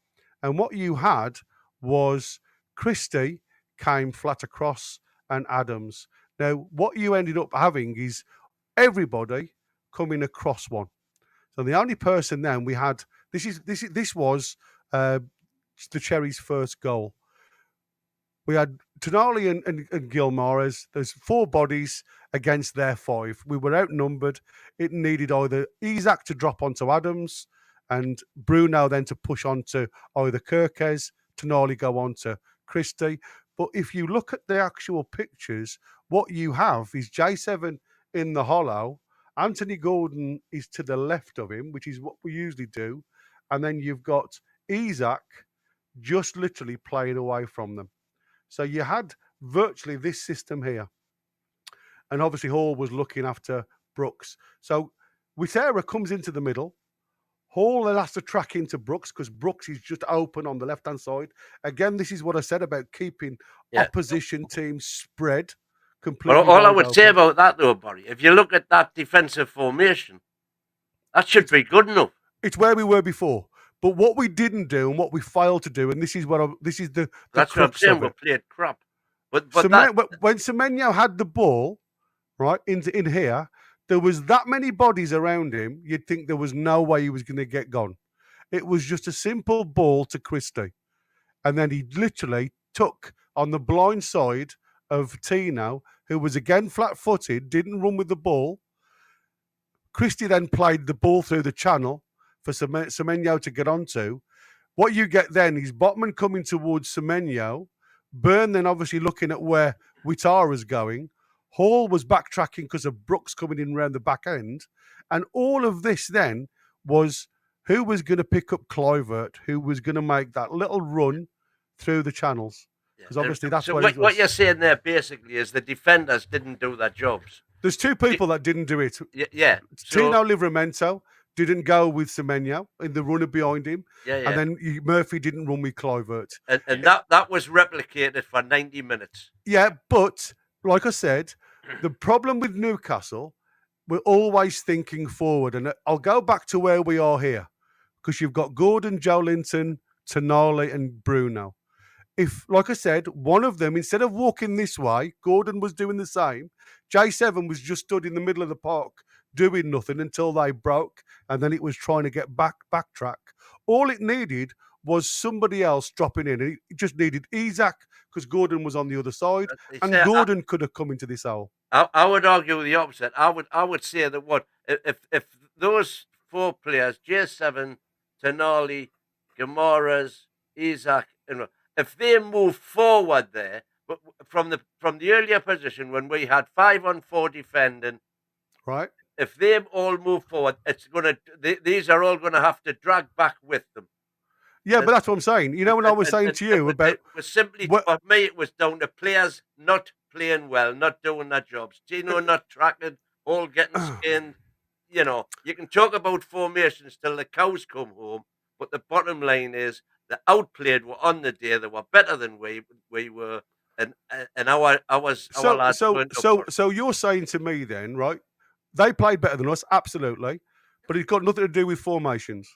And what you had was Christie came flat across and Adams. Now, what you ended up having is everybody coming across one. So the only person then we had, this was the Cherries' first goal. We had Tonali and Gilmares. There's 4 bodies against their 5. We were outnumbered. It needed either Isaac to drop onto Adams and Bruno then to push onto either Kirkes, Tonali go on to Christie. But if you look at the actual pictures, what you have is J7 in the hollow. Anthony Gordon is to the left of him, which is what we usually do. And then you've got Isaac just literally playing away from them. So you had virtually this system here. And obviously Hall was looking after Brooks. So Witera comes into the middle. Hall then has to track into Brooks because Brooks is just open on the left-hand side. Again, this is what I said about keeping opposition teams spread completely. Well, all I would say about that, though, Barry, if you look at that defensive formation, that should be good enough. It's where we were before. But what we didn't do and what we failed to do, and this is the that's what I'm saying. We played crap. But when Semenyo had the ball, right in here, there was that many bodies around him. You'd think there was no way he was going to get gone. It was just a simple ball to Christie, and then he literally took on the blind side of Tino, who was again flat-footed, didn't run with the ball. Christie then played the ball through the channel for Semenyo to get onto. What you get then is Botman coming towards Semenyo, Byrne then obviously looking at where Witara's going. Hall was backtracking because of Brooks coming in around the back end. And all of this then was who was going to pick up Kluivert, who was going to make that little run through the channels. Because obviously that's what you're saying there basically is the defenders didn't do their jobs. There's 2 people that didn't do it. Yeah. Tino Livramento didn't go with Semenyo in the runner behind him. And then Murphy didn't run with Kluivert. And that was replicated for 90 minutes. Yeah, but like I said, the problem with Newcastle, we're always thinking forward. And I'll go back to where we are here. Because you've got Gordon, Joe Linton, Tonali and Bruno. If, like I said, one of them, instead of walking this way, Gordon was doing the same. J7 was just stood in the middle of the park doing nothing until they broke, and then it was trying to get backtrack. All it needed was somebody else dropping in. It just needed Isaac because Gordon was on the other side, and Gordon could have come into this hole. I would argue the opposite. I would say that if those 4 players, J7, Tonali, Guimaraes, Isaac, if they move forward there, but from the earlier position when we had 5-on-4 defending, right? If they all move forward, these are all gonna have to drag back with them. Yeah, but that's what I'm saying. You know, when I was saying to you about, it was simply for me, it was down to players not playing well, not doing their jobs. Tino not tracking, all getting skinned. You know, you can talk about formations till the cows come home, but the bottom line is the outplayed were on the day. They were better than we were, and our lads. So you're saying to me then, right? They played better than us, absolutely, but it's got nothing to do with formations.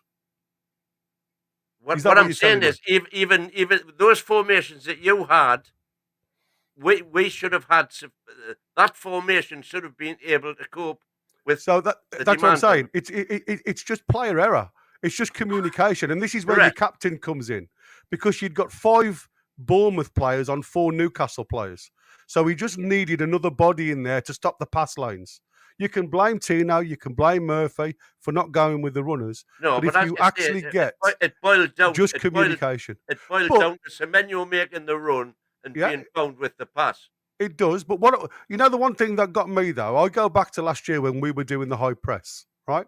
What I'm saying is, even those formations that you had, we should have had that formation should have been able to cope with. So that's what I'm saying. It's just player error. It's just communication, and this is where your captain comes in, because you'd got 5 Bournemouth players on 4 Newcastle players, so he just needed another body in there to stop the pass lanes. You can blame Tino, you can blame Murphy for not going with the runners. No, but if as you you say, actually get it boiled down. just It communication, boiled but down to Semenyo making the run and yeah, being found with the pass. it does. But what the one thing that got me though, I go back to last year when we were doing the high press, right?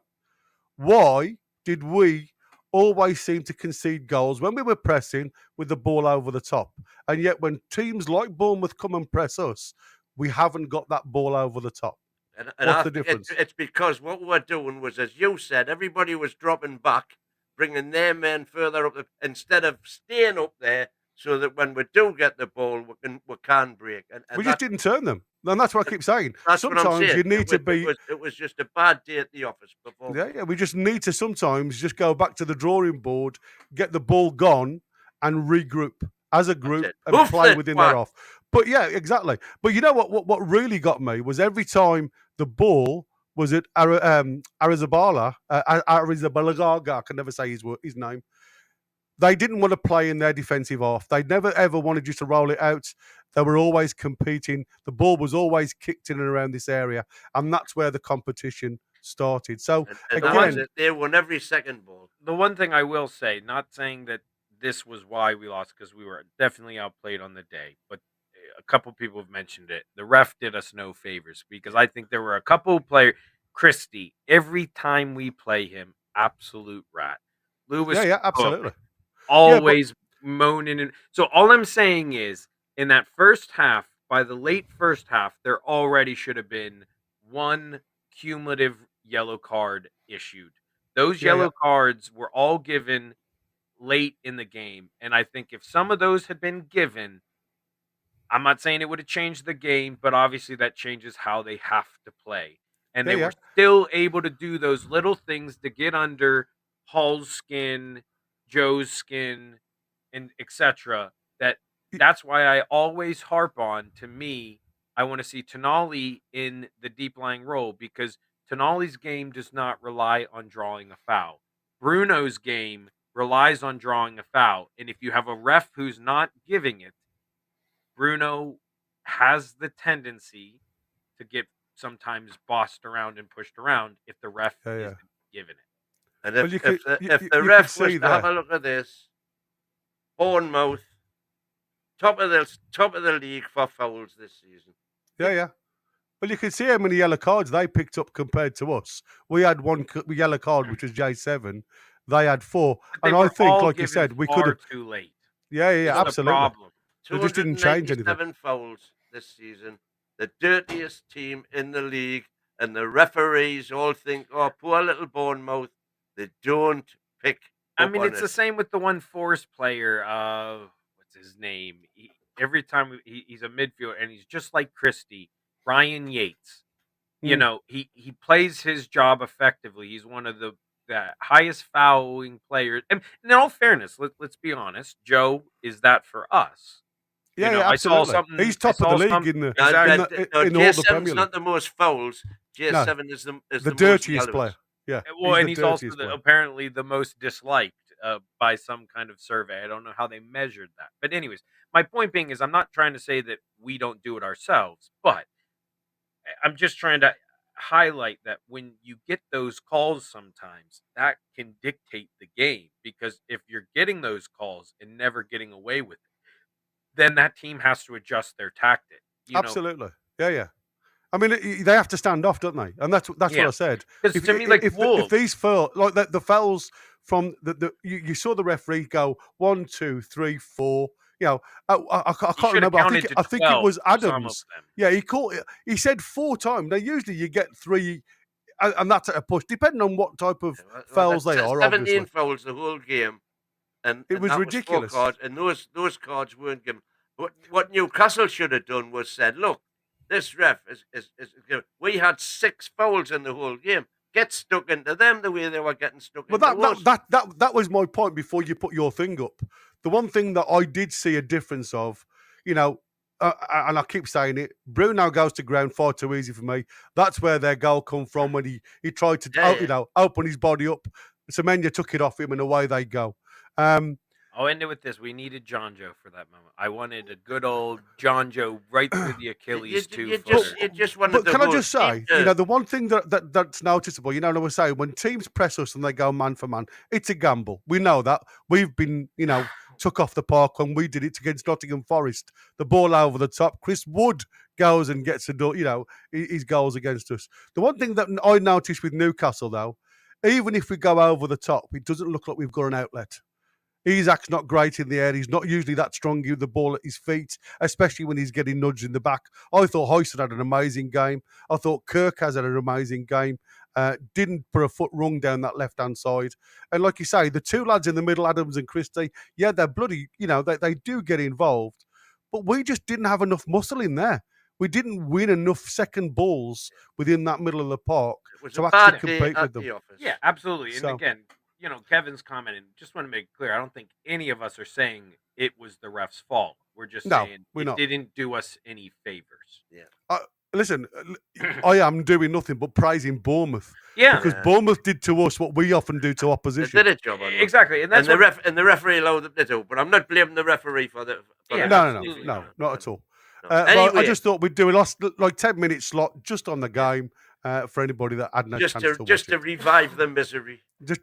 Why did we always seem to concede goals when we were pressing with the ball over the top? And yet when teams like Bournemouth come and press us, we haven't got that ball over the top. And What's the difference? It's because what we were doing was, as you said, everybody was dropping back, bringing their men further up, instead of staying up there, so that when we do get the ball, we can break. And We just didn't turn them. And that's what I keep saying. That's what I'm Sometimes saying. you need to be. It was just a bad day at the office before. Yeah. We just need to sometimes just go back to the drawing board, get the ball gone, and regroup as a group and play within their off. But yeah, exactly. But you know what really got me was every time the ball was at Arrizabalaga, I can never say his name. They didn't want to play in their defensive half. They never ever wanted you to roll it out. They were always competing. The ball was always kicked in and around this area, and that's where the competition started. So again, they won every second ball. The one thing I will say, not saying that this was why we lost, because we were definitely outplayed on the day, but a couple people have mentioned it. The ref did us no favors, because I think there were a couple of players. Christie, every time we play him, absolute rat. Lewis, absolutely. Always moaning. And so all I'm saying is, in that first half, by the late first half, there already should have been one cumulative yellow card issued. Those yellow cards were all given late in the game. And I think if some of those had been given, I'm not saying it would have changed the game, but obviously that changes how they have to play. And they were still able to do those little things to get under Hull's skin, Joe's skin, and etc. That's why I always harp on, to me, I want to see Tonali in the deep lying role, because Tonali's game does not rely on drawing a foul. Bruno's game relies on drawing a foul. And if you have a ref who's not giving it, Bruno has the tendency to get sometimes bossed around and pushed around if the ref isn't giving it. And if the ref was to have a look at this, Bournemouth, top of the league for fouls this season. Yeah. Well, you can see how many yellow cards they picked up compared to us. We had one yellow card, which was J7. They had 4, and I think, like you said, we could have too late. Yeah, absolutely. Problem. It just didn't change anything. 7 fouls this season. The dirtiest team in the league, and the referees all think, "Oh, poor little Bournemouth." They don't pick. I mean, it's the same with the one Forest player. What's his name? Every time he's a midfielder, and he's just like Christie, Ryan Yates. You know, he plays his job effectively. He's one of the highest fouling players. And in all fairness, let's be honest, Joe is that for us. Yeah, absolutely. I saw something. He's top of the league in all the Premier League. Not the most fouls. J7 is the dirtiest player. Yeah. Well, he's also apparently the most disliked by some kind of survey. I don't know how they measured that. But anyways, my point being is, I'm not trying to say that we don't do it ourselves, but I'm just trying to highlight that when you get those calls, sometimes that can dictate the game, because if you're getting those calls and never getting away with it, then that team has to adjust their tactic. Absolutely. Yeah. I mean, they have to stand off, don't they? And that's what I said. Because to me, like, if these fouls, like the fouls from you saw the referee go 1, 2, 3, 4. You know, I can't remember. I think it was Adams. Yeah, he said 4 times. Now usually you get 3, and that's at a push, depending on what type of fouls they are. 17 obviously. Fouls the whole game, and it was ridiculous. 4 cards, and those cards weren't given. What Newcastle should have done was said, "Look, this ref is we had 6 fouls in the whole game. Get stuck into them the way they were getting stuck into us." That was my point before you put your thing up. The one thing that I did see a difference of, you know, and I keep saying it, Bruno goes to ground far too easy for me. That's where their goal come from, when he tried to, open his body up. Semenya took it off him, and away they go. I'll end it with this. We needed John Joe for that moment. I wanted a good old John Joe right through the Achilles too. You just wanted But the can I whole just say, team the one thing that's noticeable, I was saying, when teams press us and they go man for man, it's a gamble. We know that. We've been, took off the park when we did it against Nottingham Forest. The ball over the top. Chris Wood goes and gets his goals against us. The one thing that I noticed with Newcastle, though, even if we go over the top, it doesn't look like we've got an outlet. Isak's not great in the air. He's not usually that strong with the ball at his feet, especially when he's getting nudged in the back. I thought Hoyson had an amazing game. I thought Kirk has had an amazing game. Didn't put a foot wrong down that left-hand side. And like you say, the two lads in the middle, Adams and Christie, yeah, they're bloody, they do get involved. But we just didn't have enough muscle in there. We didn't win enough second balls within that middle of the park to actually compete with them. Yeah, absolutely. And again, Kevin's commenting, just want to make it clear, I don't think any of us are saying it was the ref's fault. We're just saying it didn't do us any favors. Yeah. Listen, I am doing nothing but praising Bournemouth. Yeah. Because Bournemouth did to us what we often do to opposition. They did a job on it. Exactly. And the referee allowed them to do, but I'm not blaming the referee for the... No, not at all. No. Anyway, I just thought we'd do a last 10-minute slot just on the game for anybody that hadn't had a chance to watch just to revive the misery. Just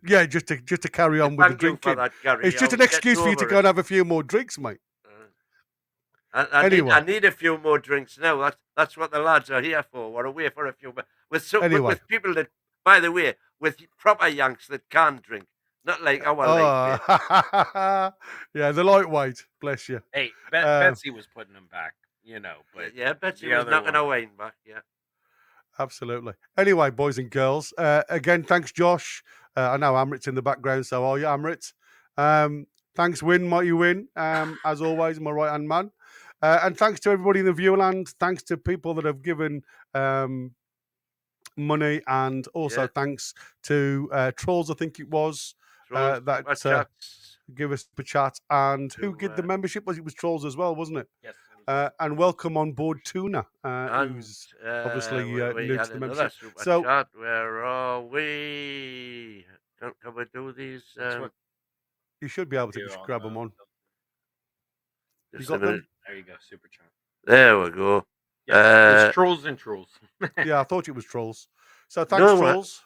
to carry on with the drinking. That, Gary. It's just an excuse for you to go and have a few more drinks, mate. I need a few more drinks now. That's what the lads are here for. We're away for a few, with people that, by the way, with proper Yanks that can drink, not like our lightweight. Yeah, the lightweight. Bless you. Hey, Betsy was putting them back, but yeah, Betsy was knocking her wine back. Yeah, absolutely. Anyway, boys and girls, again, thanks, Josh. I know Amrit's in the background, so are you, Amrit? Thanks, Win, might you win? As always, my right-hand man. And thanks to everybody in the Viewland. Thanks to people that have given money, and also thanks to Trolls, I think it was, that give us a chat. And who did the membership? It was Trolls as well, wasn't it? Yes. And welcome on board Tuna, who's obviously new to the membership. So, where are we? Can we do these? You should be able to just grab them on. You got them? There you go, super chat. There we go. Yeah, it's Trolls and Trolls. Yeah, I thought it was Trolls. So thanks, Trolls.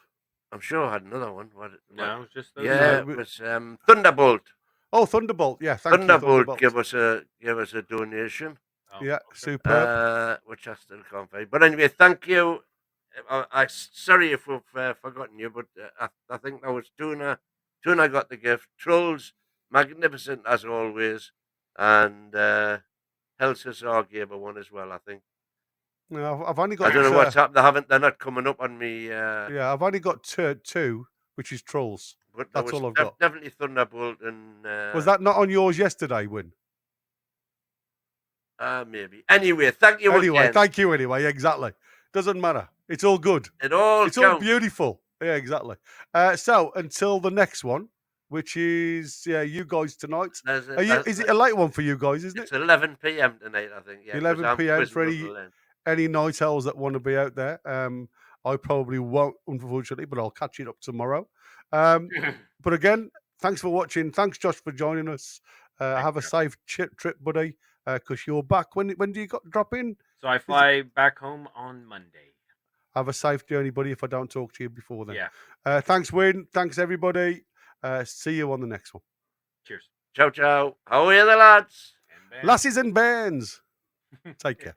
I'm sure I had another one. No, it was just those. Yeah, it was Thunderbolt. Oh, Thunderbolt. Yeah, Thunderbolt gave us a donation. Oh, yeah, superb. Which I still can't find. But anyway, thank you. I'm sorry if we've forgotten you, but I think that was Tuna. Tuna got the gift. Trolls, magnificent as always. And Helsasar gave a one as well, I think. No, I've only got. I don't know what's happened. They're not coming up on me. Yeah, I've only got two, which is Trolls. But that's all I've got. Definitely Thunderbolt and. Was that not on yours yesterday, Win? Maybe. Anyway, thank you. Anyway, thank you. Anyway, exactly. Doesn't matter. It's all good. It's all beautiful. Yeah, exactly. So until the next one, which is you guys tonight. Is it a late one for you guys? Isn't it? It's 11 p.m. tonight, I think. Yeah, 11 p.m. for any night owls that want to be out there. I probably won't, unfortunately, but I'll catch it up tomorrow. But again, thanks for watching. Thanks, Josh, for joining us. Have a safe trip, buddy, because you're back. When do you drop in? So I fly back home on Monday. Have a safe journey, buddy, if I don't talk to you before then. Yeah. Thanks, Win. Thanks, everybody. See you on the next one. Cheers. Ciao, ciao. How are you, the lads? Lassies and bands. Take care.